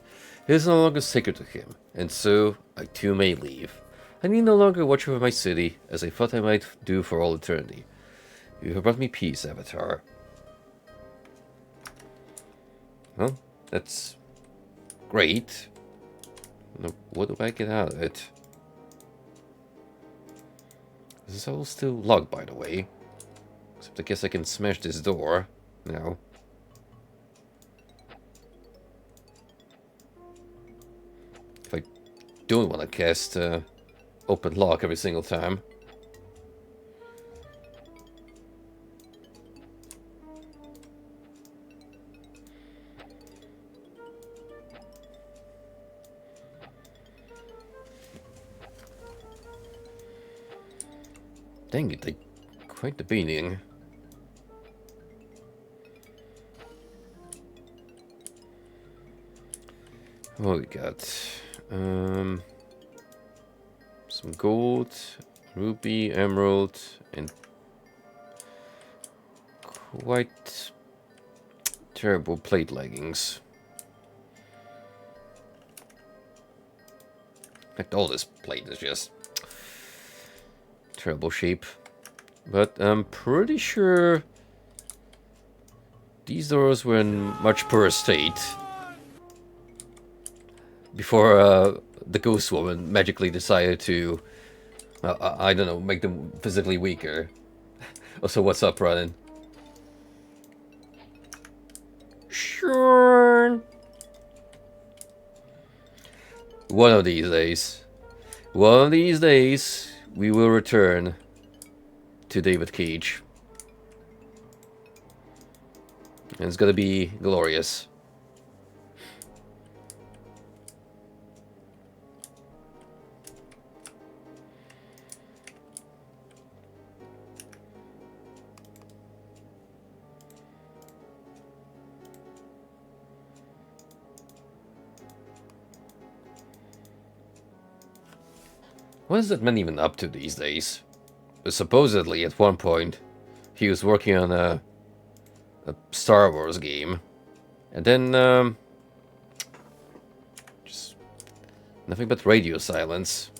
It is no longer sacred to him, and so I too may leave. I need no longer watch over my city, as I thought I might do for all eternity. You have brought me peace, Avatar. Well, that's great. Now, what do I get out of it? This is all still locked, by the way. Except I guess I can smash this door now. If I don't want to cast open lock every single time. Dang it, quite the beating. What we got? Some gold, ruby, emerald, and quite terrible plate leggings. In fact, all this plate is just terrible shape. But I'm pretty sure These doors were in much poorer state before the ghost woman magically decided to, I don't know, make them physically weaker. Also, what's up, Ronan? Sure. One of these days, we will return to David Cage. And it's gonna be glorious. What is that man even up to these days? Supposedly, at one point, he was working on a Star Wars game. And then, just nothing but radio silence.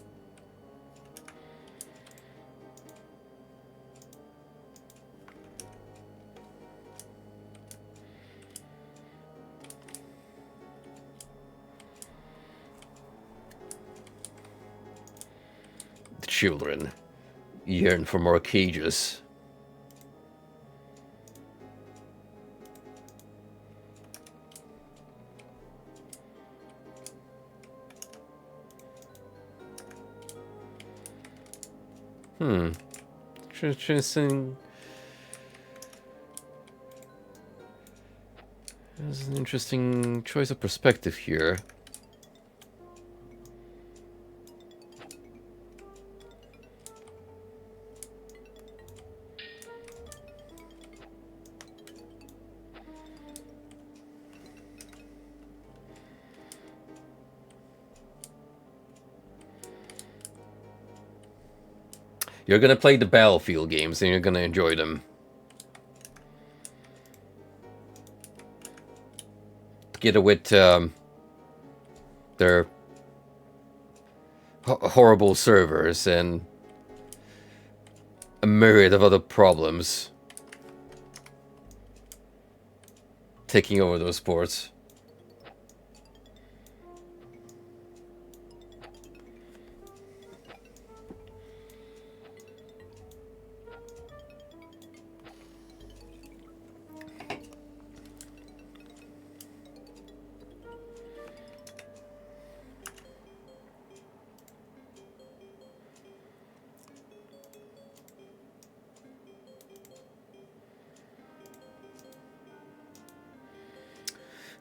The children yearn for more cages. Interesting. There's an interesting choice of perspective here. You're gonna play the Battlefield games and you're gonna enjoy them. Together with their horrible servers and a myriad of other problems taking over those ports.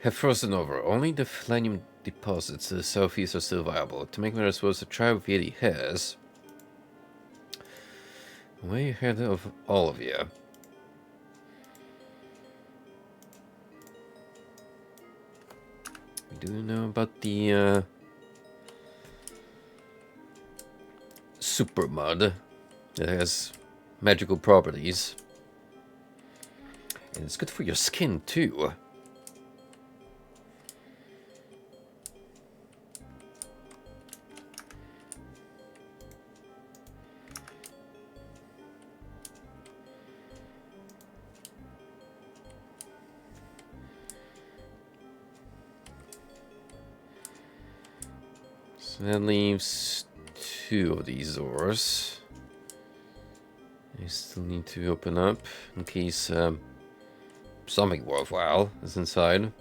Have frozen over. Only the flanium deposits to the southeast are still viable. To make matters worse, the tribe of Yeti has way ahead of all of you. We do know about the super mud that has magical properties. And it's good for your skin too. So that leaves 2 of these doors. I still need to open up in case something worthwhile is inside.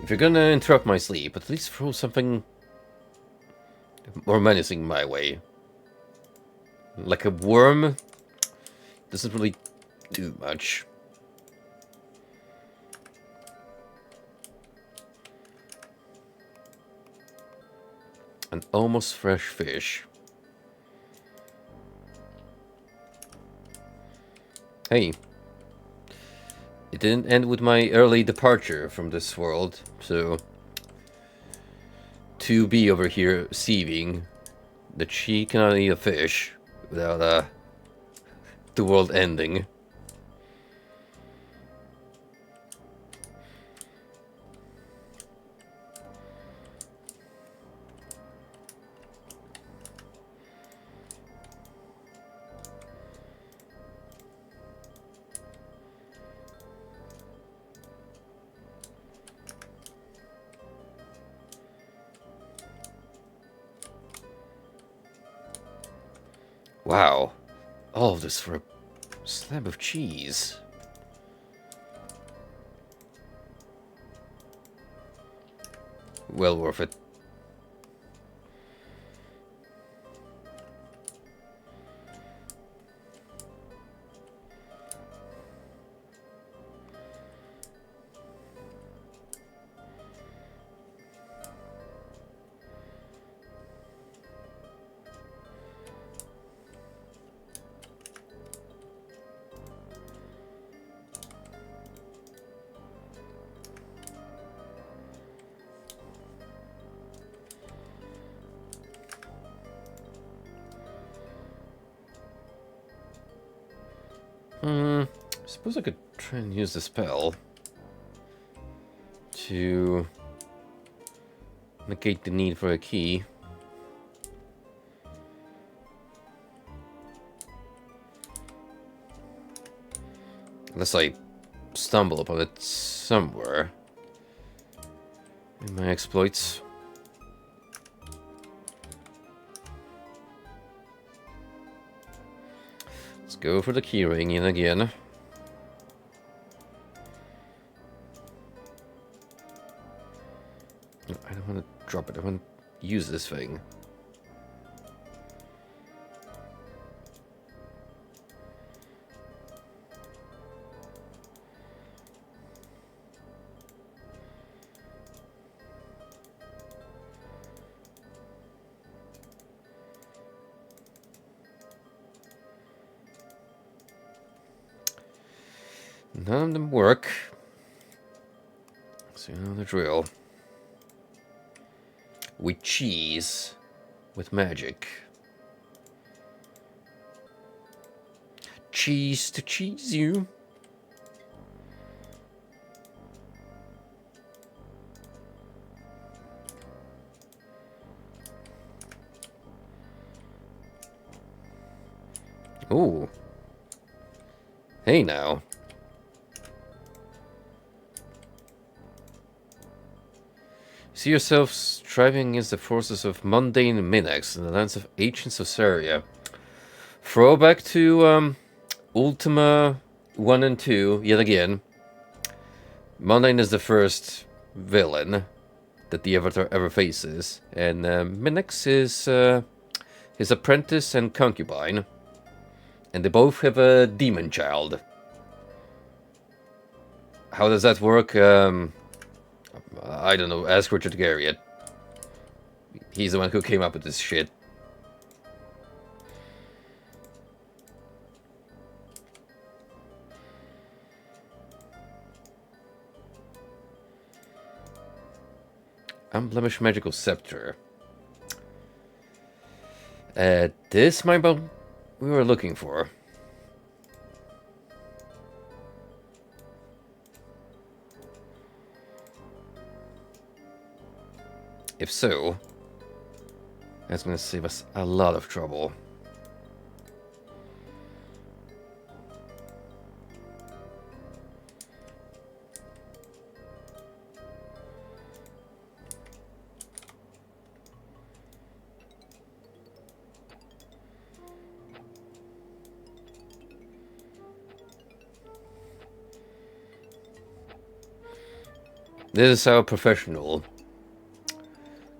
If you're gonna interrupt my sleep, at least throw something more menacing my way. Like a worm doesn't really do much. An almost fresh fish. Hey, It didn't end with my early departure from this world, so... To be over here seething that she cannot eat a fish without the world ending. Wow, all of this for a slab of cheese. Well worth it. Suppose I could try and use the spell to negate the need for a key. Unless I stumble upon it somewhere in my exploits. Let's go for the key ring in again. No, I don't want to drop it. I want to use this thing. None of them work. So you know the drill. We cheese with magic. Cheese to cheese you. Ooh. Hey now. See yourself striving against the forces of mundane Minax in the lands of ancient Sosaria. Throwback to Ultima 1 and 2, yet again. Mundane is the first villain that the Avatar ever faces, and Minax is his apprentice and concubine. And they both have a demon child. How does that work? I don't know, ask Richard Garriott. He's the one who came up with this shit. Unblemished Magical Scepter. This might be what we were looking for. If so, that's going to save us a lot of trouble. This is how a professional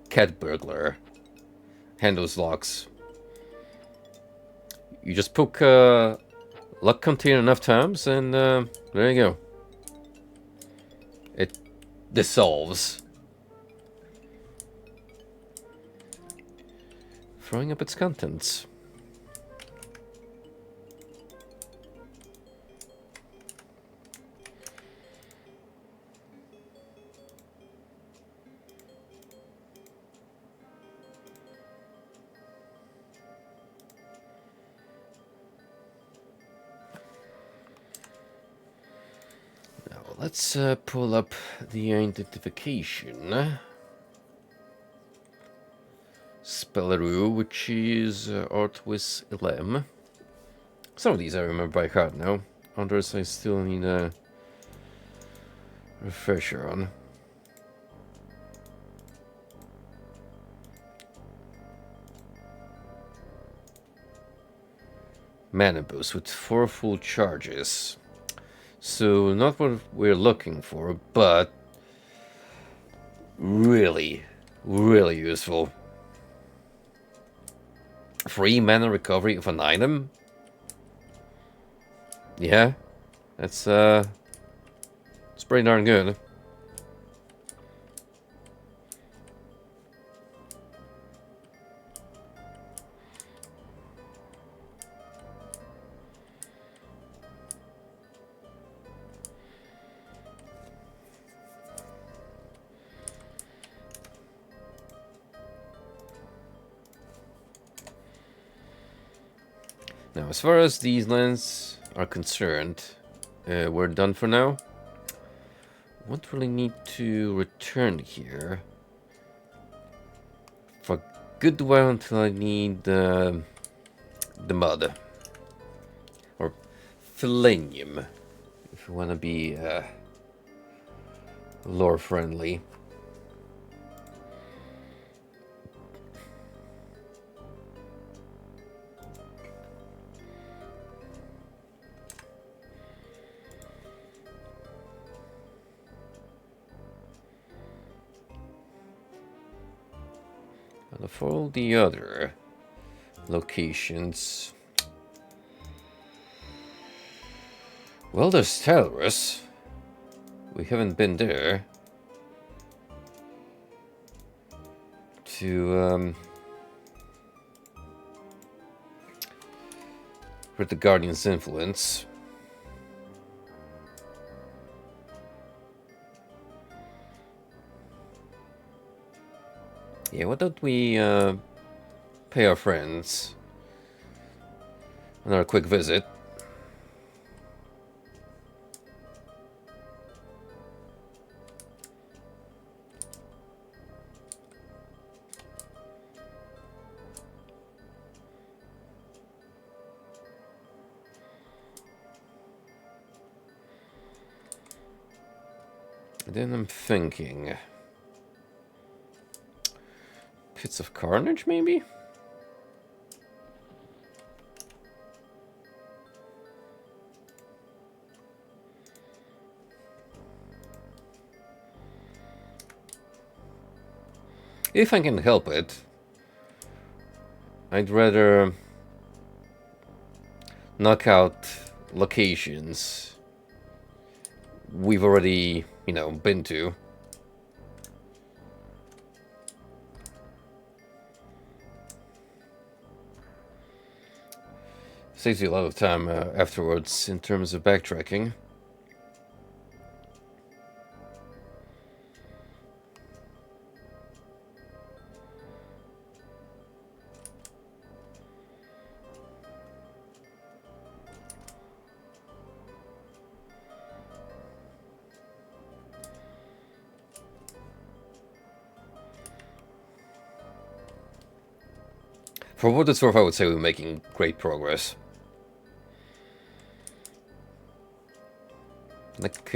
cat burglar handles locks. You just poke a lock container enough times and there you go. It dissolves. Throwing up its contents. let's pull up the identification. Spelleroo, which is Artwis Elem. Some of these I remember by heart now. Others I still need a refresher on. Mana boost with 4 full charges. So not what we're looking for, but really, really useful. 3 mana recovery of an item? Yeah, that's it's pretty darn good. Now, as far as these lands are concerned, we're done for now. Won't really need to return here for a good while until I need the mud. Or Philenium, if you want to be lore friendly. And for all the other locations, well, there's Talrus. We haven't been there. To with the Guardian's influence. Yeah, why don't we pay our friends another quick visit? Then I'm thinking Pits of Carnage, maybe? If I can help it, I'd rather knock out locations we've already, been to. Saves you a lot of time afterwards in terms of backtracking. For what it's worth, I would say we're making great progress. Like,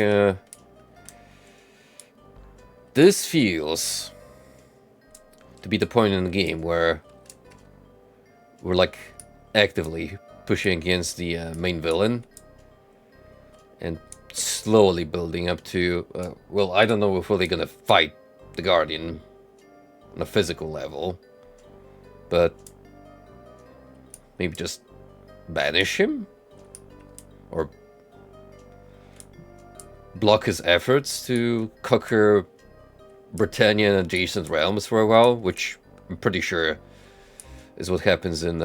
this feels to be the point in the game where we're, like, actively pushing against the main villain and slowly building up to, well, I don't know if we're really gonna fight the Guardian on a physical level, but maybe just banish him? Or block his efforts to conquer Britannia and adjacent realms for a while, which I'm pretty sure is what happens in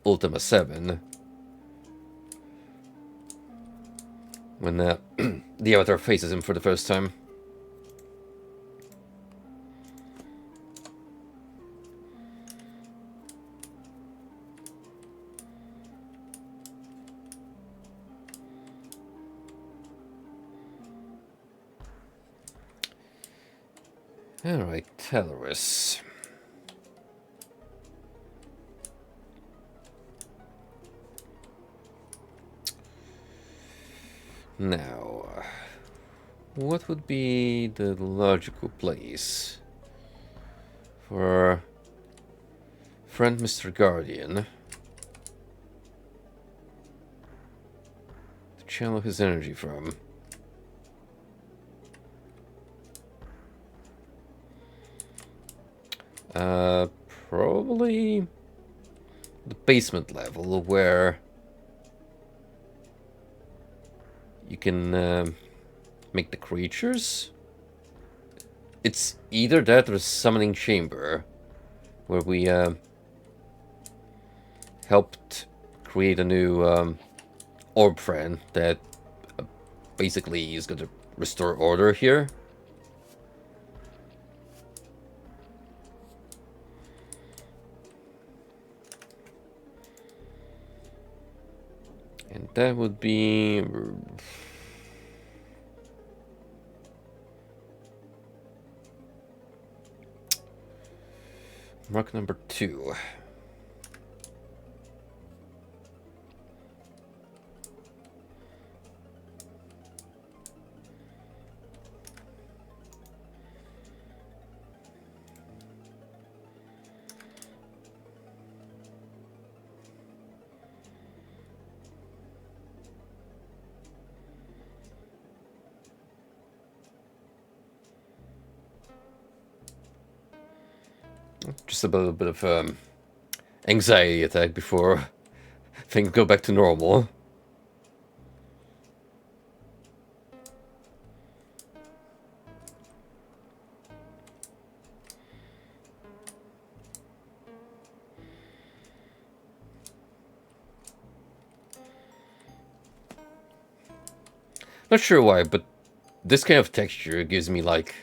Ultima 7. When the Avatar faces him for the first time. Alright, Tellerus. Now, what would be the logical place for friend Mr. Guardian to channel his energy from? Probably the basement level where you can make the creatures. It's either that or a summoning chamber where we helped create a new orb friend that basically is going to restore order here. And that would be mark number 2. Just a little bit of anxiety attack before things go back to normal. Not sure why, but this kind of texture gives me like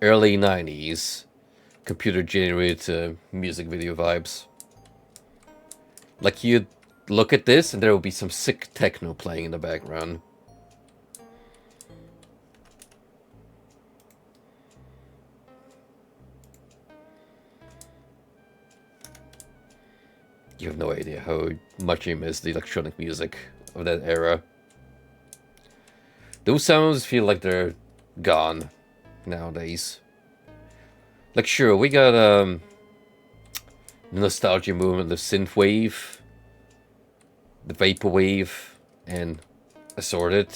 early 90s computer generated music video vibes. Like you'd look at this and there will be some sick techno playing in the background. You have no idea how much I miss the electronic music of that era. Those sounds feel like they're gone nowadays. Like sure, we got the nostalgia movement, the synthwave, the vaporwave, and assorted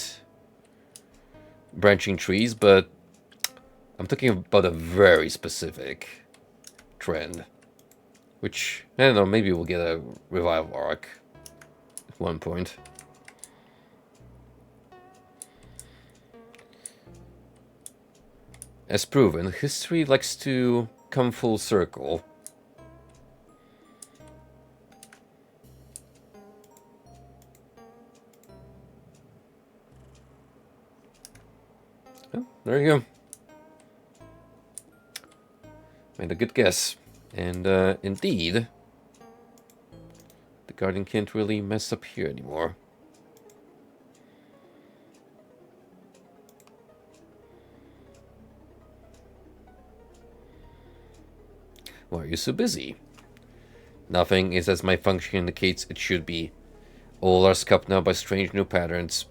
branching trees, but I'm talking about a very specific trend. Which, I don't know, maybe we'll get a revival arc at one point. As proven, history likes to come full circle. Oh, there you go. Made a good guess. And indeed, the Guardian can't really mess up here anymore. Why are you so busy? Nothing is as my function indicates it should be. All are scupped now by strange new patterns.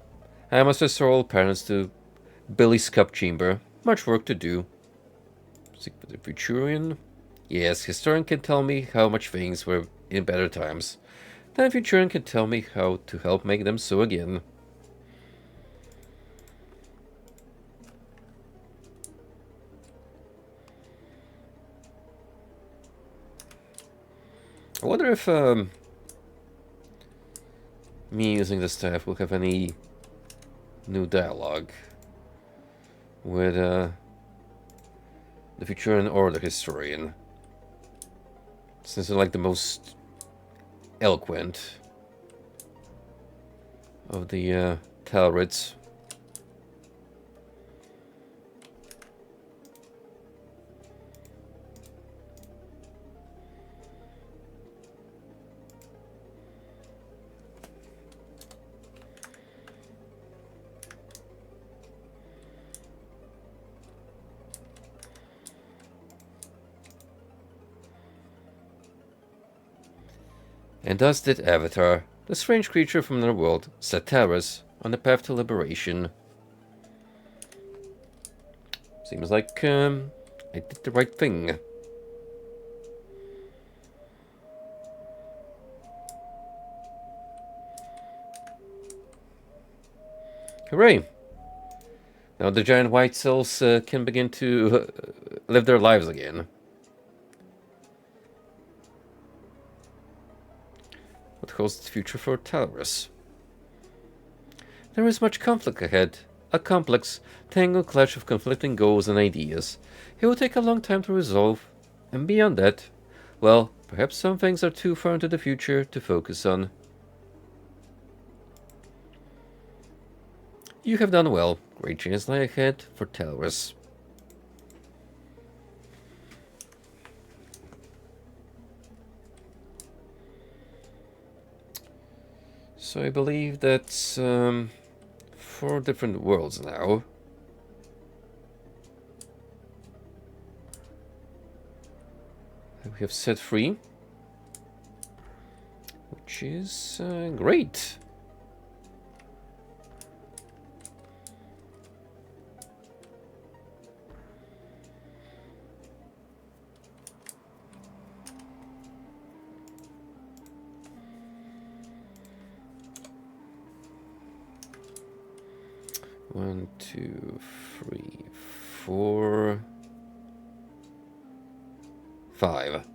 I must restore all patterns to Billy's cup chamber. Much work to do. Seek for the Futurian? Yes, historian can tell me how much things were in better times. Then Futurian can tell me how to help make them so again. I wonder if me using the staff will have any new dialogue with the Futurian or the historian. Since they're like the most eloquent of the Talrids. And thus did Avatar, the strange creature from another world, set Taurus on the path to liberation. Seems like I did the right thing. Hooray! Now the giant white cells can begin to live their lives again. What holds the future for Taurus? There is much conflict ahead. A complex, tangled clash of conflicting goals and ideas. It will take a long time to resolve. And beyond that, well, perhaps some things are too far into the future to focus on. You have done well. Great chance lie ahead for Taurus. So I believe that's 4 different worlds now. We have set free, which is great. One, 2, 3, 4, 5.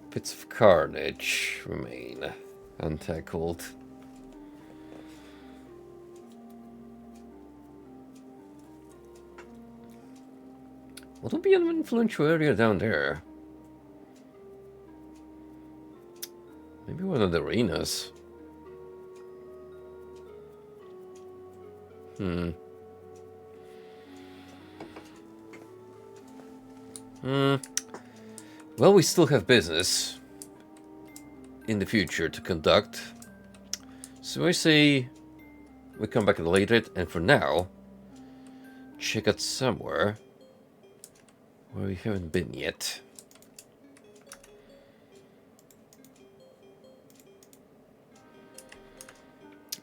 Bits of carnage remain untackled. What would be an influential area down there? Maybe one of the arenas. Well, we still have business in the future to conduct. So I say we come back and later, and for now, check out somewhere where we haven't been yet.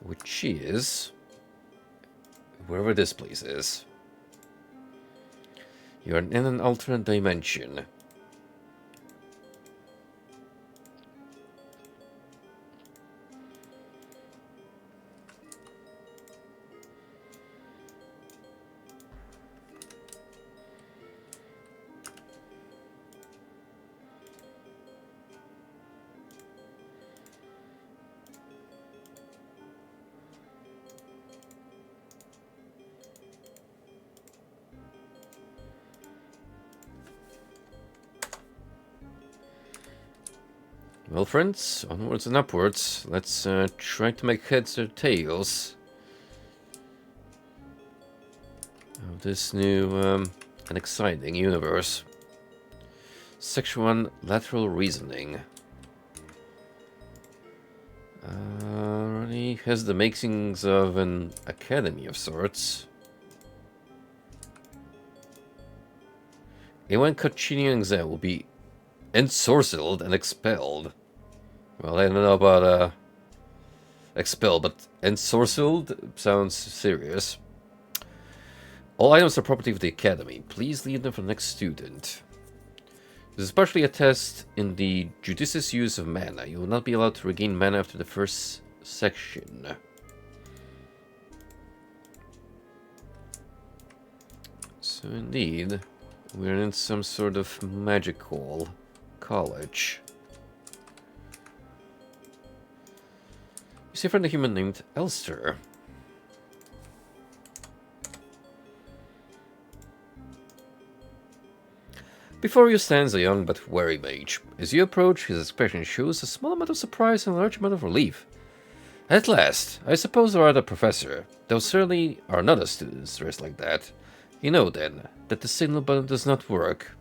Which is wherever this place is. You are in an alternate dimension. Well, friends, onwards and upwards. Let's try to make heads or tails of this new and exciting universe. Section 1, Lateral Reasoning. Already has the makings of an academy of sorts. Anyone caught cheating an exam will be ensorcelled and expelled. Well, I don't know about expel, but ensorcelled sounds serious. All items are property of the academy. Please leave them for the next student. This is partially a test in the judicious use of mana. You will not be allowed to regain mana after the first section. So indeed, we're in some sort of magical college. You see a friend, a human named Elster. Before you stands a young but wary mage. As you approach, his expression shows a small amount of surprise and a large amount of relief. At last, I suppose thou art a professor, though certainly are not a students dressed like that. You know, then, that the signal button does not work.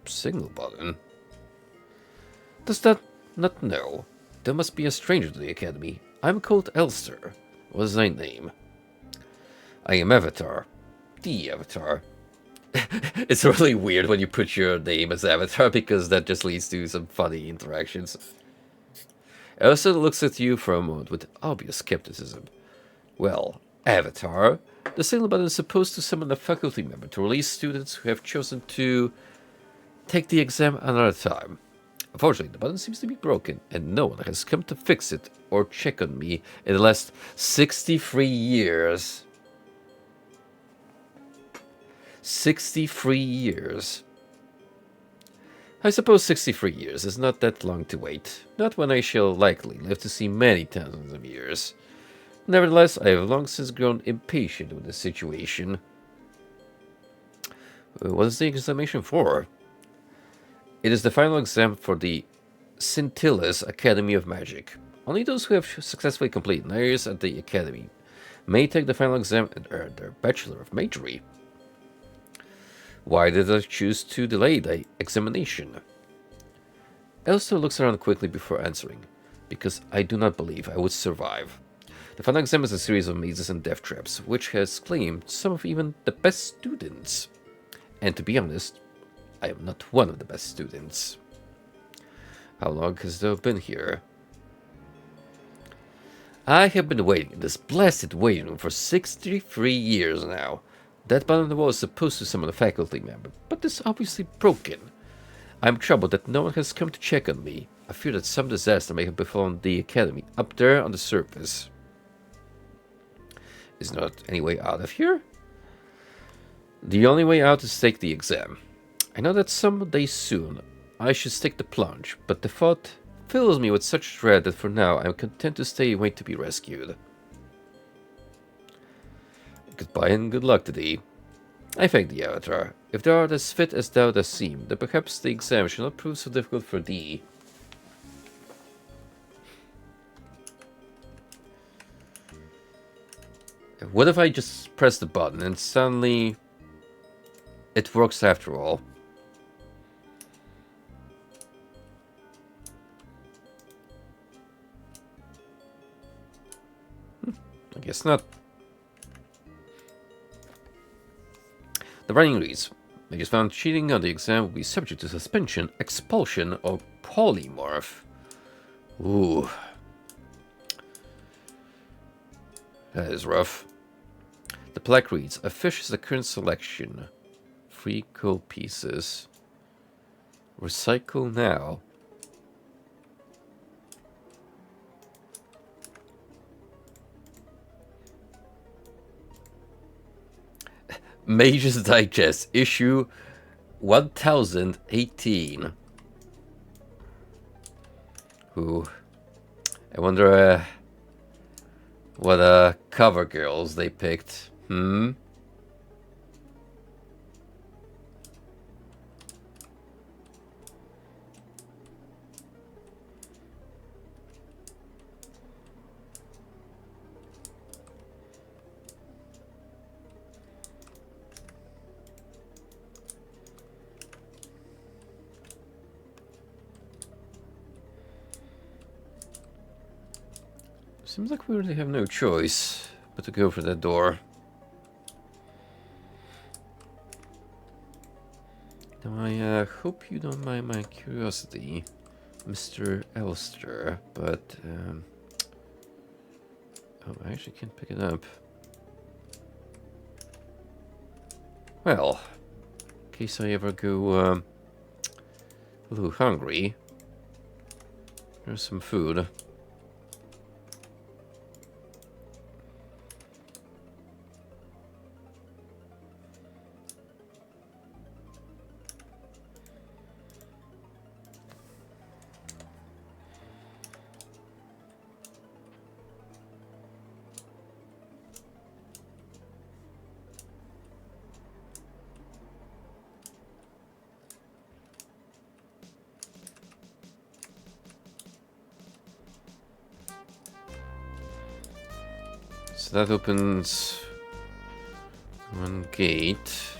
Signal button? Does that not know? There must be a stranger to the academy. I am called Elster. What is thy name? I am Avatar. the Avatar. It's really weird when you put your name as Avatar because that just leads to some funny interactions. Elsa looks at you for a moment with obvious skepticism. Well, Avatar, the signal button is supposed to summon a faculty member to release students who have chosen to take the exam another time. Unfortunately, the button seems to be broken, and no one has come to fix it or check on me in the last 63 years. 63 years. I suppose 63 years is not that long to wait, not when I shall likely live to see many thousands of years. Nevertheless, I have long since grown impatient with the situation. What is the examination for? It is the final exam for the Scintillas Academy of Magic. Only those who have successfully completed 9 years at the Academy may take the final exam and earn their Bachelor of Majory. Why did I choose to delay the examination? Elster looks around quickly before answering. Because I do not believe I would survive. The final exam is a series of mazes and death traps, which has claimed some of even the best students. And to be honest, I am not one of the best students. How long has thou been here? I have been waiting in this blasted waiting room for 63 years now. That button on the wall is supposed to summon a faculty member, but it's obviously broken. I am troubled that no one has come to check on me. I fear that some disaster may have befallen the Academy up there on the surface. Is there not any way out of here? The only way out is to take the exam. I know that someday soon I should take the plunge, but the thought fills me with such dread that for now I am content to stay and wait to be rescued. Goodbye and good luck to thee. I thank thee, Avatar. If thou art as fit as thou dost seem, then perhaps the exam shall not prove so difficult for thee. What if I just press the button and suddenly it works after all? I guess not. The writing reads, it is found cheating on the exam will be subject to suspension, expulsion, or polymorph. Ooh. That is rough. The plaque reads, a fish is the current selection. 3 gold pieces. Recycle now. Mage's Digest, issue 1018. Ooh. I wonder what cover girls they picked. Seems like we really have no choice but to go for that door. Now I hope you don't mind my curiosity, Mr. Elster, but oh, I actually can't pick it up. Well, in case I ever go a little hungry, there's some food. So that opens one gate.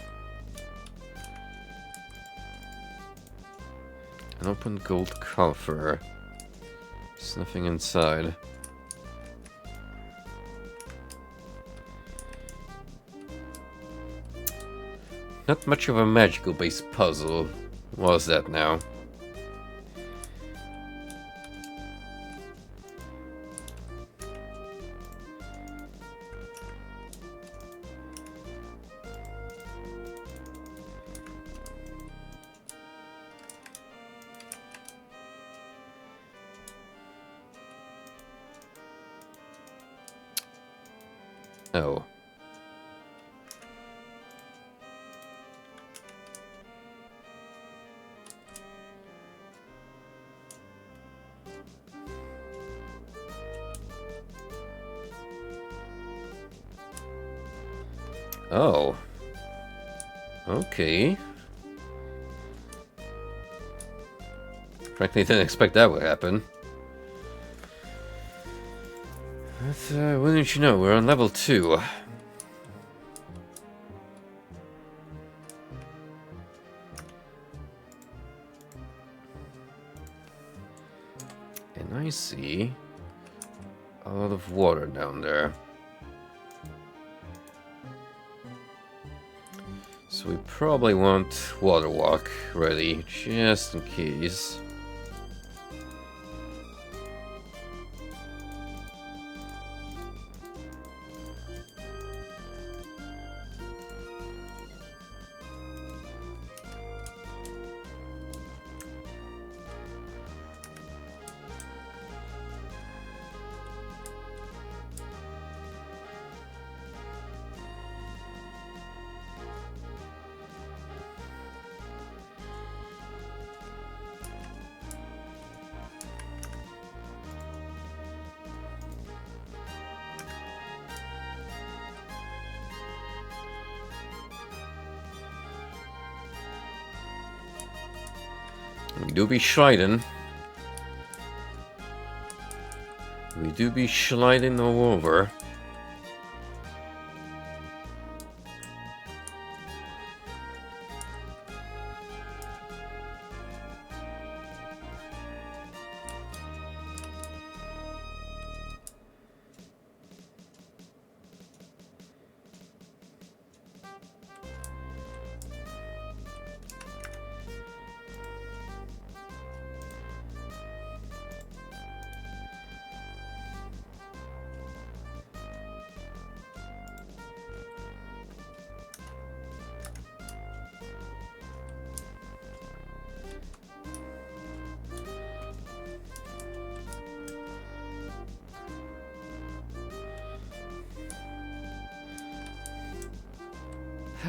An open gold coffer. There's nothing inside. Not much of a magical based puzzle was that now. Oh. Oh. Okay. Frankly, didn't expect that would happen. But, wouldn't you know, we're on level 2. And I see a lot of water down there. So we probably want water walk ready, just in case. We do be sliding. We do be sliding all over.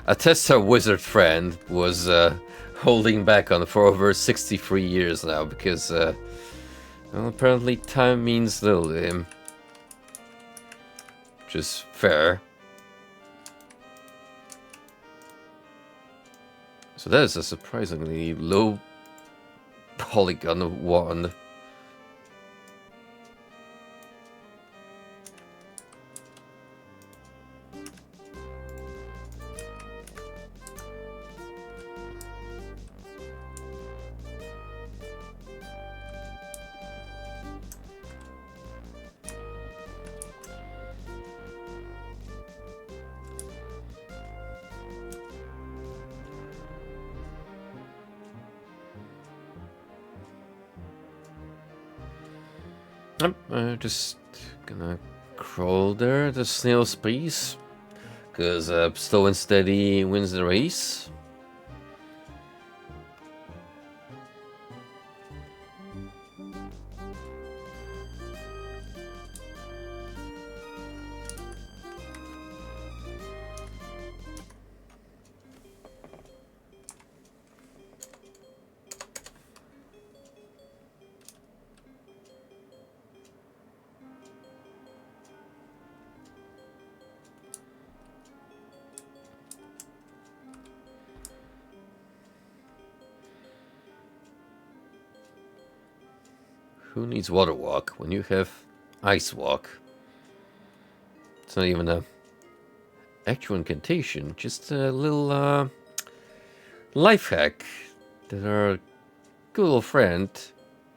A Tessa wizard friend was holding back on it for over 63 years now because, well, apparently time means little to him. Which is fair. So that is a surprisingly low polygon wand. Just gonna crawl there, the snail's pace, because slow and steady wins the race. Who needs water walk when you have ice walk? It's not even a actual incantation, just a little life hack that our good little friend,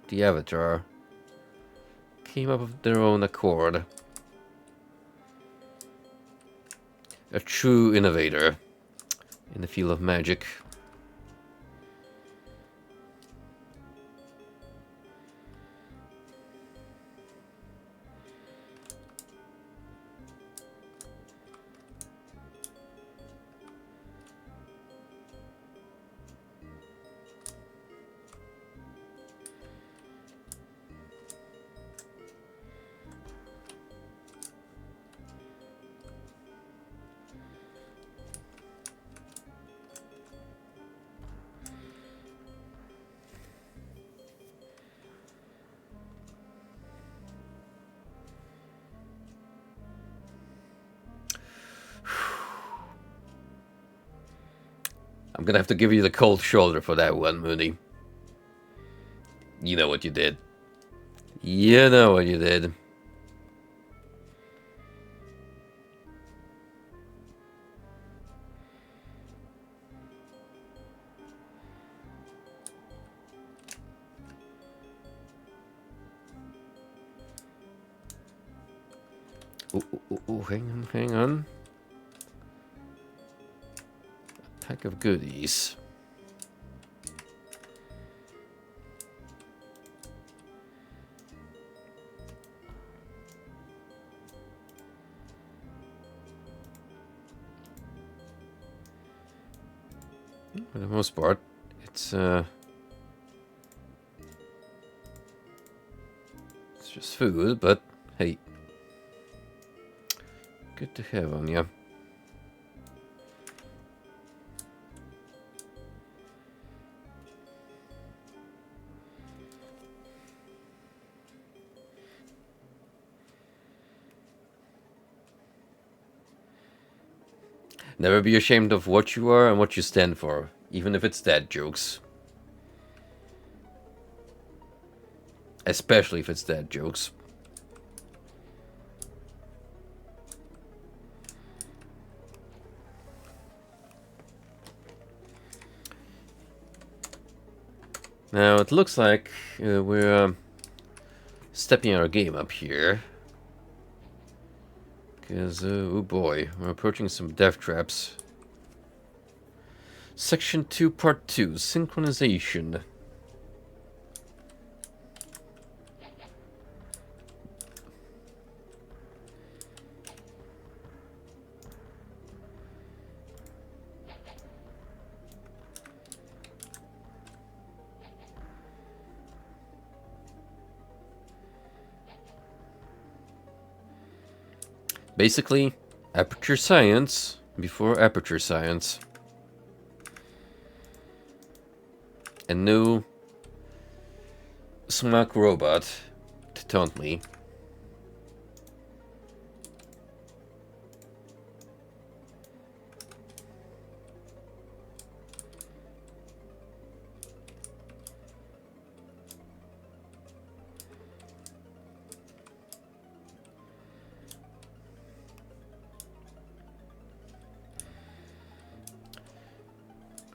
the Avatar, came up of their own accord. A true innovator. in the field of magic. I'm gonna have to give you the cold shoulder for that one, Mooney. You know what you did. You know what you did. Ooh, hang on. A pack of goodies. For the most part, it's just food, but hey, good to have on you. Never be ashamed of what you are and what you stand for, even if it's dad jokes. Especially if it's dad jokes. Now it looks like we're stepping our game up here. Because, oh boy, we're approaching some death traps. Section 2, Part 2, Synchronization. Basically, aperture science before aperture science. And no smart robot to taunt me.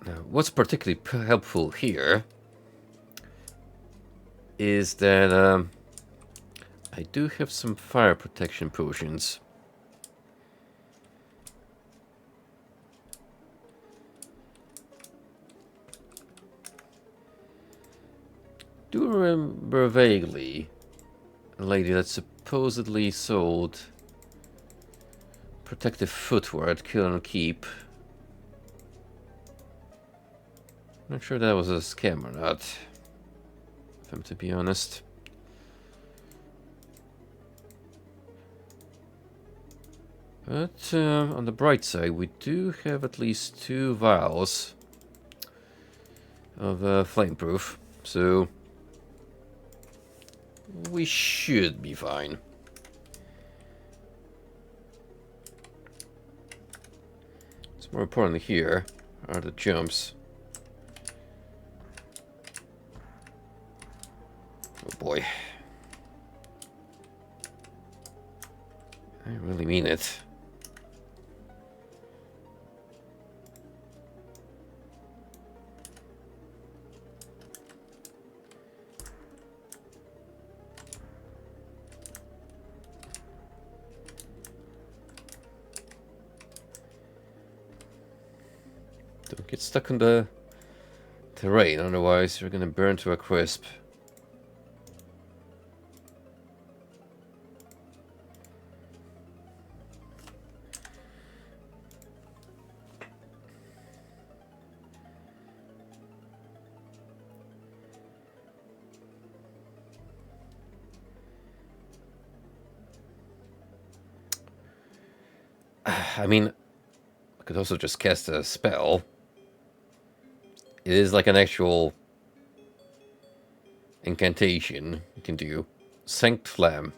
Now, what's particularly helpful here is that I do have some fire protection potions. Do remember vaguely a lady that supposedly sold protective footwear at Kill and Keep. Not sure that was a scam or not, if I'm to be honest. But on the bright side, we do have at least 2 vials of flameproof, so we should be fine. What's more importantly here are the jumps. Oh boy. I really mean it. Get stuck on the terrain, otherwise you're gonna burn to a crisp. I mean, I could also just cast a spell. It is like an actual incantation you can do. Sanct Flam.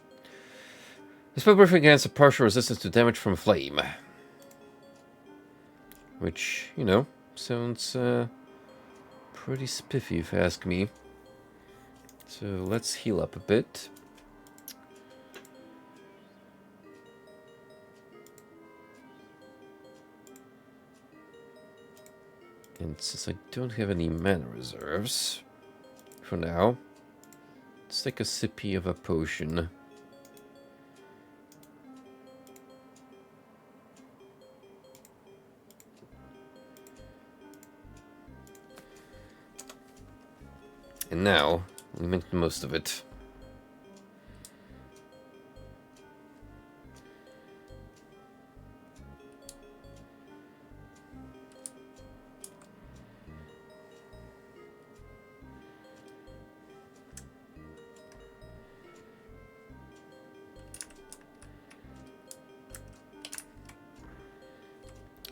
This spell briefly grants a partial resistance to damage from flame. Which, you know, sounds pretty spiffy if you ask me. So let's heal up a bit. And since I don't have any mana reserves for now, let's take a sippy of a potion. And now, we make the most of it.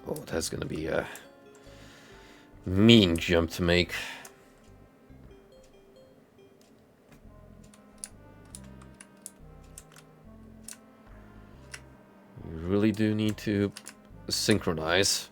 Oh, that's gonna be a mean jump to make. You really do need to synchronize.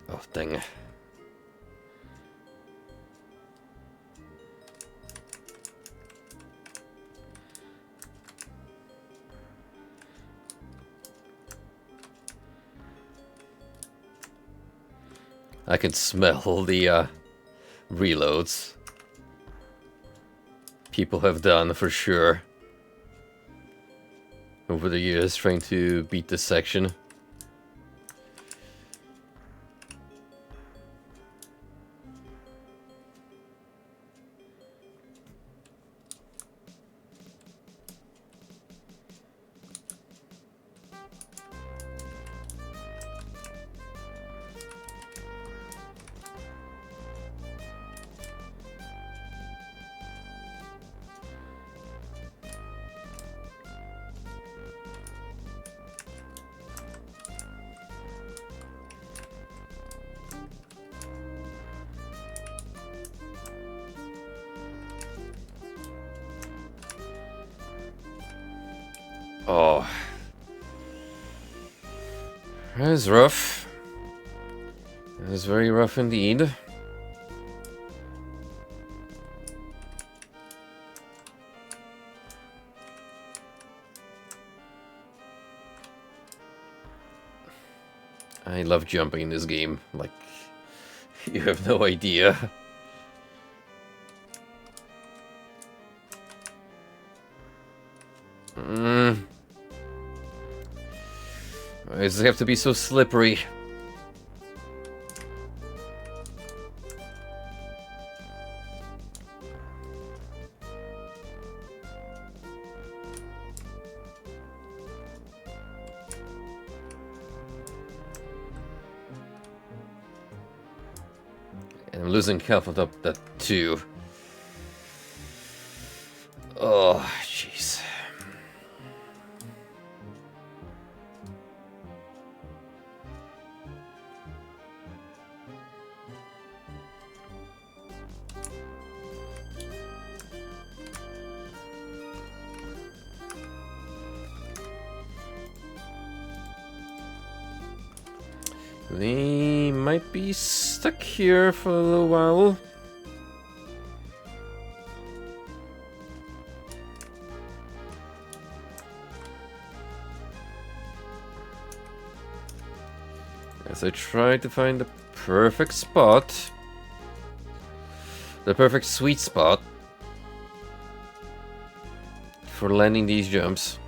Oh, dang. I can smell the reloads people have done for sure over the years trying to beat this section. Oh, that is rough. That is very rough indeed. I love jumping in this game, like, you have no idea. Why does it have to be so slippery? And I'm losing health on top of that too. Oh, jeez. We might be stuck here for a little while. As I try to find the perfect spot. The perfect sweet spot for landing these jumps.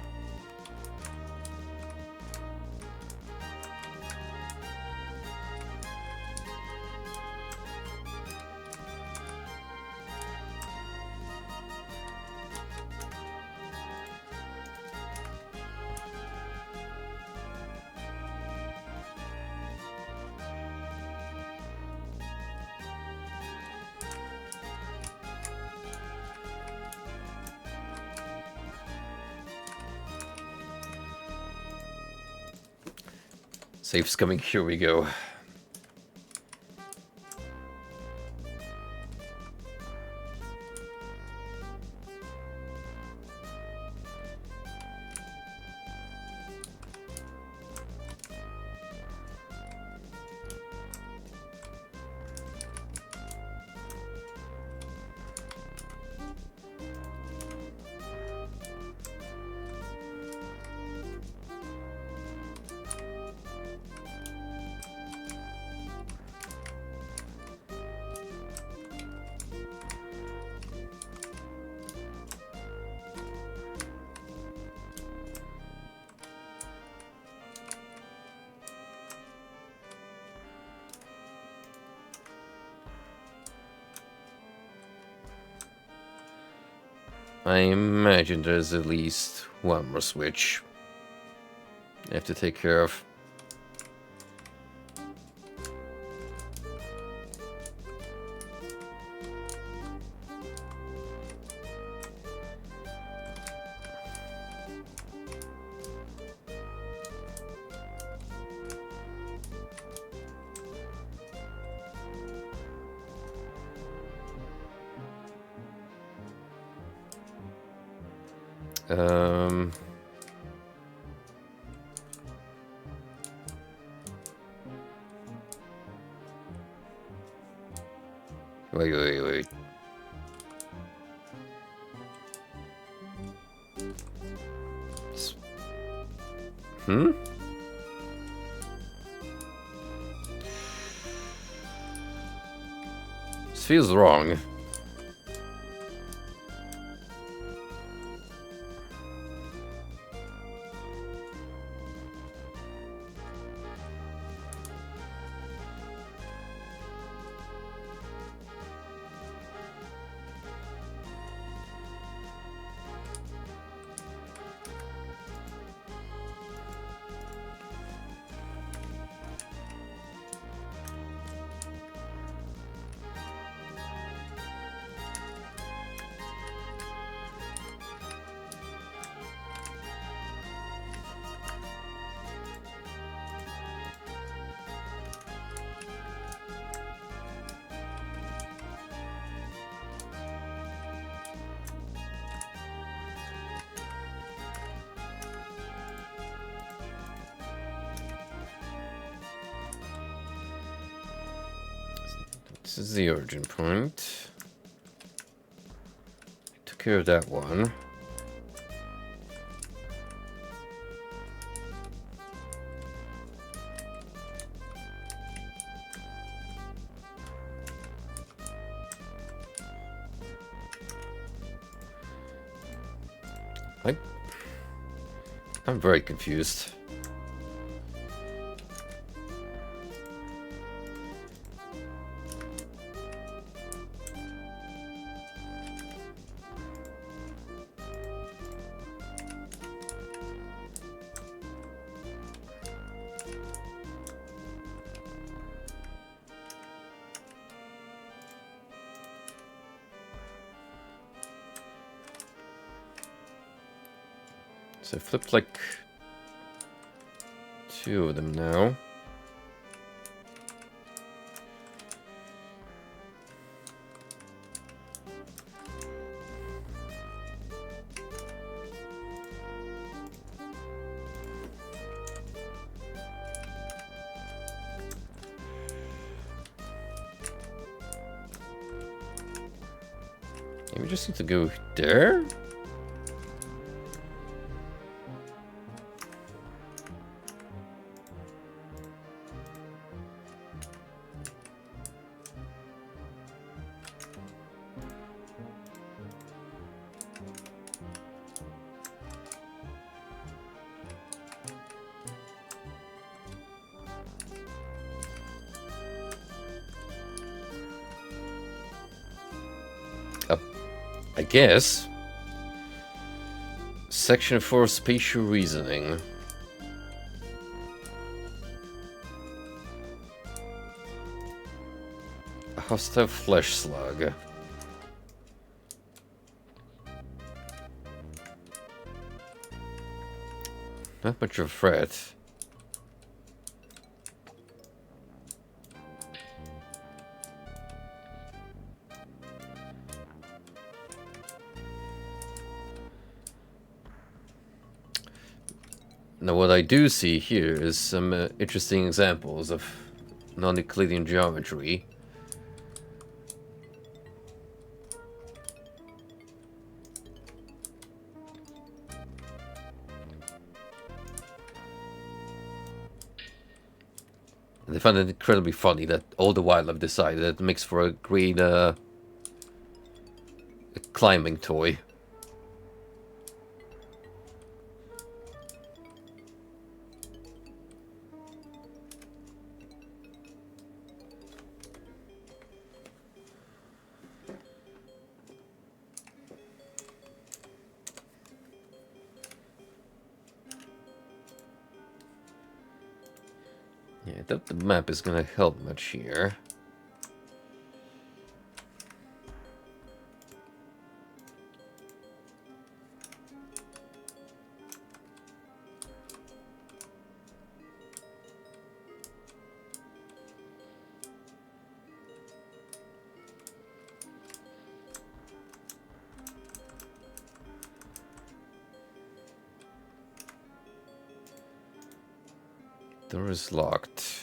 Safe's coming, here we go. I imagine there's at least one more switch I have to take care of. Um... Wait. Hmm? This feels wrong. This is the origin point. Took care of that one. I'm very confused. So I flipped like 2 of them now. Yeah, we just need to go there. I guess. Section 4 Spatial Reasoning. A hostile flesh slug. Not much of a threat. Now what I do see here is some interesting examples of non-Euclidean geometry. And I find it incredibly funny that all the while I've decided that it makes for a great climbing toy. Yeah, I doubt the map is gonna help much here. Door is locked.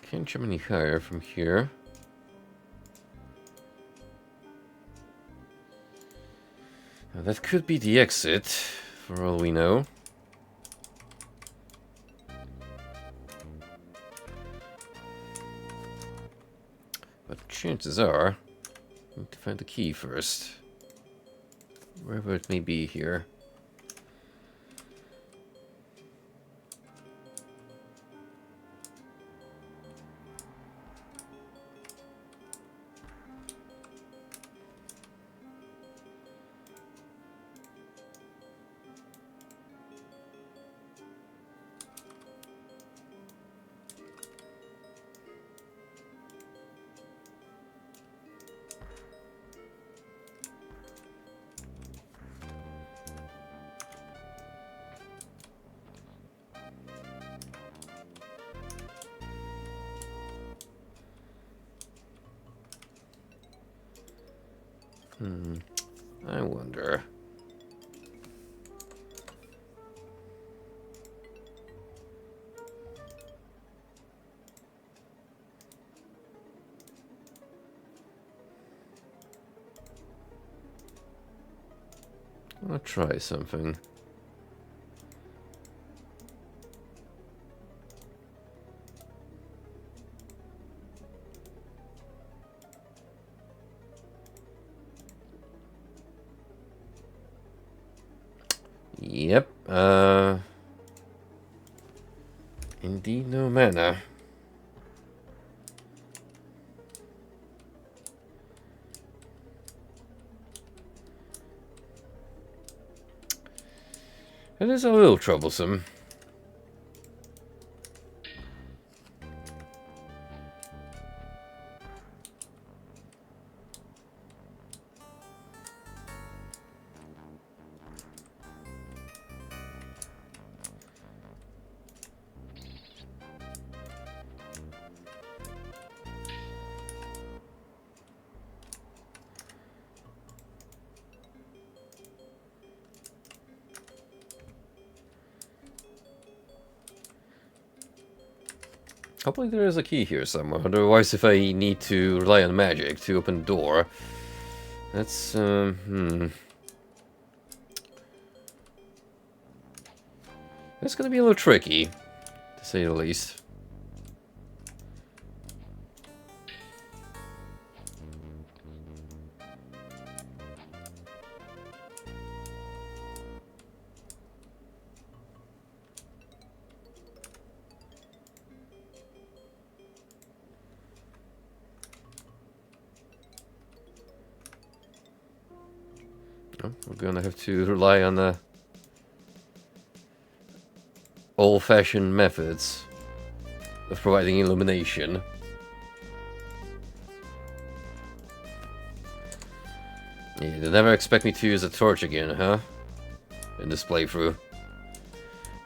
Can't jump any higher from here. Now that could be the exit, for all we know. But chances are, I need to find the key first. Wherever it may be here. I wonder. I'll try something. Yep, indeed no mana. It is a little troublesome. Hopefully there is a key here somewhere. Otherwise, if I need to rely on magic to open the door, that's that's gonna be a little tricky, to say the least. Oh, we're gonna have to rely on the old-fashioned methods of providing illumination. Yeah, they never expect me to use a torch again, huh? In this playthrough.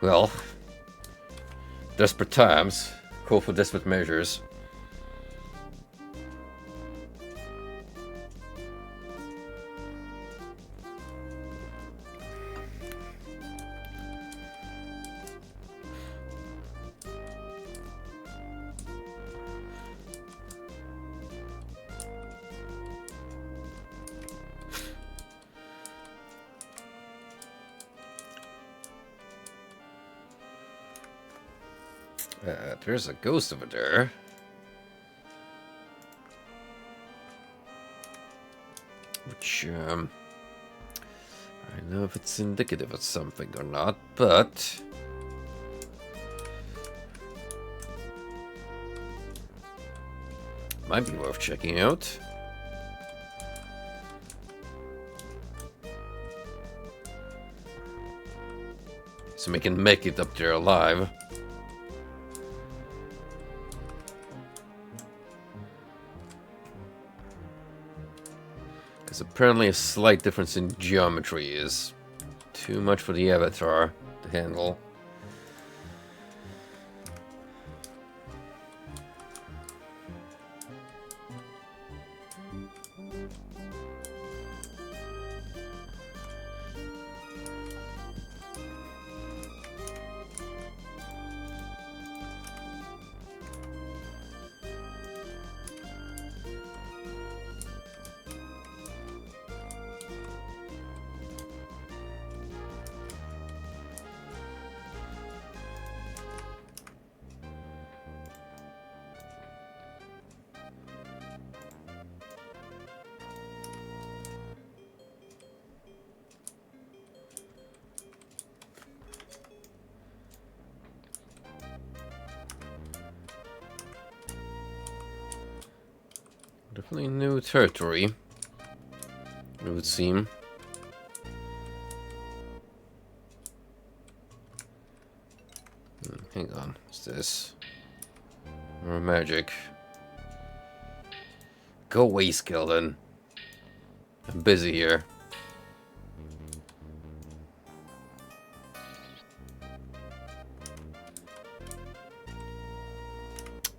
Well, desperate times call for desperate measures. There's a ghost over there. Which, I don't know if it's indicative of something or not, but... might be worth checking out. So we can make it up there alive. Because apparently a slight difference in geometry is too much for the avatar to handle. Definitely new territory, it would seem. Hang on, what's this? More magic. Go away, skeleton. I'm busy here.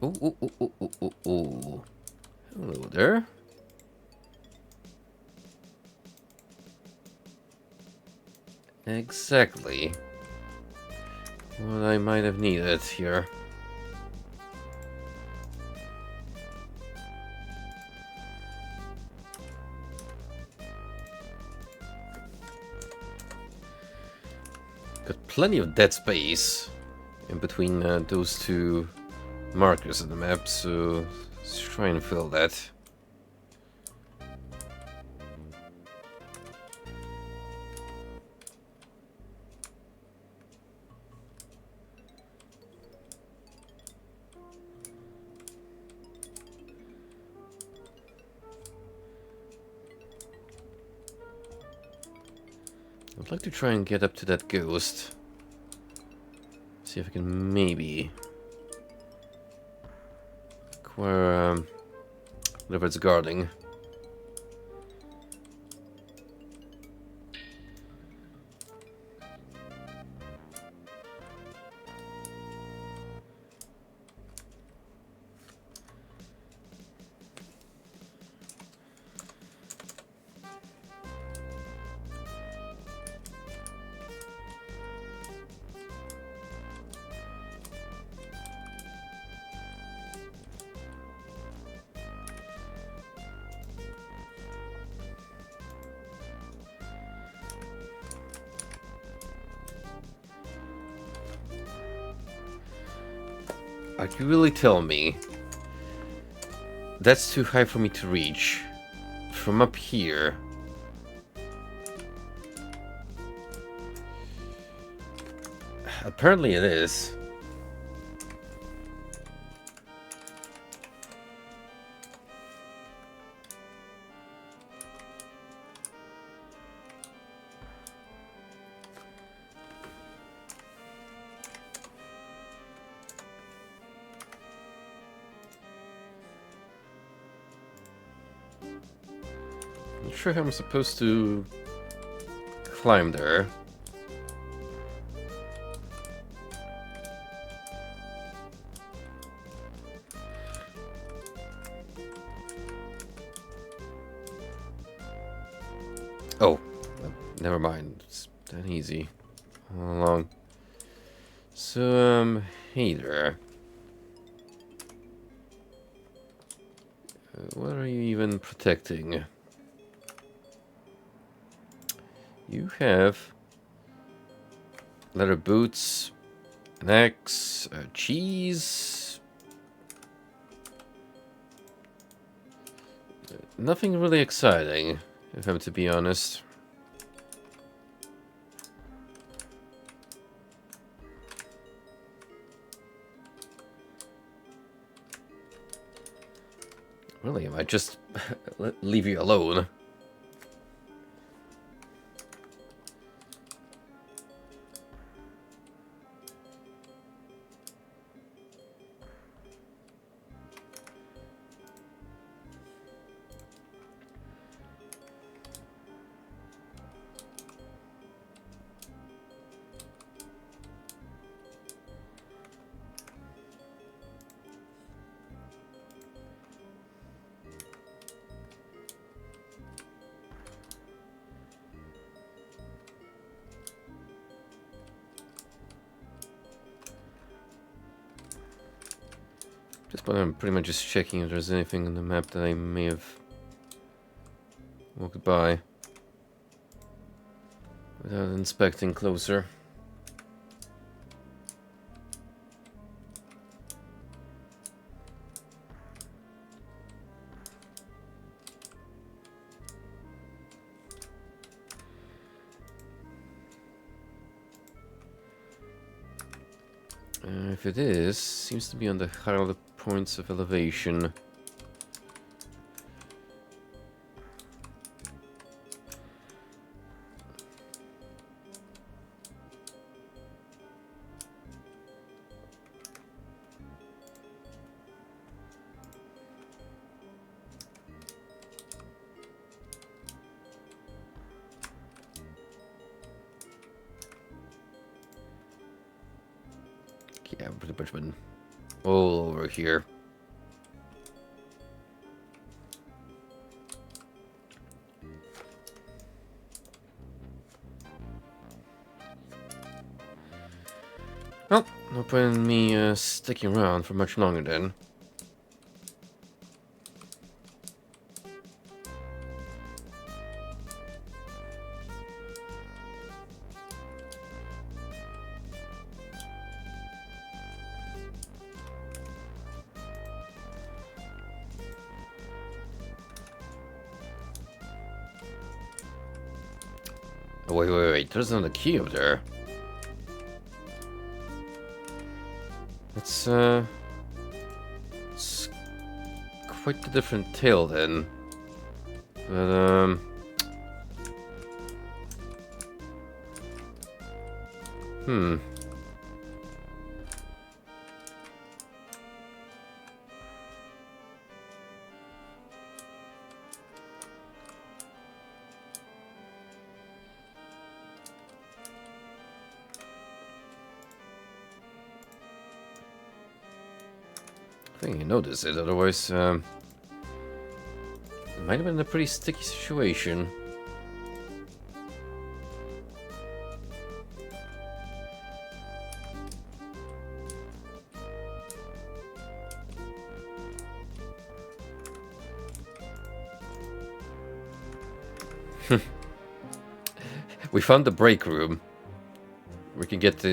Ooh, ooh, ooh, ooh, ooh, ooh, ooh. Hello there. Exactly what I might have needed here. Got plenty of dead space in between those two markers on the map, so let's try and fill that. I'd like to try and get up to that ghost. See if I can maybe acquire whatever it's guarding. Are you really telling me that's too high for me to reach from up here? Apparently it is. Not sure how I'm supposed to climb there. Oh, never mind. It's that easy. All along. So, hey there. What are you even protecting? You have leather boots, an axe, cheese. Nothing really exciting, if I'm to be honest. Really, I might just leave you alone. But I'm pretty much just checking if there's anything on the map that I may have walked by without inspecting closer. If it is, seems to be on the higher points of elevation. Yeah, pretty much been all over here. Well, no point in me sticking around for much longer then. Oh, wait, there's another key up there. It's quite a different tale then. But, I think you notice it, otherwise, it might have been a pretty sticky situation. We found the break room. We can get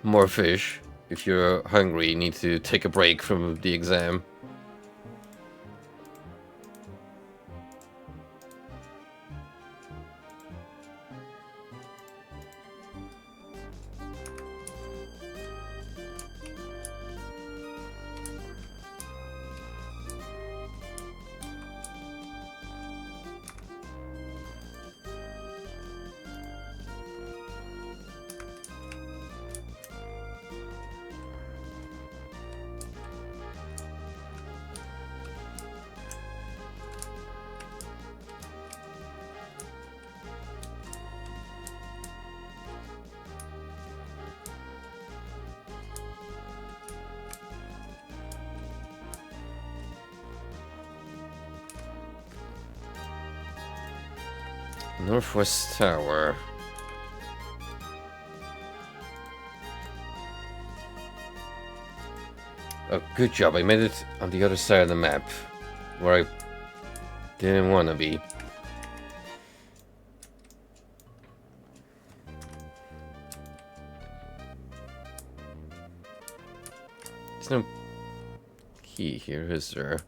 more fish if you're hungry, you need to take a break from the exam. Northwest Tower. Oh, good job. I made it on the other side of the map, where I didn't want to be. There's no key here, is there?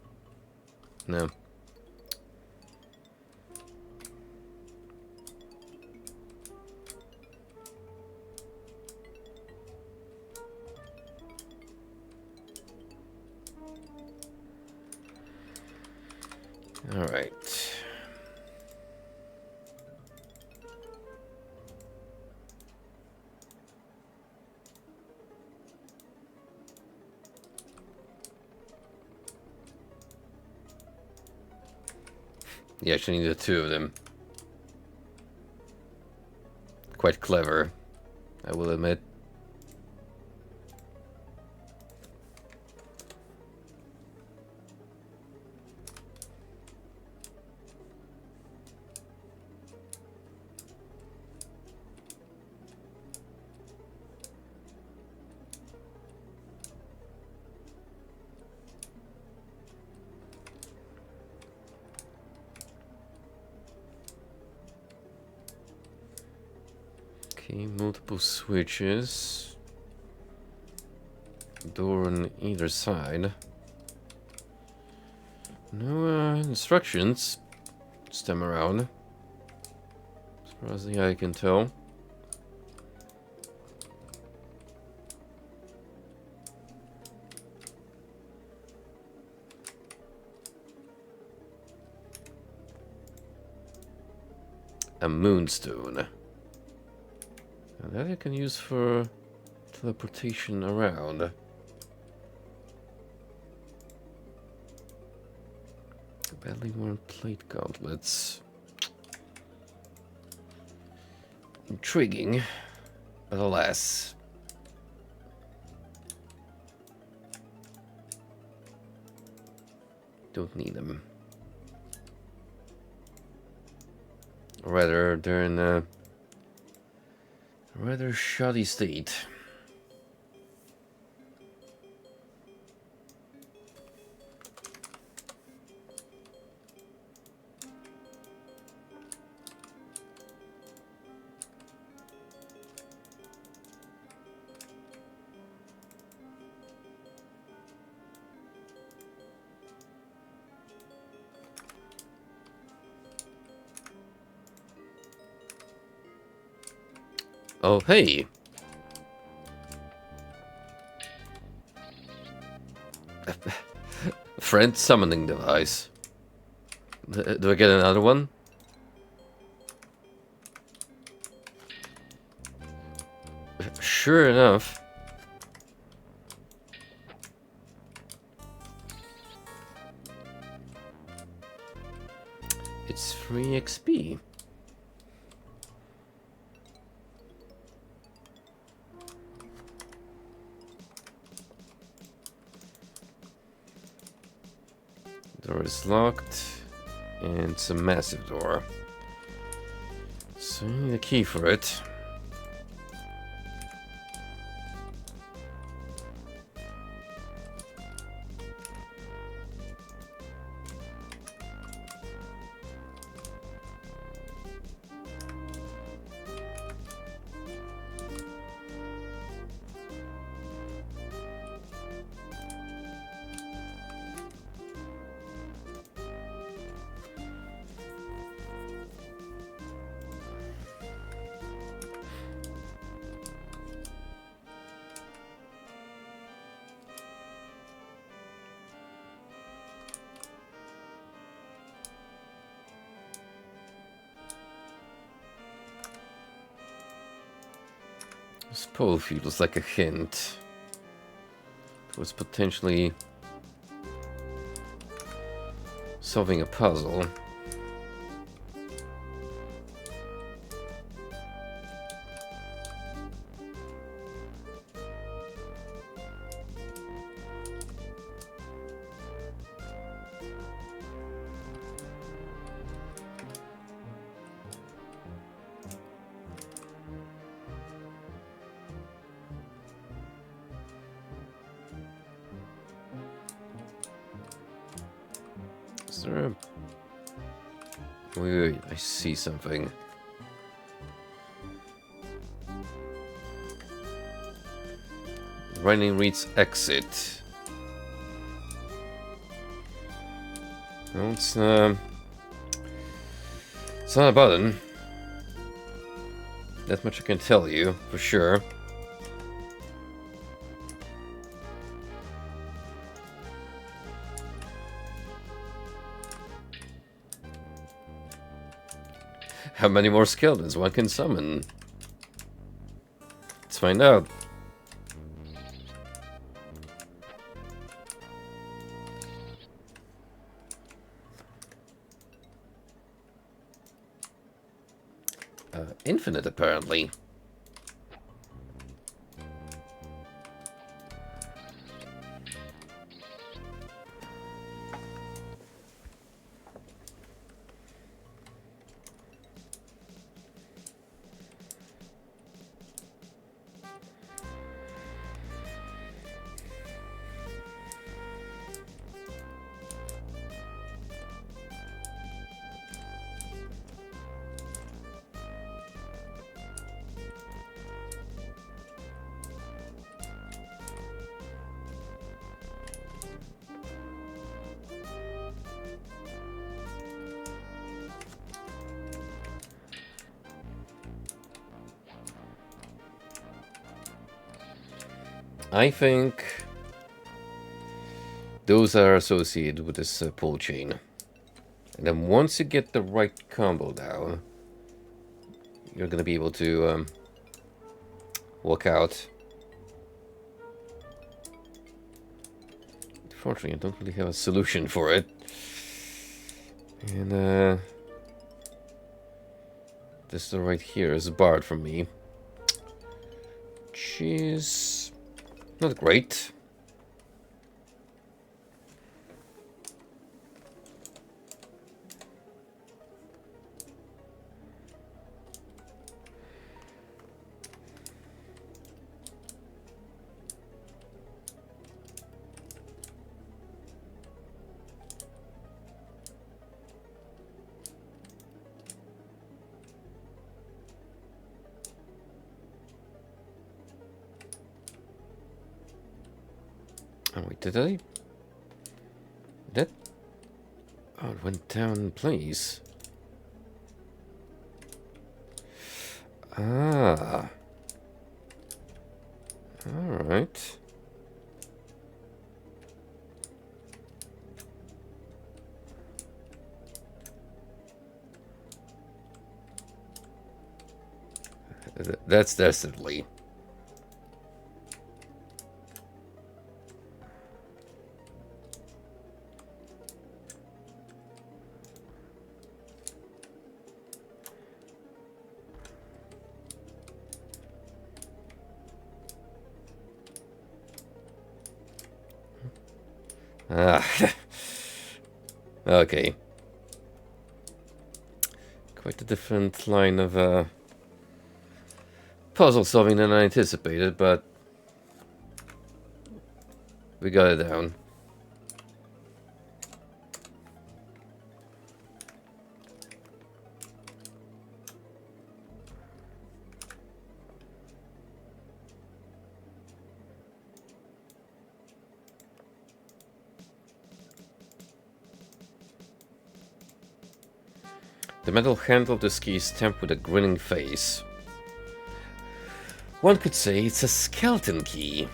No. All right. You actually need the two of them. Quite clever, I will admit. Okay, multiple switches. Door on either side. No instructions. Stem around. As far as the eye can tell. A moonstone. And that I can use for teleportation around. Badly worn plate gauntlets. Intriguing, but alas. Don't need them. Or rather, they're in a rather shoddy state. Oh, hey! Friend summoning device. Do I get another one? Sure enough. It's free XP. Door is locked, and it's a massive door. So you need a key for it. This pole feels like a hint towards potentially solving a puzzle. Is there a... Wait, I see something. Writing reads exit. No, it's not a button. That much I can tell you, for sure. How many more skeletons one can summon? Let's find out. Infinite, apparently. I think those are associated with this pull chain. And then once you get the right combo down, you're gonna be able to walk out. Unfortunately, I don't really have a solution for it. And this door right here is barred from me. Which is not great. Oh wait, did I? That... Oh, it went down in place. Ah. Alright. That's definitely... Ah. Okay. Quite a different line of puzzle solving than I anticipated, but we got it down. The metal handle of this key is stamped with a grinning face. One could say it's a skeleton key.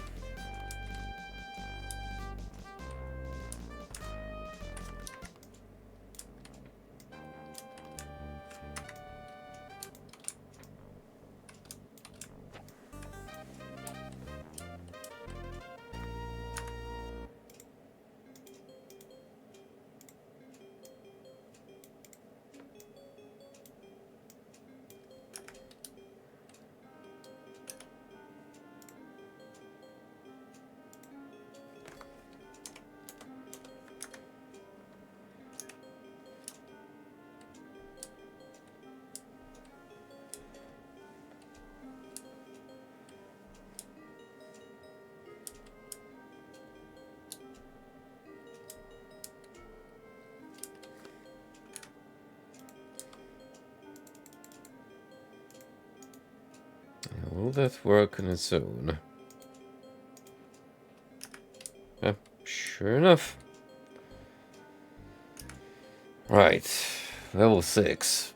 Will that work on its own? Yeah, sure enough. Right, level 6.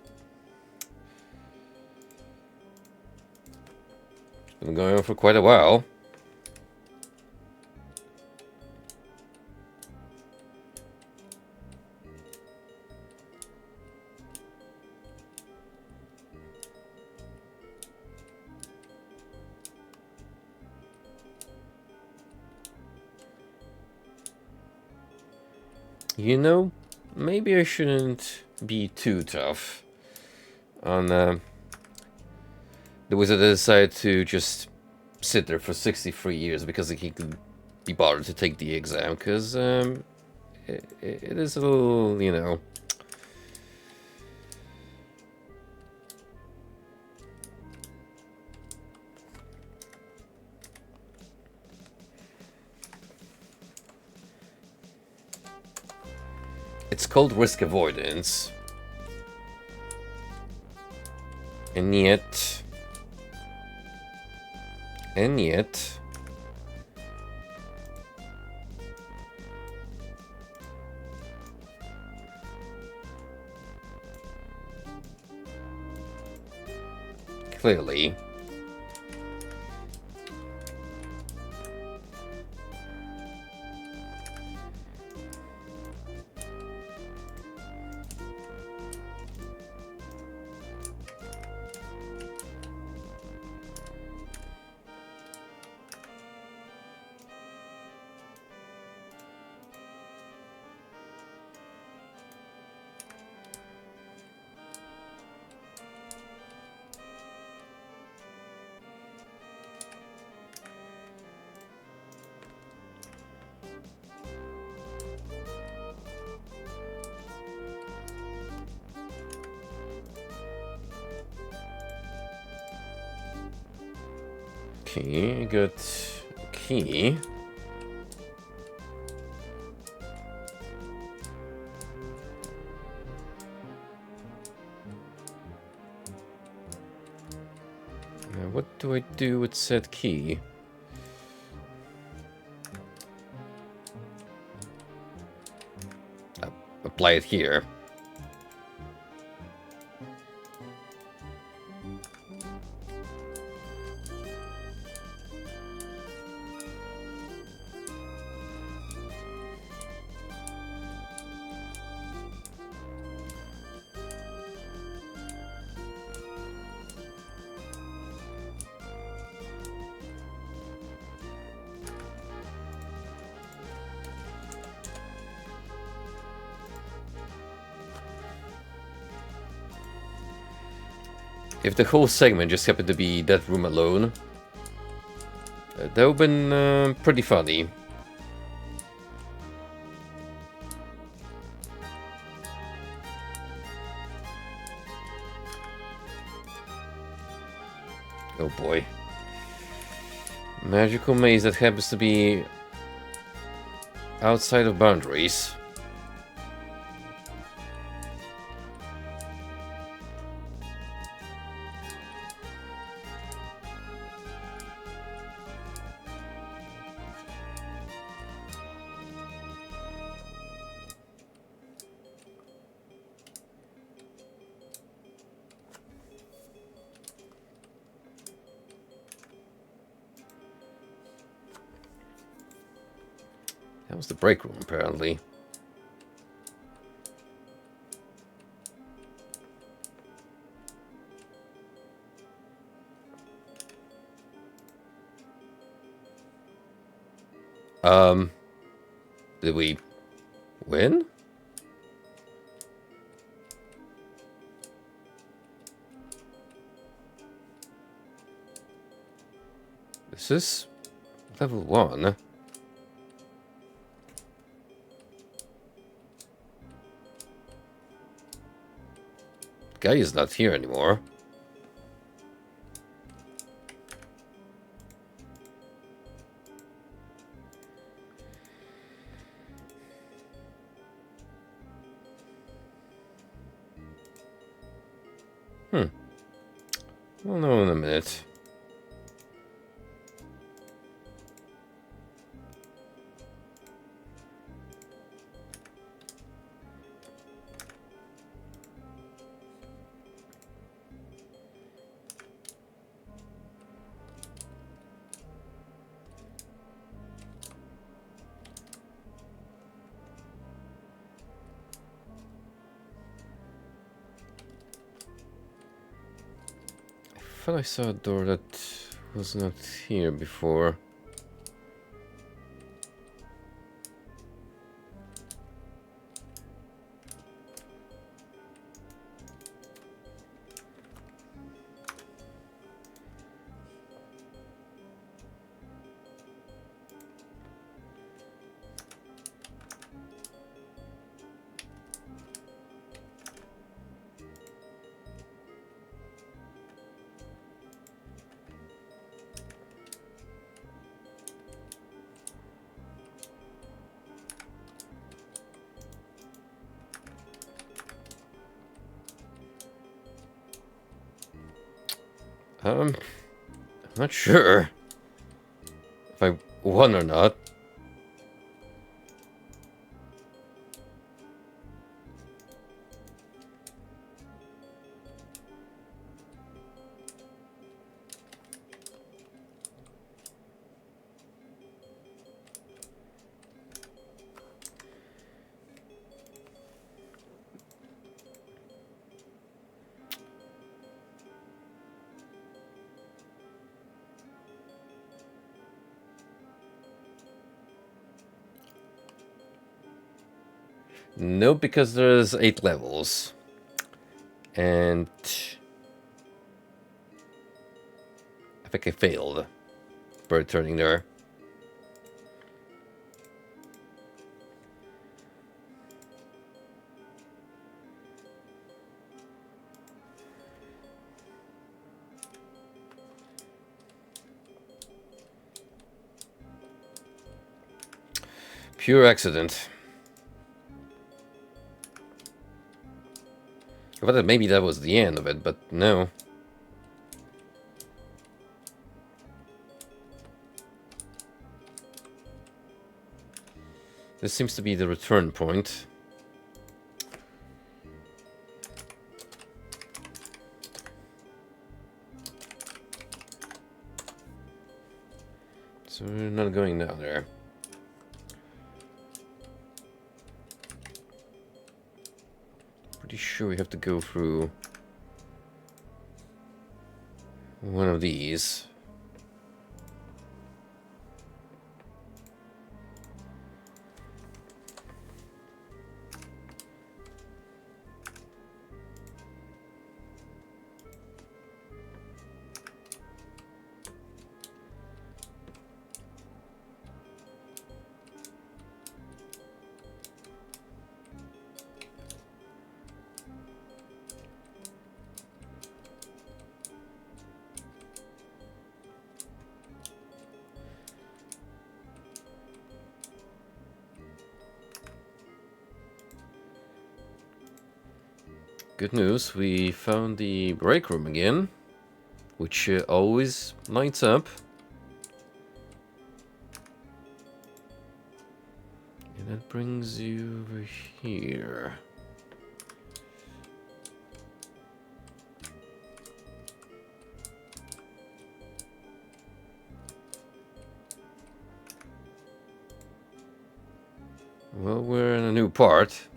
It's been going on for quite a while. You know, maybe I shouldn't be too tough on the wizard that decided to just sit there for 63 years because he could be bothered to take the exam, because it is a little, you know. It's called risk avoidance. And yet... Clearly... Okay, got key. Now what do I do with said key? Apply it here. If the whole segment just happened to be that room alone, that would have been pretty funny. Oh boy. Magical maze that happens to be outside of boundaries. That was the break room, apparently. Did we win? This is level 1. Guy is not here anymore. We'll know in a minute. thought I saw a door that was not here before. I'm not sure if I won or not. No, because there's 8 levels. And I think I failed by returning there. Pure accident. I thought that maybe that was the end of it, but no. This seems to be the return point. So we're not going down there. Pretty sure we have to go through one of these. Good news, we found the break room again, which always lights up. And that brings you over here. Well, we're in a new part.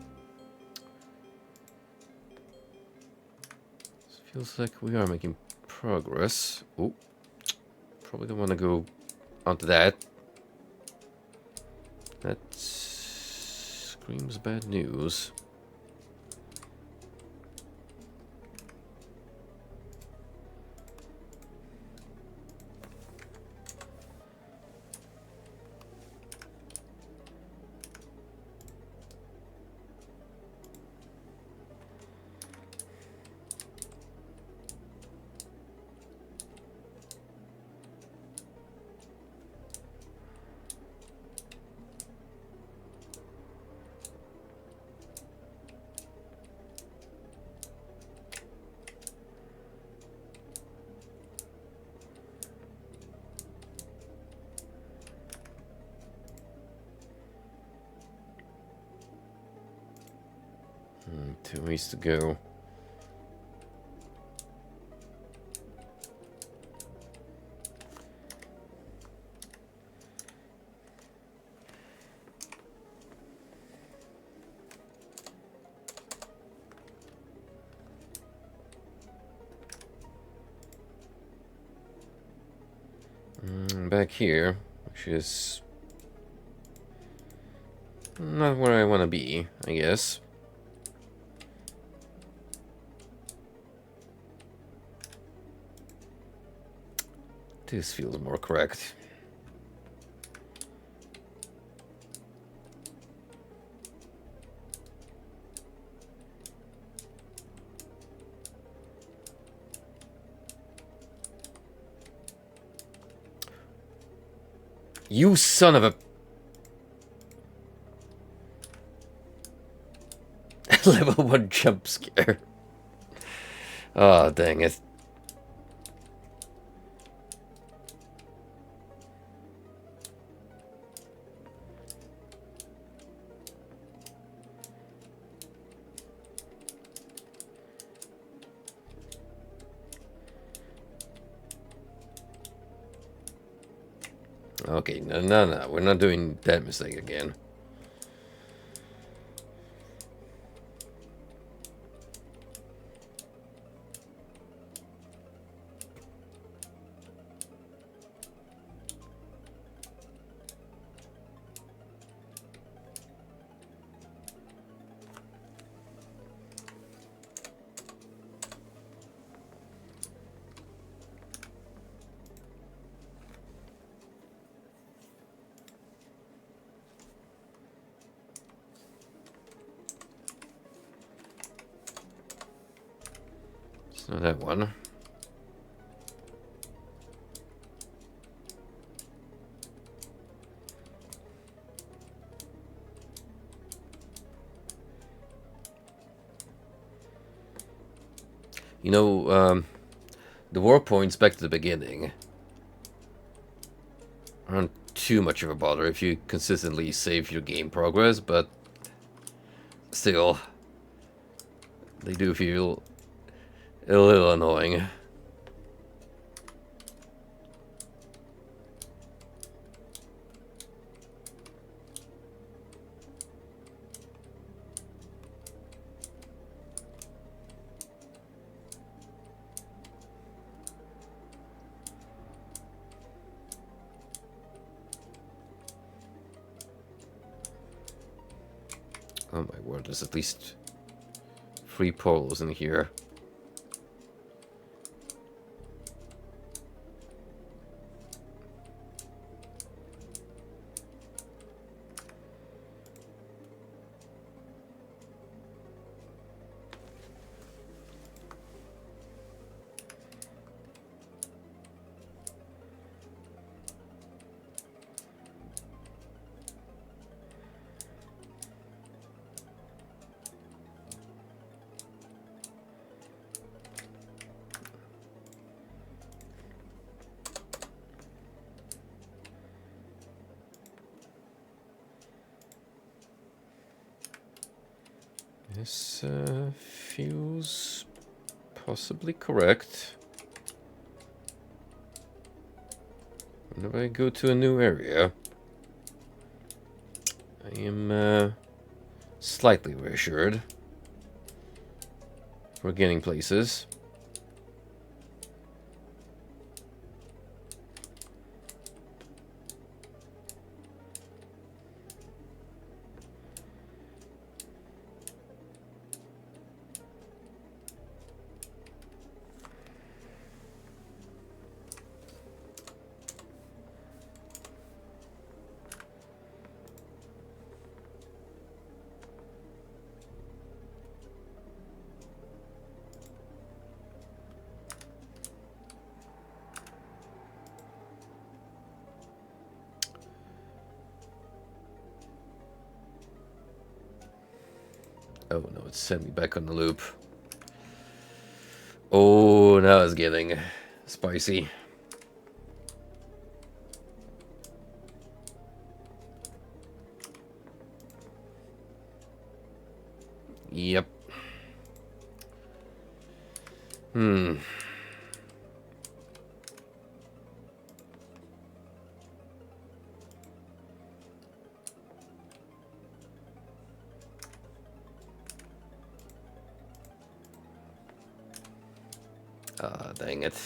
Feels like we are making progress. Oh, probably don't want to go onto that. That screams bad news. Two ways to go. Back here, which is not where I want to be, I guess. This feels more correct. You son of a... Level 1 jump scare. Oh, dang it. Okay, no, we're not doing that mistake again. It's not that one. You know, the war points back to the beginning aren't too much of a bother if you consistently save your game progress, but still, they do feel a little annoying. Oh my word, there's at least 3 portals in here. This feels possibly correct. Whenever I go to a new area, I am slightly reassured for getting places. Oh no, it sent me back on the loop. Oh, now it's getting spicy. Yep. Ah, dang it.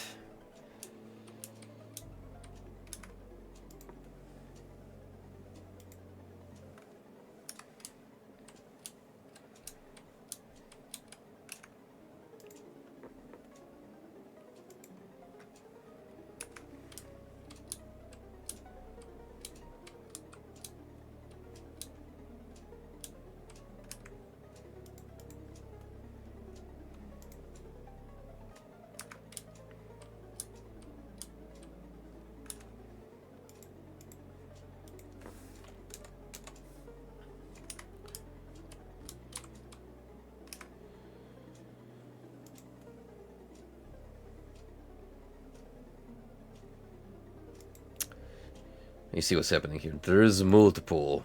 You see what's happening here. There's multiple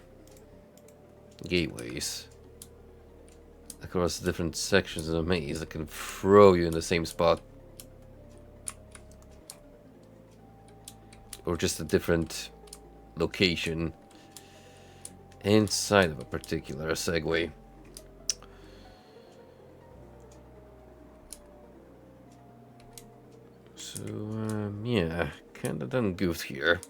gateways across different sections of the maze that can throw you in the same spot. Or just a different location inside of a particular segue. So, yeah, kinda done goofed here.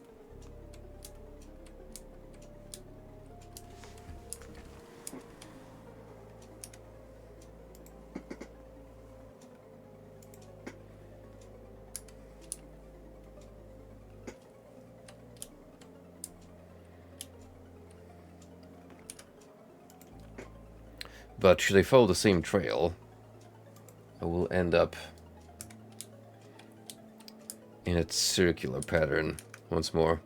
But should I follow the same trail, I will end up in its circular pattern once more.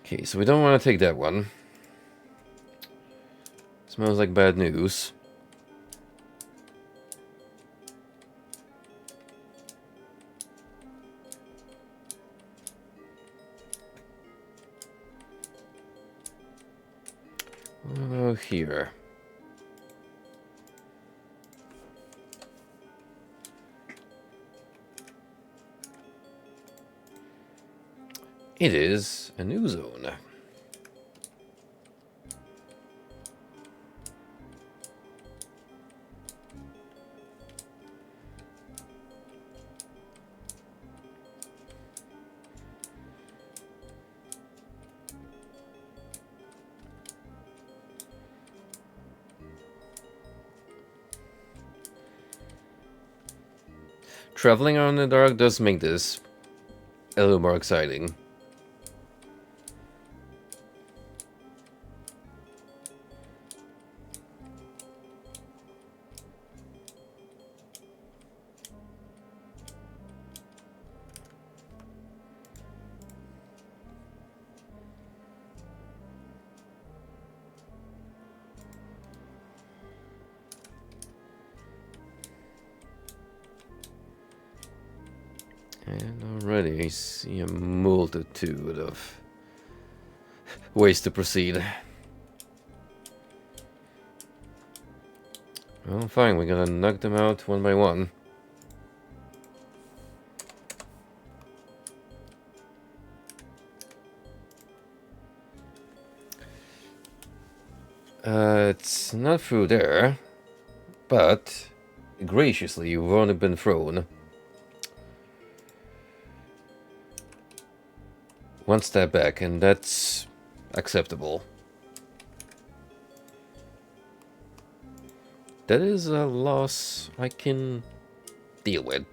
Okay, so we don't want to take that one. Smells like bad news. What about here? It is a new zone. Traveling around in the dark does make this a little more exciting. And already I see a multitude of ways to proceed. Well, fine, we're gonna knock them out one by one. It's not through there, but graciously, you've only been thrown one step back, and that's acceptable. That is a loss I can deal with.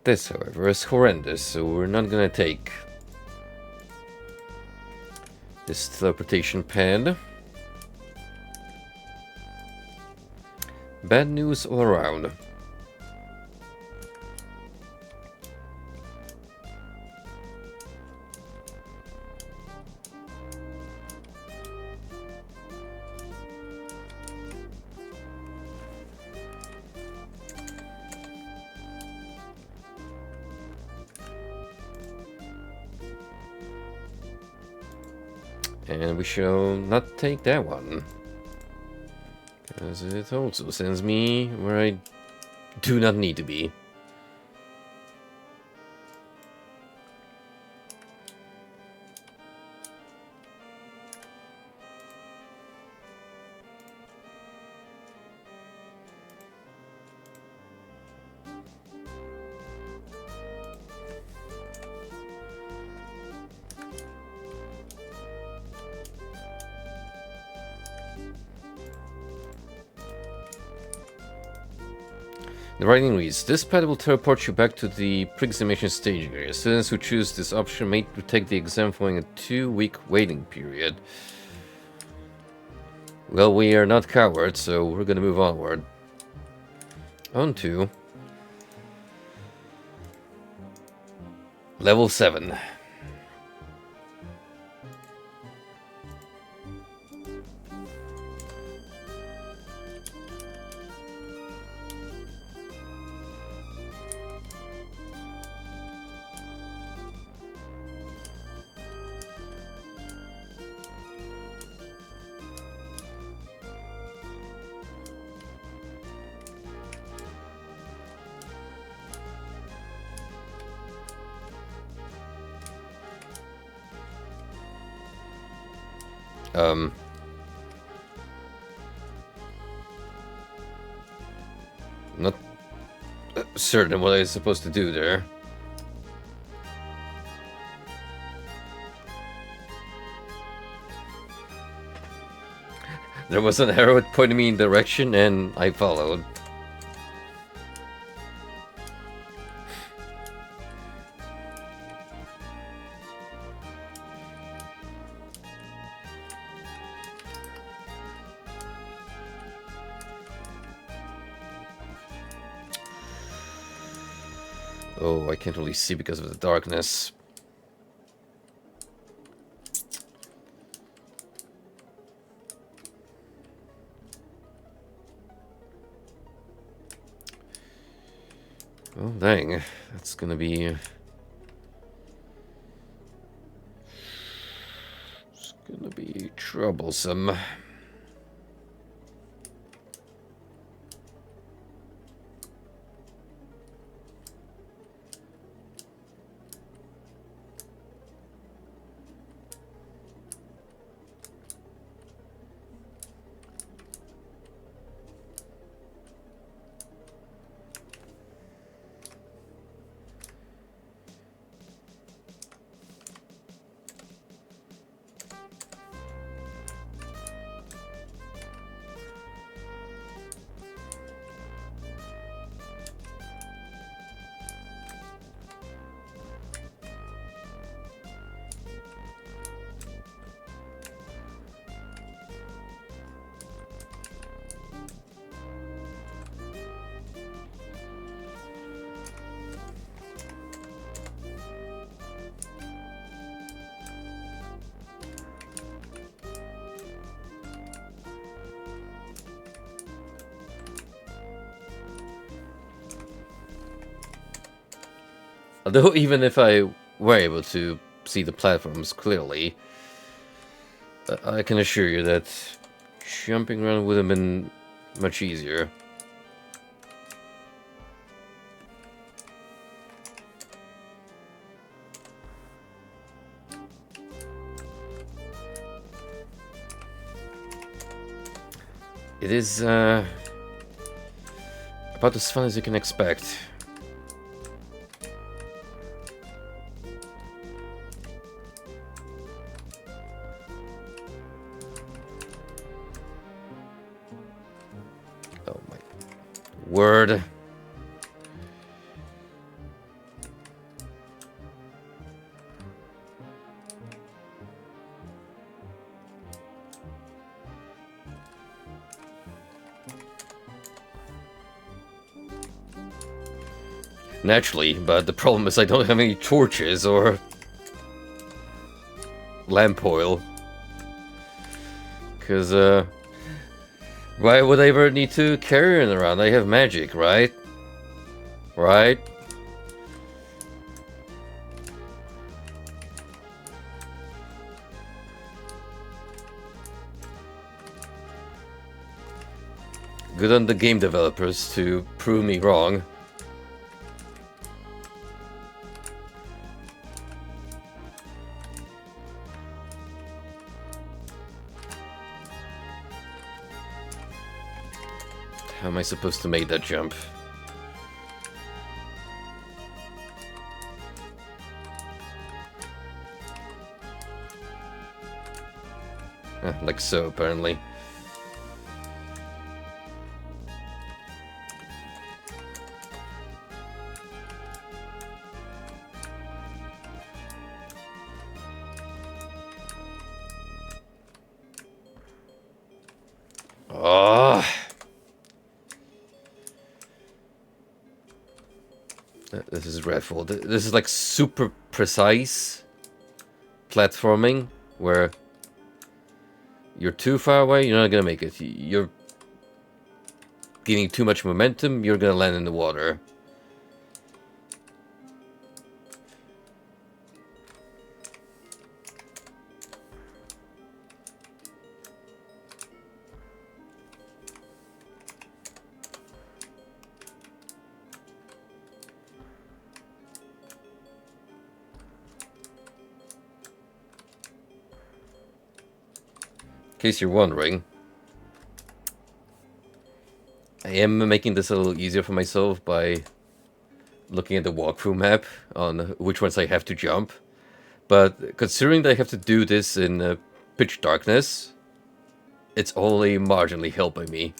This, however, is horrendous, so we're not gonna take this teleportation pad. Bad news all around. And we shall not take that one, because it also sends me where I do not need to be. The writing reads, this pad will teleport you back to the pre-examination staging area. Students who choose this option may retake the exam following a 2-week waiting period. Well, we are not cowards, so we're gonna move onward. On to level 7. Not certain what I'm supposed to do there. There was an arrow pointing me in direction, and I followed. Oh, I can't really see because of the darkness. Oh, dang. That's gonna be... It's gonna be troublesome. Although even if I were able to see the platforms clearly, I can assure you that jumping around would have been much easier. It is about as fun as you can expect. Oh my word. Naturally, but the problem is I don't have any torches or lamp oil. Because, why would I ever need to carry it around? I have magic, right? Right? Good on the game developers to prove me wrong. How am I supposed to make that jump? Like so, apparently. Oh. This is dreadful. This is like super precise platforming where you're too far away, you're not gonna make it. You're gaining too much momentum, you're gonna land in the water. In case you're wondering, I am making this a little easier for myself by looking at the walkthrough map on which ones I have to jump. But considering that I have to do this in pitch darkness, it's only marginally helping me.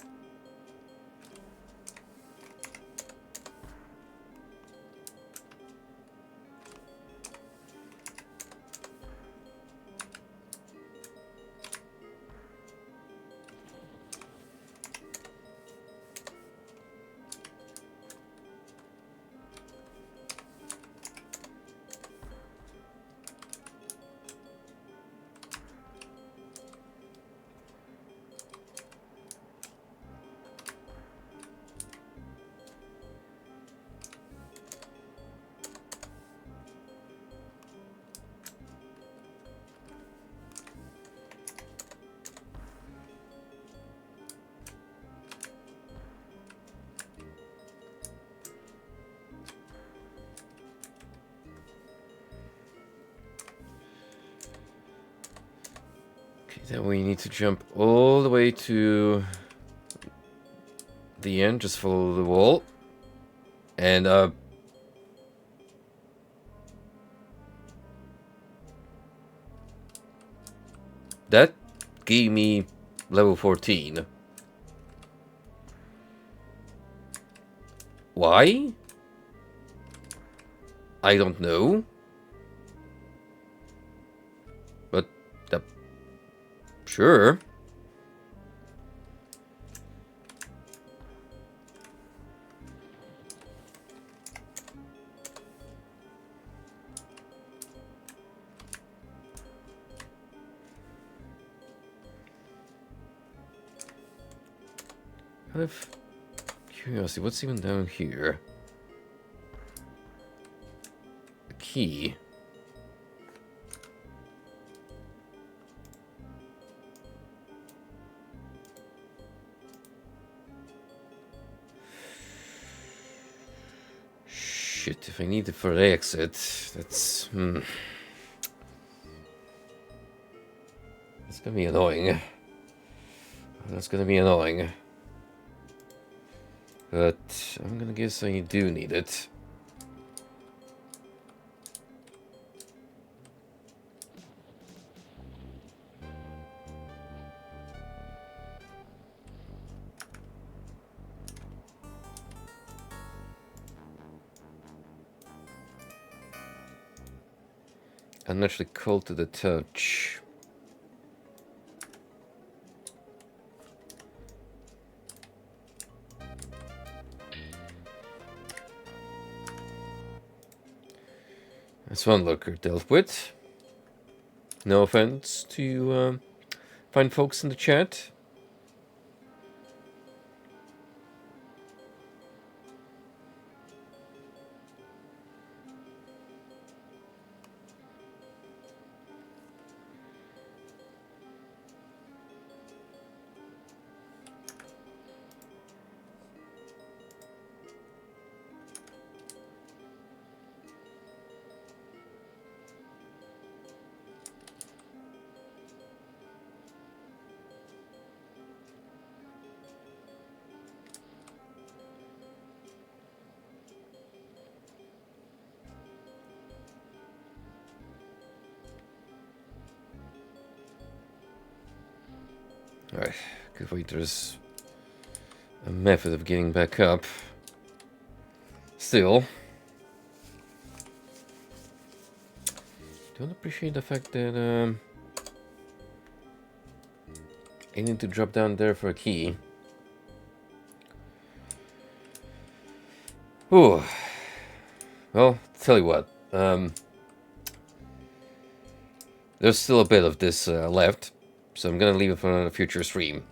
Then we need to jump all the way to the end, just follow the wall. And, that gave me level 14. Why? I don't know. But, sure. Out of curiosity, what's even down here? A key. Shit, if I need it for the exit, that's... That's gonna be annoying. That's gonna be annoying. But I'm gonna guess I do need it. Unnaturally cold to the touch. That's one lurker dealt with. No offense to fine folks in the chat. Alright, good wait, there's a method of getting back up. Still, don't appreciate the fact that I need to drop down there for a key. Ooh. Well, tell you what. There's still a bit of this left, so I'm gonna leave it for a future stream.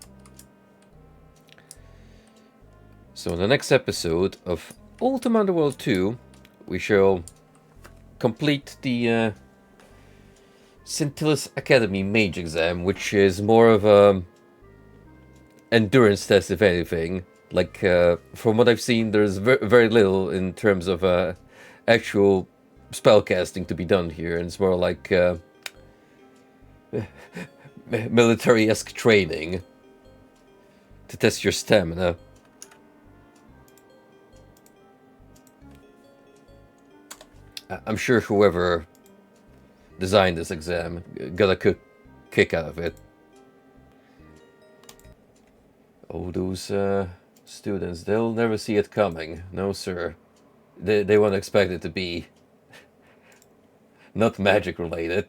So in the next episode of Ultima Underworld 2, we shall complete the Scintillas Academy Mage exam, which is more of a endurance test, if anything. Like, from what I've seen, there's very little in terms of actual spellcasting to be done here, and it's more like military-esque training to test your stamina. I'm sure whoever designed this exam got a kick out of it. Oh, those students, they'll never see it coming. No, sir. They won't expect it to be not magic related.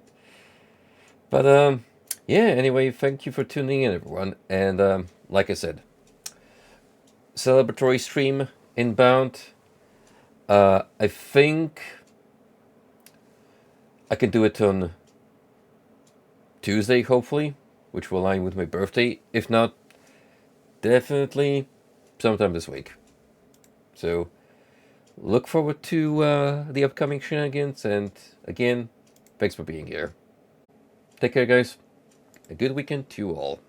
But, yeah, anyway, thank you for tuning in, everyone. And, like I said, celebratory stream inbound. I think I can do it on Tuesday, hopefully, which will align with my birthday. If not, definitely sometime this week. So, look forward to the upcoming shenanigans, and again, thanks for being here. Take care, guys. A good weekend to you all.